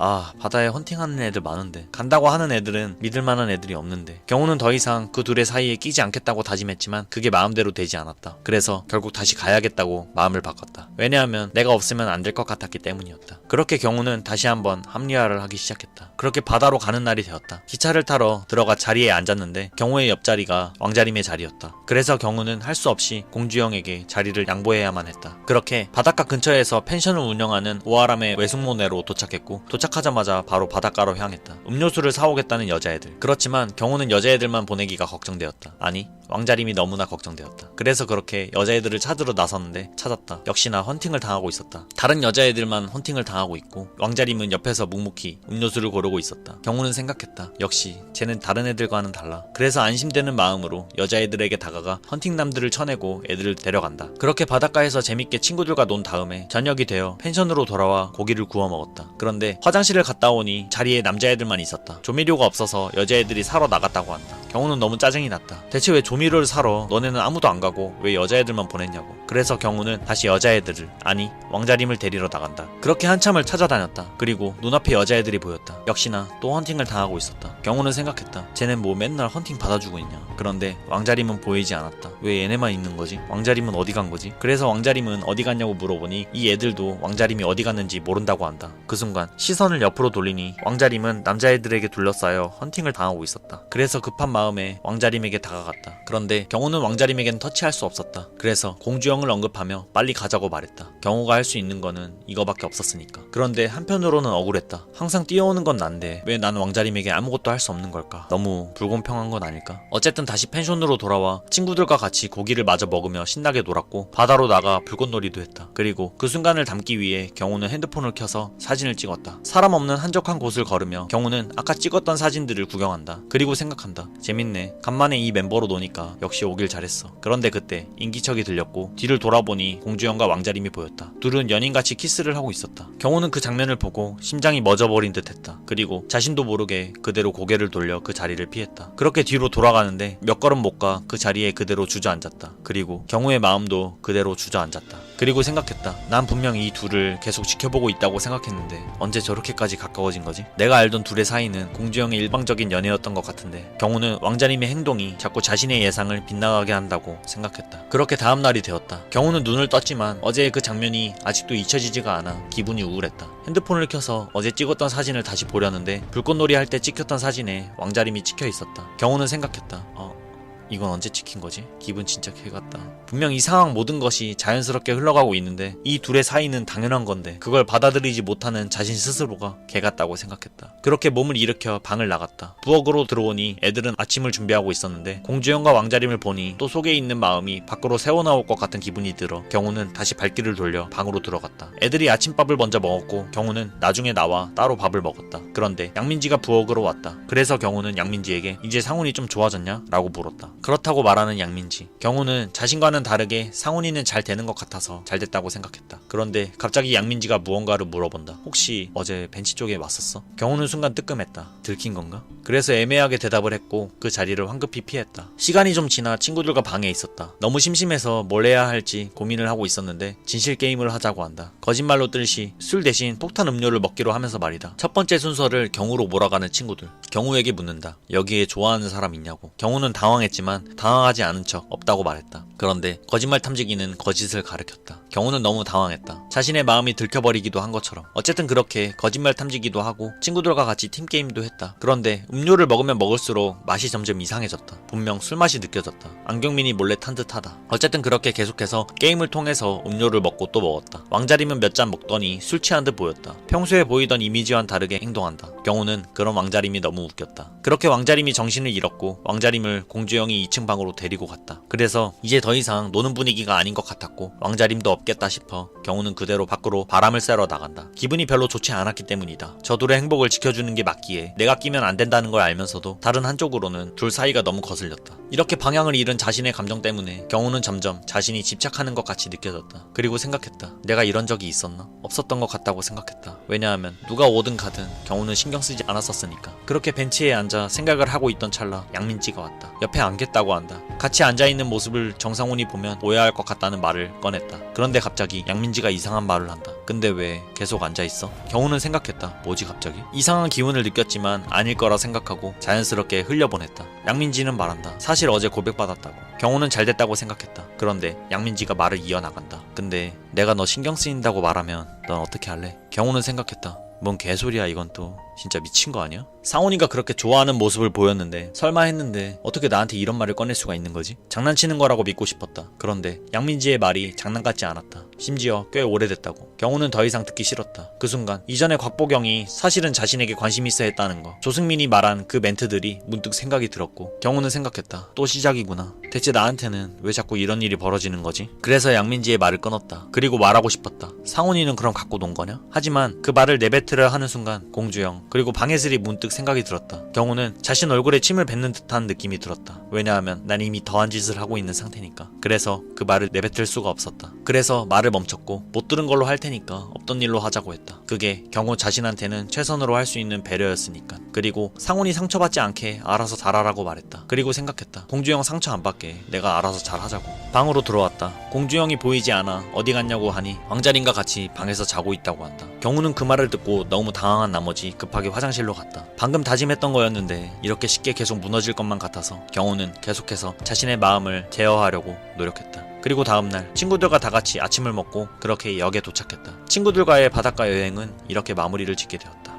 바다에 헌팅하는 애들 많은데 간다고 하는 애들은 믿을만한 애들이 없는데. 경우는 더 이상 그 둘의 사이에 끼지 않겠다고 다짐했지만 그게 마음대로 되지 않았다. 그래서 결국 다시 가야겠다고 마음을 바꿨다. 왜냐하면 내가 없으면 안 될 것 같았기 때문이었다. 그렇게 경우는 다시 한번 합리화를 하기 시작했다. 그렇게 바다로 가는 날이 되었다. 기차를 타러 들어가 자리에 앉았는데 경우의 옆자리가 왕자림의 자리였다. 그래서 경우는 할 수 없이 공주영에게 자리를 양보해야만 했다. 그렇게 바닷가 근처에서 펜션을 운영하는 오아람의 외숙모네로 도착했고 도착하자마자 바로 바닷가로 향했다. 음료수를 사오겠다는 여자애들. 그렇지만 경우는 여자애들만 보내기가 걱정되었다. 아니, 왕자림이 너무나 걱정되었다. 그래서 그렇게 여자애들을 찾으러 나섰는데 찾았다. 역시나 헌팅을 당하고 있었다. 다른 여자애들만 헌팅을 당하고 있고 왕자림은 옆에서 묵묵히 음료수를 고르고 있었다. 경우는 생각했다. 역시 쟤는 다른 애들과는 달라. 그래서 안심되는 마음으로 여자애들에게 다가가 헌팅남들을 쳐내고 애들을 데려간다. 그렇게 바닷가에서 재밌게 친구들과 논 다음에 저녁이 되어 펜션으로 돌아와 고기를 구워 먹었다. 그런데 화장실을 갔다 오니 자리에 남자애들만 있었다. 조미료가 없어서 여자애들이 사러 나갔다고 한다. 경우는 너무 짜증이 났다. 대체 왜 조미료를 사러 너네는 아무도 안 가고 왜 여자애들만 보냈냐고. 그래서 경우는 다시 여자애들을, 아니 왕자림을 데리러 나간다. 그렇게 한참을 찾아다녔다. 그리고 눈앞에 여자애들이 보였다. 역시나 또 헌팅을 당하고 있었다. 경우는 생각했다. 쟤는 뭐 맨날 헌팅 받아주고 있냐. 그런데 왕자림은 보이지 않았다. 왜 얘네만 있는 거지? 왕자림은 어디 간 거지? 그래서 왕자림은 어디 갔냐고 물어보니 이 애들도 왕자림이 어디 갔는지 모른다고 한다. 그 순간 시선을 옆으로 돌리니 왕자림은 남자애들에게 둘러싸여 헌팅을 당하고 있었다. 그래서 급한 마음에 왕자림에게 다가갔다. 그런데 경우는 왕자림에겐 터치할 수 없었다. 그래서 공주영을 언급하며 빨리 가자고 말했다. 경우가 할 수 있는 거는 이거밖에 없었으니까. 그런데 한편으로는 억울했다. 항상 뛰어오는 건 난데 왜 난 왕자림에게 아무것도 할 수 없는 걸까? 너무 불공평한 건 아닐까? 어쨌든 다시 펜션으로 돌아와 친구들과 같이 고기를 마저 먹으며 신나게 놀았고 바다로 나가 불꽃놀이도 했다. 그리고 그 순간을 담기 위해 경우는 핸드폰을 켜서 사진을 찍었다. 사람 없는 한적한 곳을 걸으며 경우는 아까 찍었던 사진들을 구경한다. 그리고 생각한다. 재밌네. 간만에 이 멤버로 노니까 역시 오길 잘했어. 그런데 그때 인기척이 들렸고 뒤를 돌아보니 공주영과 왕자림이 보였다. 둘은 연인같이 키스를 하고 있었다. 경우는 그 장면을 보고 심장이 멎어버린 듯 했다. 그리고 자신도 모르게 그대로 고개를 돌려 그 자리를 피했다. 그렇게 뒤로 돌아가는데 몇 걸음 못 가 그 자리에 그대로 주저앉았다. 그리고 경우의 마음도 그대로 주저앉았다. 그리고 생각했다. 난 분명 이 둘을 계속 지켜보고 있다고 생각했는데 언제 저렇게까지 가까워진 거지? 내가 알던 둘의 사이는 공주영의 일방적인 연애였던 것 같은데 경우는 경우는 왕자님의 행동이 자꾸 자신의 예상을 빗나가게 한다고 생각했다. 그렇게 다음날이 되었다. 경우는 눈을 떴지만 어제의 그 장면이 아직도 잊혀지지가 않아 기분이 우울했다. 핸드폰을 켜서 어제 찍었던 사진을 다시 보려는데 불꽃놀이 할 때 찍혔던 사진에 왕자림이 찍혀 있었다. 경우는 생각했다. 이건 언제 찍힌 거지? 기분 진짜 개같다. 분명 이 상황 모든 것이 자연스럽게 흘러가고 있는데 이 둘의 사이는 당연한 건데 그걸 받아들이지 못하는 자신 스스로가 개같다고 생각했다. 그렇게 몸을 일으켜 방을 나갔다. 부엌으로 들어오니 애들은 아침을 준비하고 있었는데 공주형과 왕자림을 보니 또 속에 있는 마음이 밖으로 새어나올 것 같은 기분이 들어 경우는 다시 발길을 돌려 방으로 들어갔다. 애들이 아침밥을 먼저 먹었고 경우는 나중에 나와 따로 밥을 먹었다. 그런데 양민지가 부엌으로 왔다. 그래서 경우는 양민지에게 이제 상훈이 좀 좋아졌냐? 라고 물었다. 그렇다고 말하는 양민지. 경우는 자신과는 다르게 상훈이는 잘 되는 것 같아서 잘 됐다고 생각했다. 그런데 갑자기 양민지가 무언가를 물어본다. 혹시 어제 벤치 쪽에 왔었어? 경우는 순간 뜨끔했다. 들킨 건가? 그래서 애매하게 대답을 했고 그 자리를 황급히 피했다. 시간이 좀 지나 친구들과 방에 있었다. 너무 심심해서 뭘 해야 할지 고민을 하고 있었는데 진실 게임을 하자고 한다. 거짓말로 뜰시 술 대신 폭탄 음료를 먹기로 하면서 말이다. 첫 번째 순서를 경우로 몰아가는 친구들. 경우에게 묻는다. 여기에 좋아하는 사람 있냐고. 경우는 당황했지만 당황하지 않은 척 없다고 말했다. 그런데 거짓말 탐지기는 거짓을 가르쳤다. 경우는 너무 당황했다. 자신의 마음이 들켜버리기도 한 것처럼. 어쨌든 그렇게 거짓말 탐지기도 하고 친구들과 같이 팀게임도 했다. 그런데 음료를 먹으면 먹을수록 맛이 점점 이상해졌다. 분명 술맛이 느껴졌다. 안경민이 몰래 탄 듯하다. 어쨌든 그렇게 계속해서 게임을 통해서 음료를 먹고 또 먹었다. 왕자림은 몇 잔 먹더니 술 취한 듯 보였다. 평소에 보이던 이미지와는 다르게 행동한다. 경우는 그런 왕자림이 너무 웃겼다. 그렇게 왕자림이 정신을 잃었고 왕자림을 공주형이 2층 방으로 데리고 갔다. 그래서 이제 더 이상 노는 분위기가 아닌 것 같았고 왕자림도 없겠다 싶어 경우는 그대로 밖으로 바람을 쐬러 나간다. 기분이 별로 좋지 않았기 때문이다. 저둘의 행복을 지켜주는 게 맞기에 내가 끼면 안 된다는 걸 알면서도 다른 한쪽으로는 둘 사이가 너무 거슬렸다. 이렇게 방향을 잃은 자신의 감정 때문에 경우는 점점 자신이 집착하는 것 같이 느껴졌다. 그리고 생각했다. 내가 이런 적이 있었나? 없었던 것 같다고 생각했다. 왜냐하면 누가 오든 가든 경우는 신경 쓰지 않았었으니까. 그렇게 벤치에 앉아 생각을 하고 있던 찰나 양민지가 왔다. 옆에 앉겠다고 한다. 같이 앉아있는 모습을 정상훈이 보면 오해할 것 같다는 말을 꺼냈다. 그런데 갑자기 양민지가 이상한 말을 한다. 근데 왜 계속 앉아있어? 경우는 생각했다. 뭐지 갑자기? 이상한 기운을 느꼈지만 아닐 거라 생각하고 자연스럽게 흘려보냈다. 양민지는 말한다. 사실 어제 고백받았다고. 경우는 잘 됐다고 생각했다. 그런데 양민지가 말을 이어나간다. 근데 내가 너 신경 쓰인다고 말하면 넌 어떻게 할래? 경우는 생각했다. 뭔 개소리야 이건 또. 진짜 미친 거 아니야? 상훈이가 그렇게 좋아하는 모습을 보였는데 설마 했는데 어떻게 나한테 이런 말을 꺼낼 수가 있는 거지? 장난치는 거라고 믿고 싶었다. 그런데 양민지의 말이 장난 같지 않았다. 심지어 꽤 오래됐다고. 경우는 더 이상 듣기 싫었다. 그 순간 이전에 곽보경이 사실은 자신에게 관심 있어 했다는 거, 조승민이 말한 그 멘트들이 문득 생각이 들었고 경우는 생각했다. 또 시작이구나. 대체 나한테는 왜 자꾸 이런 일이 벌어지는 거지? 그래서 양민지의 말을 끊었다. 그리고 말하고 싶었다. 상훈이는 그럼 갖고 논 거냐? 하지만 그 말을 내뱉으려 하는 순간 공주형 그리고 방해슬이 문득 생각이 들었다. 경우는 자신 얼굴에 침을 뱉는 듯한 느낌이 들었다. 왜냐하면 난 이미 더한 짓을 하고 있는 상태니까. 그래서 그 말을 내뱉을 수가 없었다. 그래서 말을 멈췄고 못 들은 걸로 할 테니까 없던 일로 하자고 했다. 그게 경우 자신한테는 최선으로 할 수 있는 배려였으니까. 그리고 상훈이 상처받지 않게 알아서 잘하라고 말했다. 그리고 생각했다. 공주형 상처 안 받게 내가 알아서 잘하자고. 방으로 들어왔다. 공주형이 보이지 않아 어디 갔냐고 하니 왕자림과 같이 방에서 자고 있다고 한다. 경우는 그 말을 듣고 너무 당황한 나머지 급하게 화장실로 갔다. 방금 다짐했던 거였는데 이렇게 쉽게 계속 무너질 것만 같아서 경우는 계속해서 자신의 마음을 제어하려고 노력했다. 그리고 다음날 친구들과 다 같이 아침을 먹고 그렇게 역에 도착했다. 친구들과의 바닷가 여행은 이렇게 마무리를 짓게 되었다.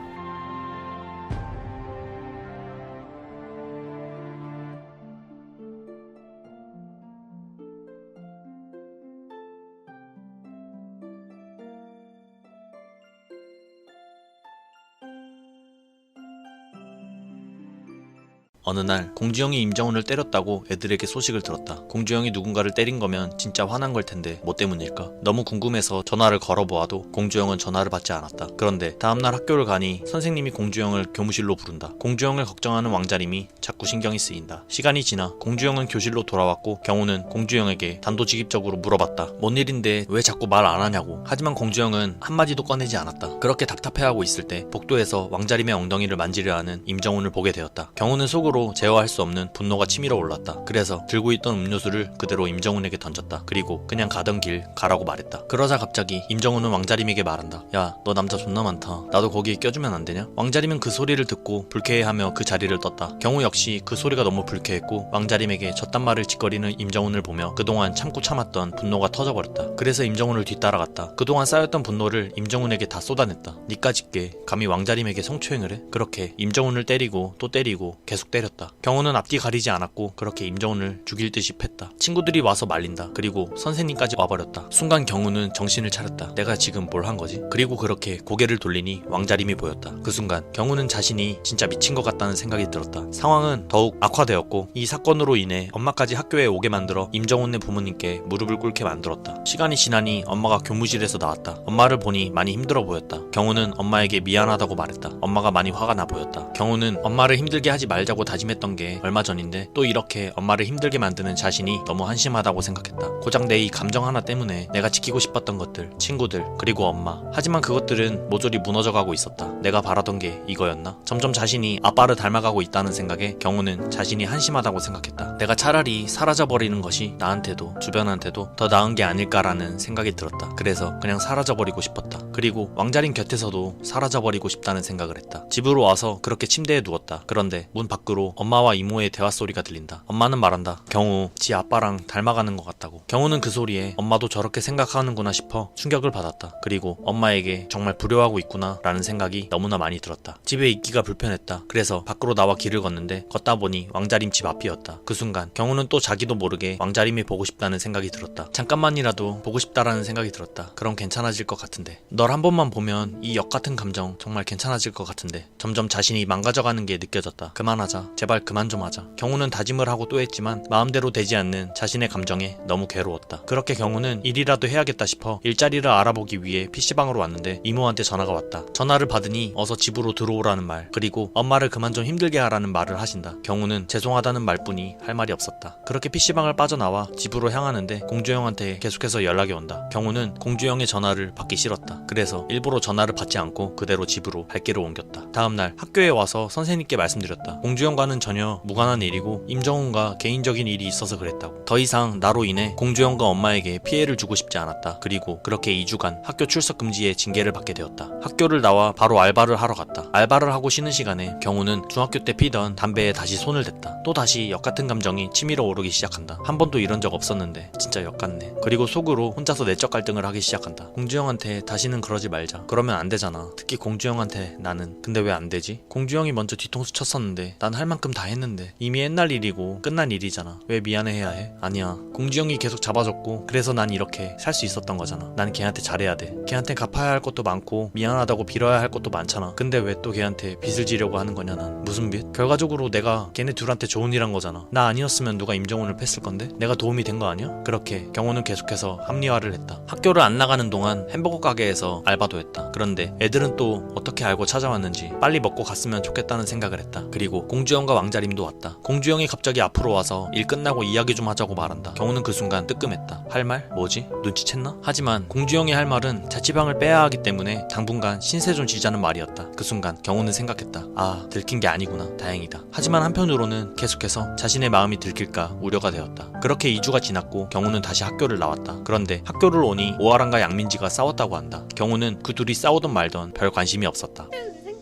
어느 날 공주형이 임정훈을 때렸다고 애들에게 소식을 들었다. 공주형이 누군가를 때린 거면 진짜 화난 걸 텐데 뭐 때문일까? 너무 궁금해서 전화를 걸어보아도 공주형은 전화를 받지 않았다. 그런데 다음날 학교를 가니 선생님이 공주형을 교무실로 부른다. 공주형을 걱정하는 왕자림이 자꾸 신경이 쓰인다. 시간이 지나 공주형은 교실로 돌아왔고 경우는 공주형에게 단도직입적으로 물어봤다. 뭔 일인데 왜 자꾸 말 안 하냐고. 하지만 공주형은 한마디도 꺼내지 않았다. 그렇게 답답해하고 있을 때 복도에서 왕자림의 엉덩이를 만지려 하는 임정훈을 보게 되었다. 경우는 속으로 스스로 제어할 수 없는 분노가 치밀어 올랐다. 그래서 들고 있던 음료수를 그대로 임정훈에게 던졌다. 그리고 그냥 가던 길 가라고 말했다. 그러자 갑자기 임정훈은 왕자림에게 말한다. 야, 너 남자 존나 많다. 나도 거기에 껴주면 안 되냐? 왕자림은 그 소리를 듣고 불쾌해하며 그 자리를 떴다. 경우 역시 그 소리가 너무 불쾌했고 왕자림에게 저딴 말을 짓거리는 임정훈을 보며 그동안 참고 참았던 분노가 터져버렸다. 그래서 임정훈을 뒤따라갔다. 그동안 쌓였던 분노를 임정훈에게 다 쏟아냈다. 니까짓게 감히 왕자림에게 성추행을 해? 그렇게 임정훈을 때리고 또 때리고 계속 때렸다. 경우는 앞뒤 가리지 않았고 그렇게 임정훈을 죽일 듯이 팼다. 친구들이 와서 말린다. 그리고 선생님까지 와버렸다. 순간 경우는 정신을 차렸다. 내가 지금 뭘 한 거지? 그리고 그렇게 고개를 돌리니 왕자림이 보였다. 그 순간 경우는 자신이 진짜 미친 것 같다는 생각이 들었다. 상황은 더욱 악화되었고 이 사건으로 인해 엄마까지 학교에 오게 만들어 임정훈네 부모님께 무릎을 꿇게 만들었다. 시간이 지나니 엄마가 교무실에서 나왔다. 엄마를 보니 많이 힘들어 보였다. 경우는 엄마에게 미안하다고 말했다. 엄마가 많이 화가 나 보였다. 경우는 엄마를 힘들게 하지 말자고 다짐했던 게 얼마 전인데 또 이렇게 엄마를 힘들게 만드는 자신이 너무 한심하다고 생각했다. 고작 내 이 감정 하나 때문에 내가 지키고 싶었던 것들, 친구들, 그리고 엄마. 하지만 그것들은 모조리 무너져가고 있었다. 내가 바라던 게 이거였나? 점점 자신이 아빠를 닮아가고 있다는 생각에 경우는 자신이 한심하다고 생각했다. 내가 차라리 사라져버리는 것이 나한테도 주변한테도 더 나은 게 아닐까라는 생각이 들었다. 그래서 그냥 사라져버리고 싶었다. 그리고 왕자림 곁에서도 사라져버리고 싶다는 생각을 했다. 집으로 와서 그렇게 침대에 누웠다. 그런데 문 밖으로 엄마와 이모의 대화 소리가 들린다. 엄마는 말한다. 경우, 지 아빠랑 닮아가는 것 같다고. 경우는 그 소리에 엄마도 저렇게 생각하는구나 싶어 충격을 받았다. 그리고 엄마에게 정말 불효하고 있구나 라는 생각이 너무나 많이 들었다. 집에 있기가 불편했다. 그래서 밖으로 나와 길을 걷는데 걷다 보니 왕자림 집 앞이었다. 그 순간 경우는 또 자기도 모르게 왕자림이 보고 싶다는 생각이 들었다. 잠깐만이라도 보고 싶다라는 생각이 들었다. 그럼 괜찮아질 것 같은데. 널 한 번만 보면 이 역 같은 감정 정말 괜찮아질 것 같은데. 점점 자신이 망가져가는 게 느껴졌다. 그만하자. 제발 그만 좀 하자. 경우는 다짐을 하고 또 했지만 마음대로 되지 않는 자신의 감정에 너무 괴로웠다. 그렇게 경우는 일이라도 해야겠다 싶어 일자리를 알아보기 위해 PC방으로 왔는데 이모한테 전화가 왔다. 전화를 받으니 어서 집으로 들어오라는 말, 그리고 엄마를 그만 좀 힘들게 하라는 말을 하신다. 경우는 죄송하다는 말뿐이 할 말이 없었다. 그렇게 PC방을 빠져나와 집으로 향하는데 공주형한테 계속해서 연락이 온다. 경우는 공주형의 전화를 받기 싫었다. 그래서 일부러 전화를 받지 않고 그대로 집으로 발길을 옮겼다. 다음날 학교에 와서 선생님께 말씀드렸다. 공주형과는 전혀 무관한 일이고 임정훈과 개인적인 일이 있어서 그랬다고. 더 이상 나로 인해 공주형과 엄마에게 피해를 주고 싶지 않았다. 그리고 그렇게 2주간 학교 출석 금지에 징계를 받게 되었다. 학교를 나와 바로 알바를 하러 갔다. 알바를 하고 쉬는 시간에 경우는 중학교 때 피던 담배에 다시 손을 댔다. 또 다시 역 같은 감정이 치밀어 오르기 시작한다. 한 번도 이런 적 없었는데 진짜 역 같네. 그리고 속으로 혼자서 내적 갈등을 하기 시작한다. 공주형한테 다시는 그러지 말자. 그러면 안 되잖아. 특히 공주형한테 나는. 근데 왜 안 되지? 공주형이 먼저 뒤통수 쳤었는데 난 할 만큼 다 했는데 이미 옛날 일이고 끝난 일이잖아. 왜 미안해해야 해? 아니야. 공주형이 계속 잡아줬고 그래서 난 이렇게 살 수 있었던 거잖아. 난 걔한테 잘해야 돼. 걔한테 갚아야 할 것도 많고 미안하다고 빌어야 할 것도 많잖아. 근데 왜 또 걔한테 빚을 지려고 하는 거냐 난. 무슨 빚? 결과적으로 내가 걔네 둘한테 좋은 일 한 거잖아. 나 아니었으면 누가 임정훈을 팼을 건데? 내가 도움이 된 거 아니야? 그렇게 경호는 계속해서 합리화를 했다. 학교를 안 나가는 동안 햄버거 가게에서 알바도 했다. 그런데 애들은 또 어떻게 알고 찾아왔는지 빨리 먹고 갔으면 좋겠다는 생각을 했다. 그리고 공주형과 왕자림도 왔다. 공주형이 갑자기 앞으로 와서 일 끝나고 이야기 좀 하자고 말한다. 경호는 그 순간 뜨끔했다. 할 말? 뭐지? 눈치챘나? 하지만 공주형이 할 말은 자취방을 빼야 하기 때문에 당분간 신세 좀 지자는 말이었다. 그 순간 경호는 생각했다. 아, 들킨 게 아니구나. 다행이다. 하지만 한편으로는 계속해서 자신의 마음이 들킬까 우려가 되었다. 그렇게 2주가 지났고 경호는 다시 학교를 나왔다. 그런데 학교를 오니 오아랑과 양민지가 싸웠다고 한다. 경호는 그 둘이 싸우던 말던 별 관심이 없었다.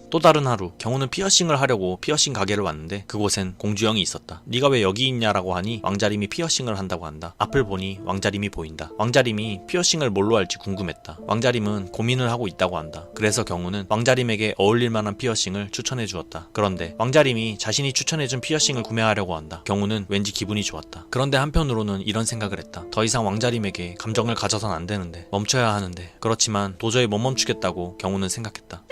또 다른 하루 경호는 피어싱을 하려고 피어싱 가게를 왔는데 그곳엔 공주형이 있었다. 네가 왜 여기 있냐라고 하니 왕자림이 피어싱을 한다고 한다. 앞을 보니 왕자림이 보인다. 왕자림이 피어싱을 뭘로 할지 궁금했다. 왕자림은 고민을 하고 있다고 한다. 그래서 경호는 왕자림에게 어울릴 만한 피어싱을 추천해 주었다. 그런데 왕자림이 자신이 추천해준 피어싱을 구매하려고 한다. 경호는 왠지 기분이 좋았다. 그런데 한편으로는 이런 생각을 했다. 더 이상 왕자림에게 감정을 가져선 안 되는데, 멈춰야 하는데, 그렇지만 도저히 못 멈추겠다고 경호는 생각했다.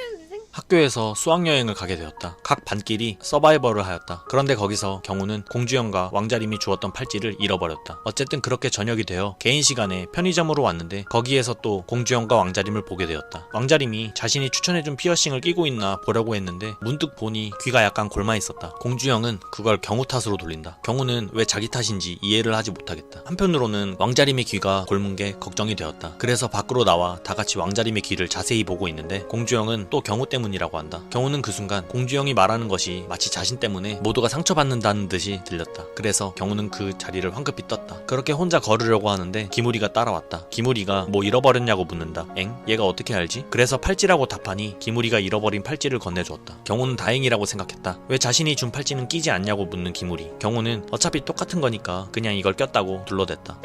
학교에서 수학여행을 가게 되었다. 각 반끼리 서바이벌을 하였다. 그런데 거기서 경우는 공주형과 왕자림이 주었던 팔찌를 잃어버렸다. 어쨌든 그렇게 저녁이 되어 개인 시간에 편의점으로 왔는데 거기에서 또 공주형과 왕자림을 보게 되었다. 왕자림이 자신이 추천해준 피어싱을 끼고 있나 보려고 했는데 문득 보니 귀가 약간 골마 있었다. 공주형은 그걸 경우 탓으로 돌린다. 경우는 왜 자기 탓인지 이해를 하지 못하겠다. 한편으로는 왕자림의 귀가 골문 게 걱정이 되었다. 그래서 밖으로 나와 다 같이 왕자림의 귀를 자세히 보고 있는데 공주형은 또 경우 때문에 때문이라고 한다. 경호는 그 순간 공주영이 말하는 것이 마치 자신 때문에 모두가 상처받는다는 듯이 들렸다. 그래서 경호는 그 자리를 황급히 떴다. 그렇게 혼자 걸으려고 하는데 기무리가 따라왔다. 기무리가 뭐 잃어버렸냐고 묻는다. 엥? 얘가 어떻게 알지? 그래서 팔찌라고 답하니 기무리가 잃어버린 팔찌를 건네주었다. 경호는 다행이라고 생각했다. 왜 자신이 준 팔찌는 끼지 않냐고 묻는 기무리. 경호는 어차피 똑같은 거니까 그냥 이걸 꼈다고 둘러댔다.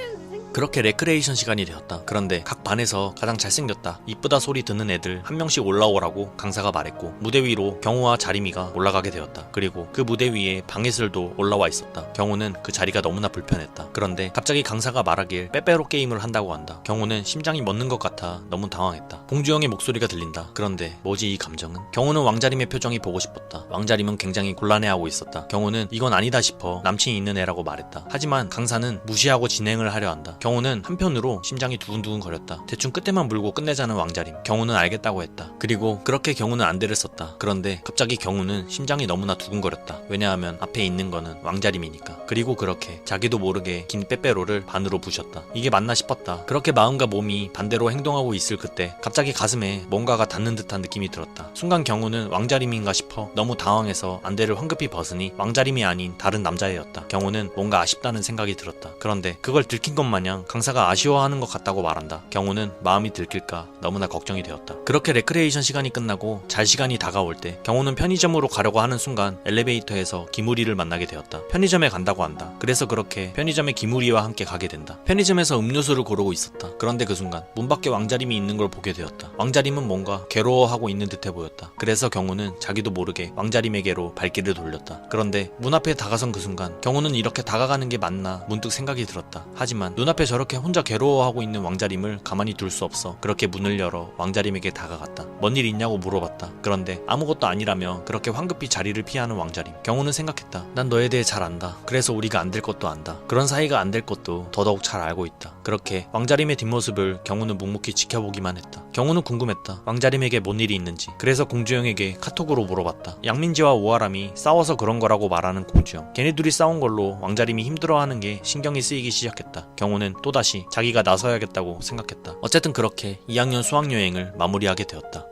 그렇게 레크레이션 시간이 되었다. 그런데 각 반에서 가장 잘생겼다, 이쁘다 소리 듣는 애들 한 명씩 올라오라고 강사가 말했고 무대 위로 경호와 자리미가 올라가게 되었다. 그리고 그 무대 위에 방해슬도 올라와 있었다. 경호는 그 자리가 너무나 불편했다. 그런데 갑자기 강사가 말하길 빼빼로 게임을 한다고 한다. 경호는 심장이 멎는 것 같아 너무 당황했다. 공주영의 목소리가 들린다. 그런데 뭐지 이 감정은? 경호는 왕자림의 표정이 보고 싶었다. 왕자림은 굉장히 곤란해하고 있었다. 경호는 이건 아니다 싶어 남친이 있는 애라고 말했다. 하지만 강사는 무시하고 진행을 하려 한다. 경호는 한편으로 심장이 두근두근 거렸다. 대충 끝에만 물고 끝내자는 왕자림. 경호는 알겠다고 했다. 그리고 그렇게 경호는 안대를 썼다. 그런데 갑자기 경호는 심장이 너무나 두근거렸다. 왜냐하면 앞에 있는 거는 왕자림이니까. 그리고 그렇게 자기도 모르게 긴 빼빼로를 반으로 부셨다. 이게 맞나 싶었다. 그렇게 마음과 몸이 반대로 행동하고 있을 그때 갑자기 가슴에 뭔가가 닿는 듯한 느낌이 들었다. 순간 경호는 왕자림인가 싶어 너무 당황해서 안대를 황급히 벗으니 왕자림이 아닌 다른 남자애였다. 경호는 뭔가 아쉽다는 생각이 들었다. 그런데 그걸 들킨 것 마냥 강사가 아쉬워하는 것 같다고 말한다. 경호는 마음이 들킬까 너무나 걱정이 되었다. 그렇게 레크레이션 시간이 끝나고 잘 시간이 다가올 때 경호는 편의점으로 가려고 하는 순간 엘리베이터에서 기무리를 만나게 되었다. 편의점에 간다고 한다. 그래서 그렇게 편의점에 기무리와 함께 가게 된다. 편의점에서 음료수를 고르고 있었다. 그런데 그 순간 문 밖에 왕자림이 있는 걸 보게 되었다. 왕자림은 뭔가 괴로워하고 있는 듯해 보였다. 그래서 경호는 자기도 모르게 왕자림에게로 발길을 돌렸다. 그런데 문 앞에 다가선 그 순간 경호는 이렇게 다가가는 게 맞나 문득 생각이 들었다. 하지만 눈앞에 저렇게 혼자 괴로워하고 있는 왕자림을 가만히 둘 수 없어 그렇게 문을 열어 왕자림에게 다가갔다. 뭔 일 있냐고 물어봤다. 그런데 아무것도 아니라며 그렇게 황급히 자리를 피하는 왕자림. 경호는 생각했다. 난 너에 대해 잘 안다. 그래서 우리가 안 될 것도 안다. 그런 사이가 안 될 것도 더더욱 잘 알고 있다. 그렇게 왕자림의 뒷모습을 경호는 묵묵히 지켜보기만 했다. 경호는 궁금했다. 왕자림에게 뭔 일이 있는지. 그래서 공주영에게 카톡으로 물어봤다. 양민지와 오아람이 싸워서 그런 거라고 말하는 공주영. 걔네둘이 싸운 걸로 왕자림이 힘들어하는 게 신경이 쓰이기 시작했다. 경호는 또다시 자기가 나서야겠다고 생각했다. 어쨌든 그렇게 2학년 수학여행을 마무리하게 되었다.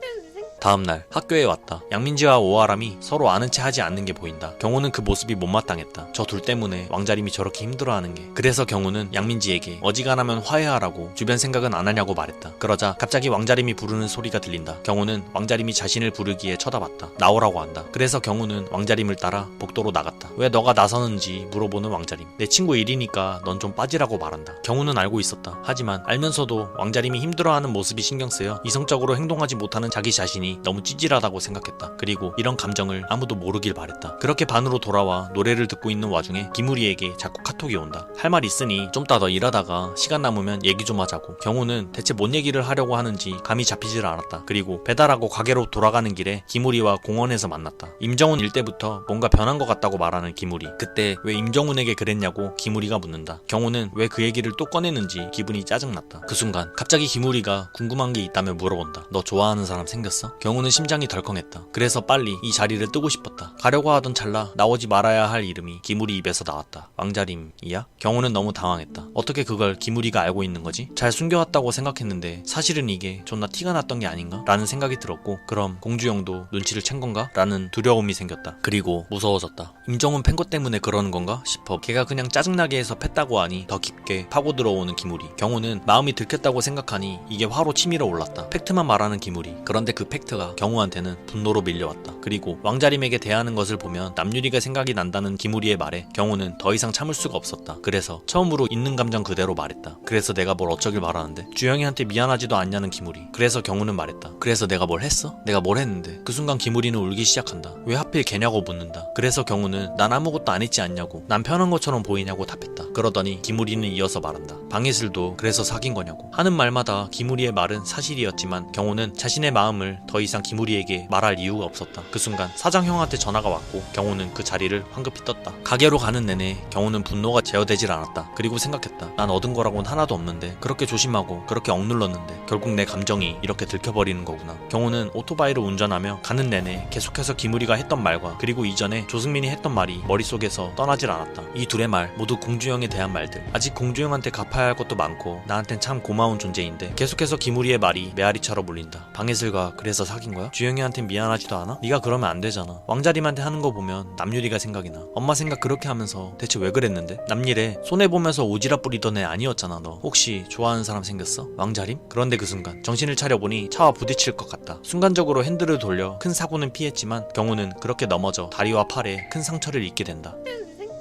다음날 학교에 왔다. 양민지와 오아람이 서로 아는 체 하지 않는 게 보인다. 경호는 그 모습이 못마땅했다. 저 둘 때문에 왕자림이 저렇게 힘들어하는 게. 그래서 경호는 양민지에게 어지간하면 화해하라고 주변 생각은 안 하냐고 말했다. 그러자 갑자기 왕자림이 부르는 소리가 들린다. 경호는 왕자림이 자신을 부르기에 쳐다봤다. 나오라고 한다. 그래서 경호는 왕자림을 따라 복도로 나갔다. 왜 너가 나서는지 물어보는 왕자림. 내 친구 일이니까 넌 좀 빠지라고 말한다. 경호는 알고 있었다. 하지만 알면서도 왕자림이 힘들어하는 모습이 신경 쓰여 이성적으로 행동하지 못하는 자기 자신이 너무 찌질하다고 생각했다. 그리고 이런 감정을 아무도 모르길 바랬다. 그렇게 반으로 돌아와 노래를 듣고 있는 와중에 기무리에게 자꾸 카톡이 온다. 할 말 있으니 좀 따 더 일하다가 시간 남으면 얘기 좀 하자고. 경호는 대체 뭔 얘기를 하려고 하는지 감이 잡히질 않았다. 그리고 배달하고 가게로 돌아가는 길에 기무리와 공원에서 만났다. 임정훈 일 때부터 뭔가 변한 것 같다고 말하는 기무리. 그때 왜 임정훈에게 그랬냐고 기무리가 묻는다. 경호는 왜 그 얘기를 또 꺼내는지 기분이 짜증났다. 그 순간 갑자기 기무리가 궁금한 게 있다며 물어본다. 너 좋아하는 사람 생겼어? 경호는 심장이 덜컹했다. 그래서 빨리 이 자리를 뜨고 싶었다. 가려고 하던 찰나 나오지 말아야 할 이름이 기무리 입에서 나왔다. 왕자림이야? 경호는 너무 당황했다. 어떻게 그걸 기무리가 알고 있는 거지? 잘 숨겨왔다고 생각했는데 사실은 이게 존나 티가 났던 게 아닌가? 라는 생각이 들었고, 그럼 공주영도 눈치를 챈 건가? 라는 두려움이 생겼다. 그리고 무서워졌다. 임정훈 팬 것 때문에 그러는 건가 싶어 걔가 그냥 짜증나게 해서 팼다고 하니 더 깊게 파고 들어오는 기무리. 경호는 마음이 들켰다고 생각하니 이게 화로 치밀어 올랐다. 팩트만 말하는 기무리. 그런데 그 팩트가 경호한테는 분노로 밀려왔다. 그리고 왕자림에게 대하는 것을 보면 남유리가 생각이 난다는 기무리의 말에 경호는 더 이상 참을 수가 없었다. 그래서 처음으로 있는 감정 그대로 말했다. 그래서 내가 뭘 어쩌길 바라는데? 주영이한테 미안하지도 않냐는 기무리. 그래서 경호는 말했다. 그래서 내가 뭘 했어? 내가 뭘 했는데? 그 순간 기무리는 울기 시작한다. 왜 하필 걔냐고 묻는다. 그래서 경호는 난 아무것도 안 했지 않냐고, 난 편한 것처럼 보이냐고 답했다. 그러더니 기무리는 이어서 말한다. 방해슬도 그래서 사귄 거냐고. 하는 말마다 기무리의 말은 사실이었지만 경호는 자신의 마음을 더 이상 기무리에게 말할 이유가 없었다. 그 순간 사장 형한테 전화가 왔고 경호는 그 자리를 황급히 떴다. 가게로 가는 내내 경호는 분노가 제어되질 않았다. 그리고 생각했다. 난 얻은 거라고는 하나도 없는데, 그렇게 조심하고 그렇게 억눌렀는데 결국 내 감정이 이렇게 들켜버리는 거구나. 경호는 오토바이를 운전하며 가는 내내 계속해서 기무리가 했던 말과 그리고 이전에 조승민이 했던 말이 머릿속에서 떠나질 않았다. 이 둘의 말 모두 공주영에 대한 말들. 아직 공주영한테 갚아야 할 것도 많고 나한텐 참 고마운 존재인데 계속해서 기무리의 말이 메아리처럼 울린다. 방해슬과 그래서 사귄 거야? 주영이한텐 미안하지도 않아? 네가 그러면 안 되잖아. 왕자림한테 하는 거 보면 남유리가 생각이 나. 엄마 생각 그렇게 하면서 대체 왜 그랬는데? 남일에 손해보면서 오지랖 부리던 애 아니었잖아. 너 혹시 좋아하는 사람 생겼어? 왕자림? 그런데 그 순간 정신을 차려보니 차와 부딪힐 것 같다. 순간적으로 핸들을 돌려 큰 사고는 피했지만 경우는 그렇게 넘어져 다리와 팔에 큰 상처를 입게 된다.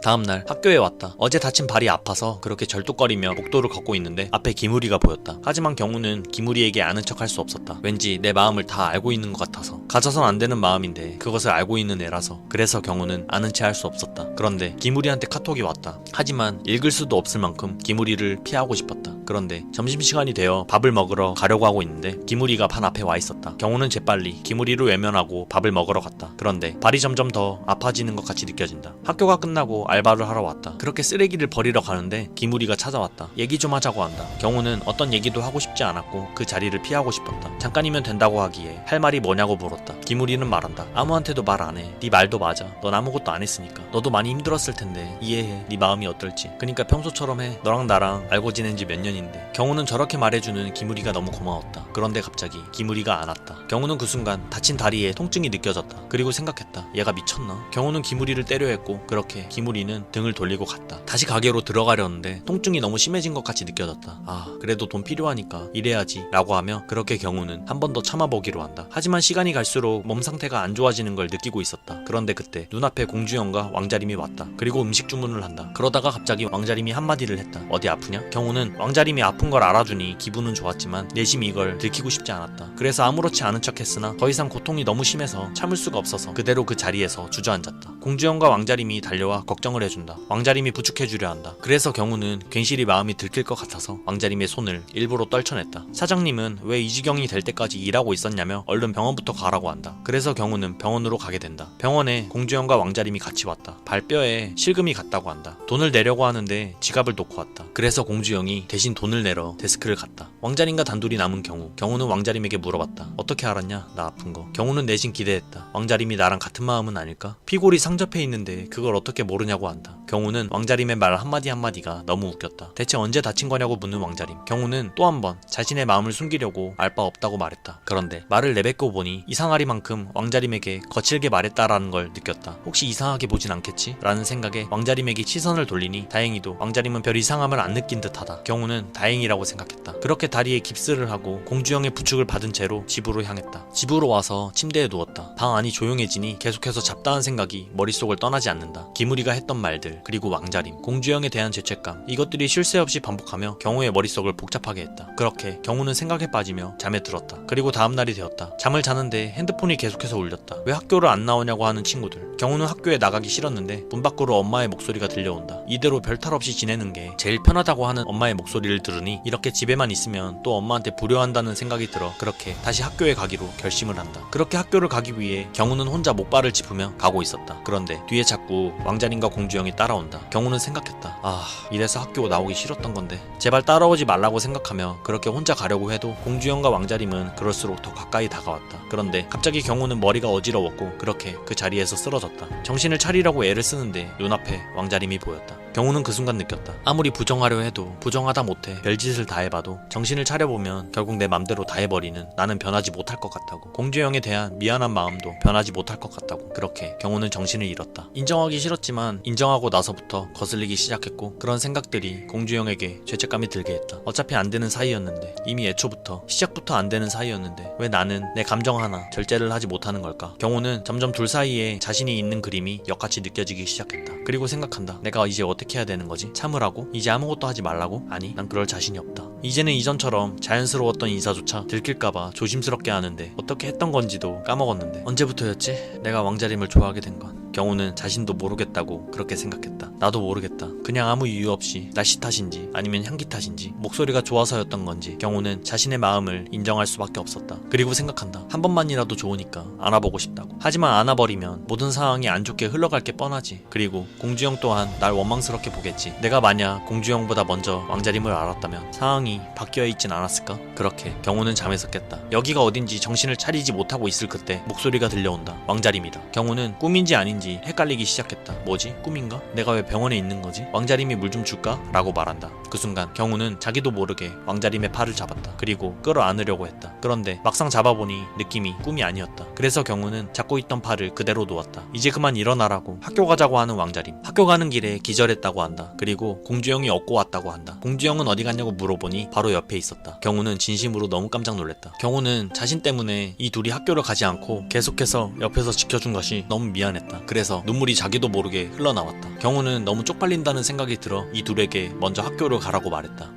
다음날 학교에 왔다. 어제 다친 발이 아파서 그렇게 절뚝거리며 복도를 걷고 있는데 앞에 기무리가 보였다. 하지만 경우는 기무리에게 아는 척 할 수 없었다. 왠지 내 마음을 다 알고 있는 것 같아서. 가져선 안 되는 마음인데 그것을 알고 있는 애라서. 그래서 경우는 아는 채 할 수 없었다. 그런데 기무리한테 카톡이 왔다. 하지만 읽을 수도 없을 만큼 기무리를 피하고 싶었다. 그런데 점심시간이 되어 밥을 먹으러 가려고 하고 있는데 기무리가 반 앞에 와 있었다. 경우는 재빨리 기무리를 외면하고 밥을 먹으러 갔다. 그런데 발이 점점 더 아파지는 것 같이 느껴진다. 학교가 끝나고 알바를 하러 왔다. 그렇게 쓰레기를 버리러 가는데 기무리가 찾아왔다. 얘기 좀 하자고 한다. 경우는 어떤 얘기도 하고 싶지 않았고 그 자리를 피하고 싶었다. 잠깐이면 된다고 하기에 할 말이 뭐냐고 물었다. 기무리는 말한다. 아무한테도 말 안 해. 네 말도 맞아. 넌 아무것도 안 했으니까. 너도 많이 힘들었을 텐데 이해해. 네 마음이 어떨지. 그니까 평소처럼 해. 너랑 나랑 알고 지낸 지 몇 년인데. 경우는 저렇게 말해주는 기무리가 너무 고마웠다. 그런데 갑자기 기무리가 안 왔다. 경우는 그 순간 다친 다리에 통증이 느껴졌다. 그리고 생각했다. 얘가 미쳤나? 경우는 기무리를 때려 했고 그렇게 기무리는 등을 돌리고 갔다. 다시 가게로 들어가려는데 통증이 너무 심해진 것 같이 느껴졌다. 아, 그래도 돈 필요하니까 일해야지 라고 하며 그렇게 경우는 한 번 더 참아보기로 한다. 하지만 시간이 갈수록 몸 상태가 안 좋아지는 걸 느끼고 있었다. 그런데 그때 눈앞에 공주영과 왕자림이 왔다. 그리고 음식 주문을 한다. 그러다가 갑자기 왕자림이 한마디를 했다. 어디 아프냐? 경우는 왕자림이 아픈 걸 알아주니 기분은 좋았지만 내심이 이걸 들키고 싶지 않았다. 그래서 아무렇지 않은 척 했으나 더 이상 고통이 너무 심해서 참을 수가 없어서 그대로 그 자리에서 주저앉았다. 공주영과 왕자림이 달려와 걱정을 해준다. 왕자림이 부축해주려 한다. 그래서 경우는 괜시리 마음이 들킬 것 같아서 왕자림의 손을 일부러 떨쳐냈다. 사장님은 왜 이 지경이 될 때까지 일하고 있었냐며 얼른 병원부터 가라고 한다. 그래서 경우는 병원으로 가게 된다. 병원에 공주영과 왕자림이 같이 왔다. 발뼈에 실금이 갔다고 한다. 돈을 내려고 하는데 지갑을 놓고 왔다. 그래서 공주영이 대신 돈을 내러 데스크를 갔다. 왕자림과 단둘이 남은 경우는 왕자림에게 물어봤다. 어떻게 알았냐? 나 아픈 거. 경우는 내심 기대했다. 왕자림이 나랑 같은 마음은 아닐까? 피골이 상접해 있는데 그걸 어떻게 모르냐고 한다. 경우는 왕자림의 말 한마디 한마디가 너무 웃겼다. 대체 언제 다친 거냐고 묻는 왕자림. 경우는 또 한 번 자신의 마음을 숨기려고 알 바 없다고 말했다. 그런데 말을 내뱉고 보니 이상하리만큼 왕자림에게 거칠게 말했다라는 걸 느꼈다. 혹시 이상하게 보진 않겠지? 라는 생각에 왕자림에게 시선을 돌리니 다행히도 왕자림은 별 이상함을 안 느낀 듯하다. 경우는 다행이라고 생각했다. 그렇게 다리에 깁스를 하고 공주영의 부축을 받은 채로 집으로 향했다. 집으로 와서 침대에 누웠다. 방 안이 조용해지니 계속해서 잡다한 생각이 머릿속을 떠나지 않는다. 기무리가 했던 말들, 그리고 왕자림, 공주영에 대한 죄책감, 이것들이 쉴 새 없이 반복하며 경우의 머릿속을 복잡하게 했다. 그렇게 경우는 생각에 빠지며 잠에 들었다. 그리고 다음날이 되었다. 잠을 자는데 핸드폰이 계속해서 울렸다. 왜 학교를 안 나오냐고 하는 친구들. 경우는 학교에 나가기 싫었는데 문 밖으로 엄마의 목소리가 들려온다. 이대로 별탈 없이 지내는 게 제일 편하다고 하는 엄마의 목소리를 들으니 이렇게 집에만 있으면 또 엄마한테 불효한다는 생각이 들어 그렇게 다시 학교에 가기로 결심을 한다. 그렇게 학교를 가기 위해 경우는 혼자 목발을 짚으며 가고 있었다. 그런데 뒤에 자꾸 왕자림과 공주영이 따라온다. 경우는 생각했다. 아, 이래서 학교 나오기 싫었던 건데 제발 따라오지 말라고 생각하며 그렇게 혼자 가려고 해도 공주영과 왕자림은 그럴수록 더 가까이 다가왔다. 그런데 갑자기 경우는 머리가 어지러웠고 그렇게 그 자리에서 쓰러졌다. 정신을 차리려고 애를 쓰는데 눈앞에 왕자림이 보였다. 경우는 그 순간 느꼈다. 아무리 부정하려 해도 부정하다 못해 별짓을 다 해봐도 정신을 차려보면 결국 내 맘대로 다 해버리는 나는 변하지 못할 것 같다고. 공주영에 대한 미안한 마음도 변하지 못할 것 같다고. 그렇게 경우는 정신을 잃었다. 인정하기 싫었지만 인정하고 나서부터 거슬리기 시작했고 그런 생각들이 공주영에게 죄책감이 들게 했다. 어차피 안 되는 사이였는데 이미 애초부터 시작부터 안 되는 사이였는데 왜 나는 내 감정 하나 절제를 하지 못하는 걸까? 경우는 점점 둘 사이에 자신이 있는 그림이 역같이 느껴지기 시작했다. 그리고 생각한다. 내가 이제 어떻게 해야 되는 거지? 참으라고? 이제 아무것도 하지 말라고? 아니, 난 그럴 자신이 없다. 이제는 이전처럼 자연스러웠던 인사조차 들킬까봐 조심스럽게 하는데 어떻게 했던 건지도 까먹었는데 언제부터였지? 내가 왕자림을 좋아하게 된 건. 경우는 자신도 모르겠다고 그렇게 생각했다. 나도 모르겠다. 그냥 아무 이유 없이 날씨 탓인지 아니면 향기 탓인지 목소리가 좋아서였던 건지 경우는 자신의 마음을 인정할 수밖에 없었다. 그리고 생각한다. 한 번만이라도 좋으니까 안아보고 싶다고. 하지만 안아버리면 모든 상황이 안 좋게 흘러갈 게 뻔하지. 그리고 공주영 또한 날 원망스럽게 보겠지. 내가 만약 공주영보다 먼저 왕자림을 알았다면 상황이 바뀌어 있진 않았을까? 그렇게 경우는 잠에서 깼다. 여기가 어딘지 정신을 차리지 못하고 있을 그때 목소리가 들려온다. 왕자림이다. 경우는 꿈인지 아닌지 꿈인지 헷갈리기 시작했다. 뭐지? 꿈인가? 내가 왜 병원에 있는 거지? 왕자림이 물 좀 줄까? 라고 말한다. 그 순간 경우는 자기도 모르게 왕자림의 팔을 잡았다. 그리고 끌어안으려고 했다. 그런데 막상 잡아보니 느낌이 꿈이 아니었다. 그래서 경우는 잡고 있던 팔을 그대로 놓았다. 이제 그만 일어나라고 학교 가자고 하는 왕자림. 학교 가는 길에 기절했다고 한다. 그리고 공주영이 얻고 왔다고 한다. 공주영은 어디 갔냐고 물어보니 바로 옆에 있었다. 경우는 진심으로 너무 깜짝 놀랐다. 경우는 자신 때문에 이 둘이 학교를 가지 않고 계속해서 옆에서 지켜준 것이 너무 미안했다. 그래서 눈물이 자기도 모르게 흘러나왔다. 경우는 너무 쪽팔린다는 생각이 들어 이 둘에게 먼저 학교를 가라고 말했다.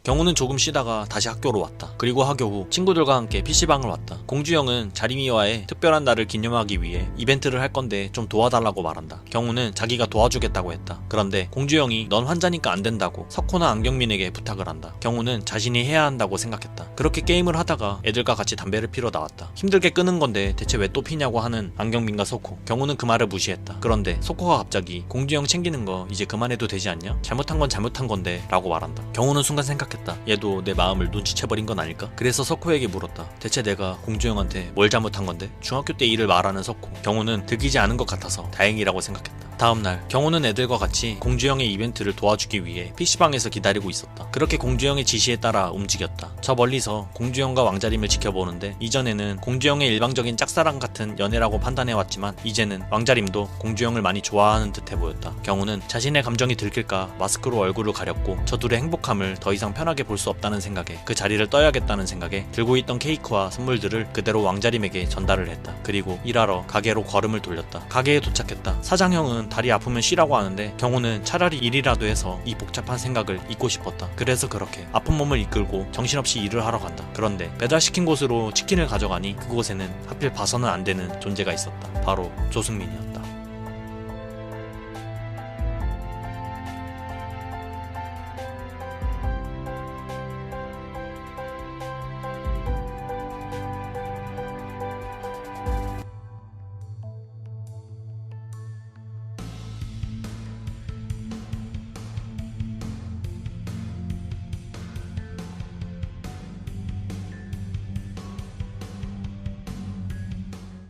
경우는 조금 쉬다가 다시 학교로 왔다. 그리고 학교 후 친구들과 함께 PC방을 왔다. 공주영은 자림이와의 특별한 날을 기념하기 위해 이벤트를 할 건데 좀 도와달라고 말한다. 경우는 자기가 도와주겠다고 했다. 그런데 공주영이 넌 환자니까 안 된다고 석호나 안경민에게 부탁을 한다. 경우는 자신이 해야 한다고 생각했다. 그렇게 게임을 하다가 애들과 같이 담배를 피러 나왔다. 힘들게 끄는 건데 대체 왜 또 피냐고 하는 안경민과 석호. 경우는 그 말을 무시했다. 그런데 석호가 갑자기 공주영 챙기는 거 이제 그만해도 되지 않냐? 잘못한 건 잘못한 건데 라고 말한다. 경우는 순간 생각했다. 얘도 내 마음을 눈치채버린 건 아닐까? 그래서 석호에게 물었다. 대체 내가 공주영한테 뭘 잘못한 건데? 중학교 때 일을 말하는 석호. 경우는 들키지 않은 것 같아서 다행이라고 생각했다. 다음날 경우는 애들과 같이 공주영의 이벤트를 도와주기 위해 PC방에서 기다리고 있었다. 그렇게 공주영의 지시에 따라 움직였다. 저 멀리서 공주영과 왕자림을 지켜보는데 이전에는 공주영의 일방적인 짝사랑 같은 연애라고 판단해왔지만 이제는 왕자림도 공주영을 많이 좋아하는 듯해 보였다. 경우는 자신의 감정이 들킬까 마스크로 얼굴을 가렸고 저 둘의 행복함을 더 이상 편하게 볼 수 없다는 생각에 그 자리를 떠야겠다는 생각에 들고 있던 케이크와 선물들을 그대로 왕자림에게 전달을 했다. 그리고 일하러 가게로 걸음을 돌렸다. 가게에 도착했다. 사장형은 다리 아프면 쉬라고 하는데 경우는 차라리 일이라도 해서 이 복잡한 생각을 잊고 싶었다. 그래서 그렇게 아픈 몸을 이끌고 정신없이 일을 하러 간다. 그런데 배달시킨 곳으로 치킨을 가져가니 그곳에는 하필 봐서는 안 되는 존재가 있었다. 바로 조승민이었다.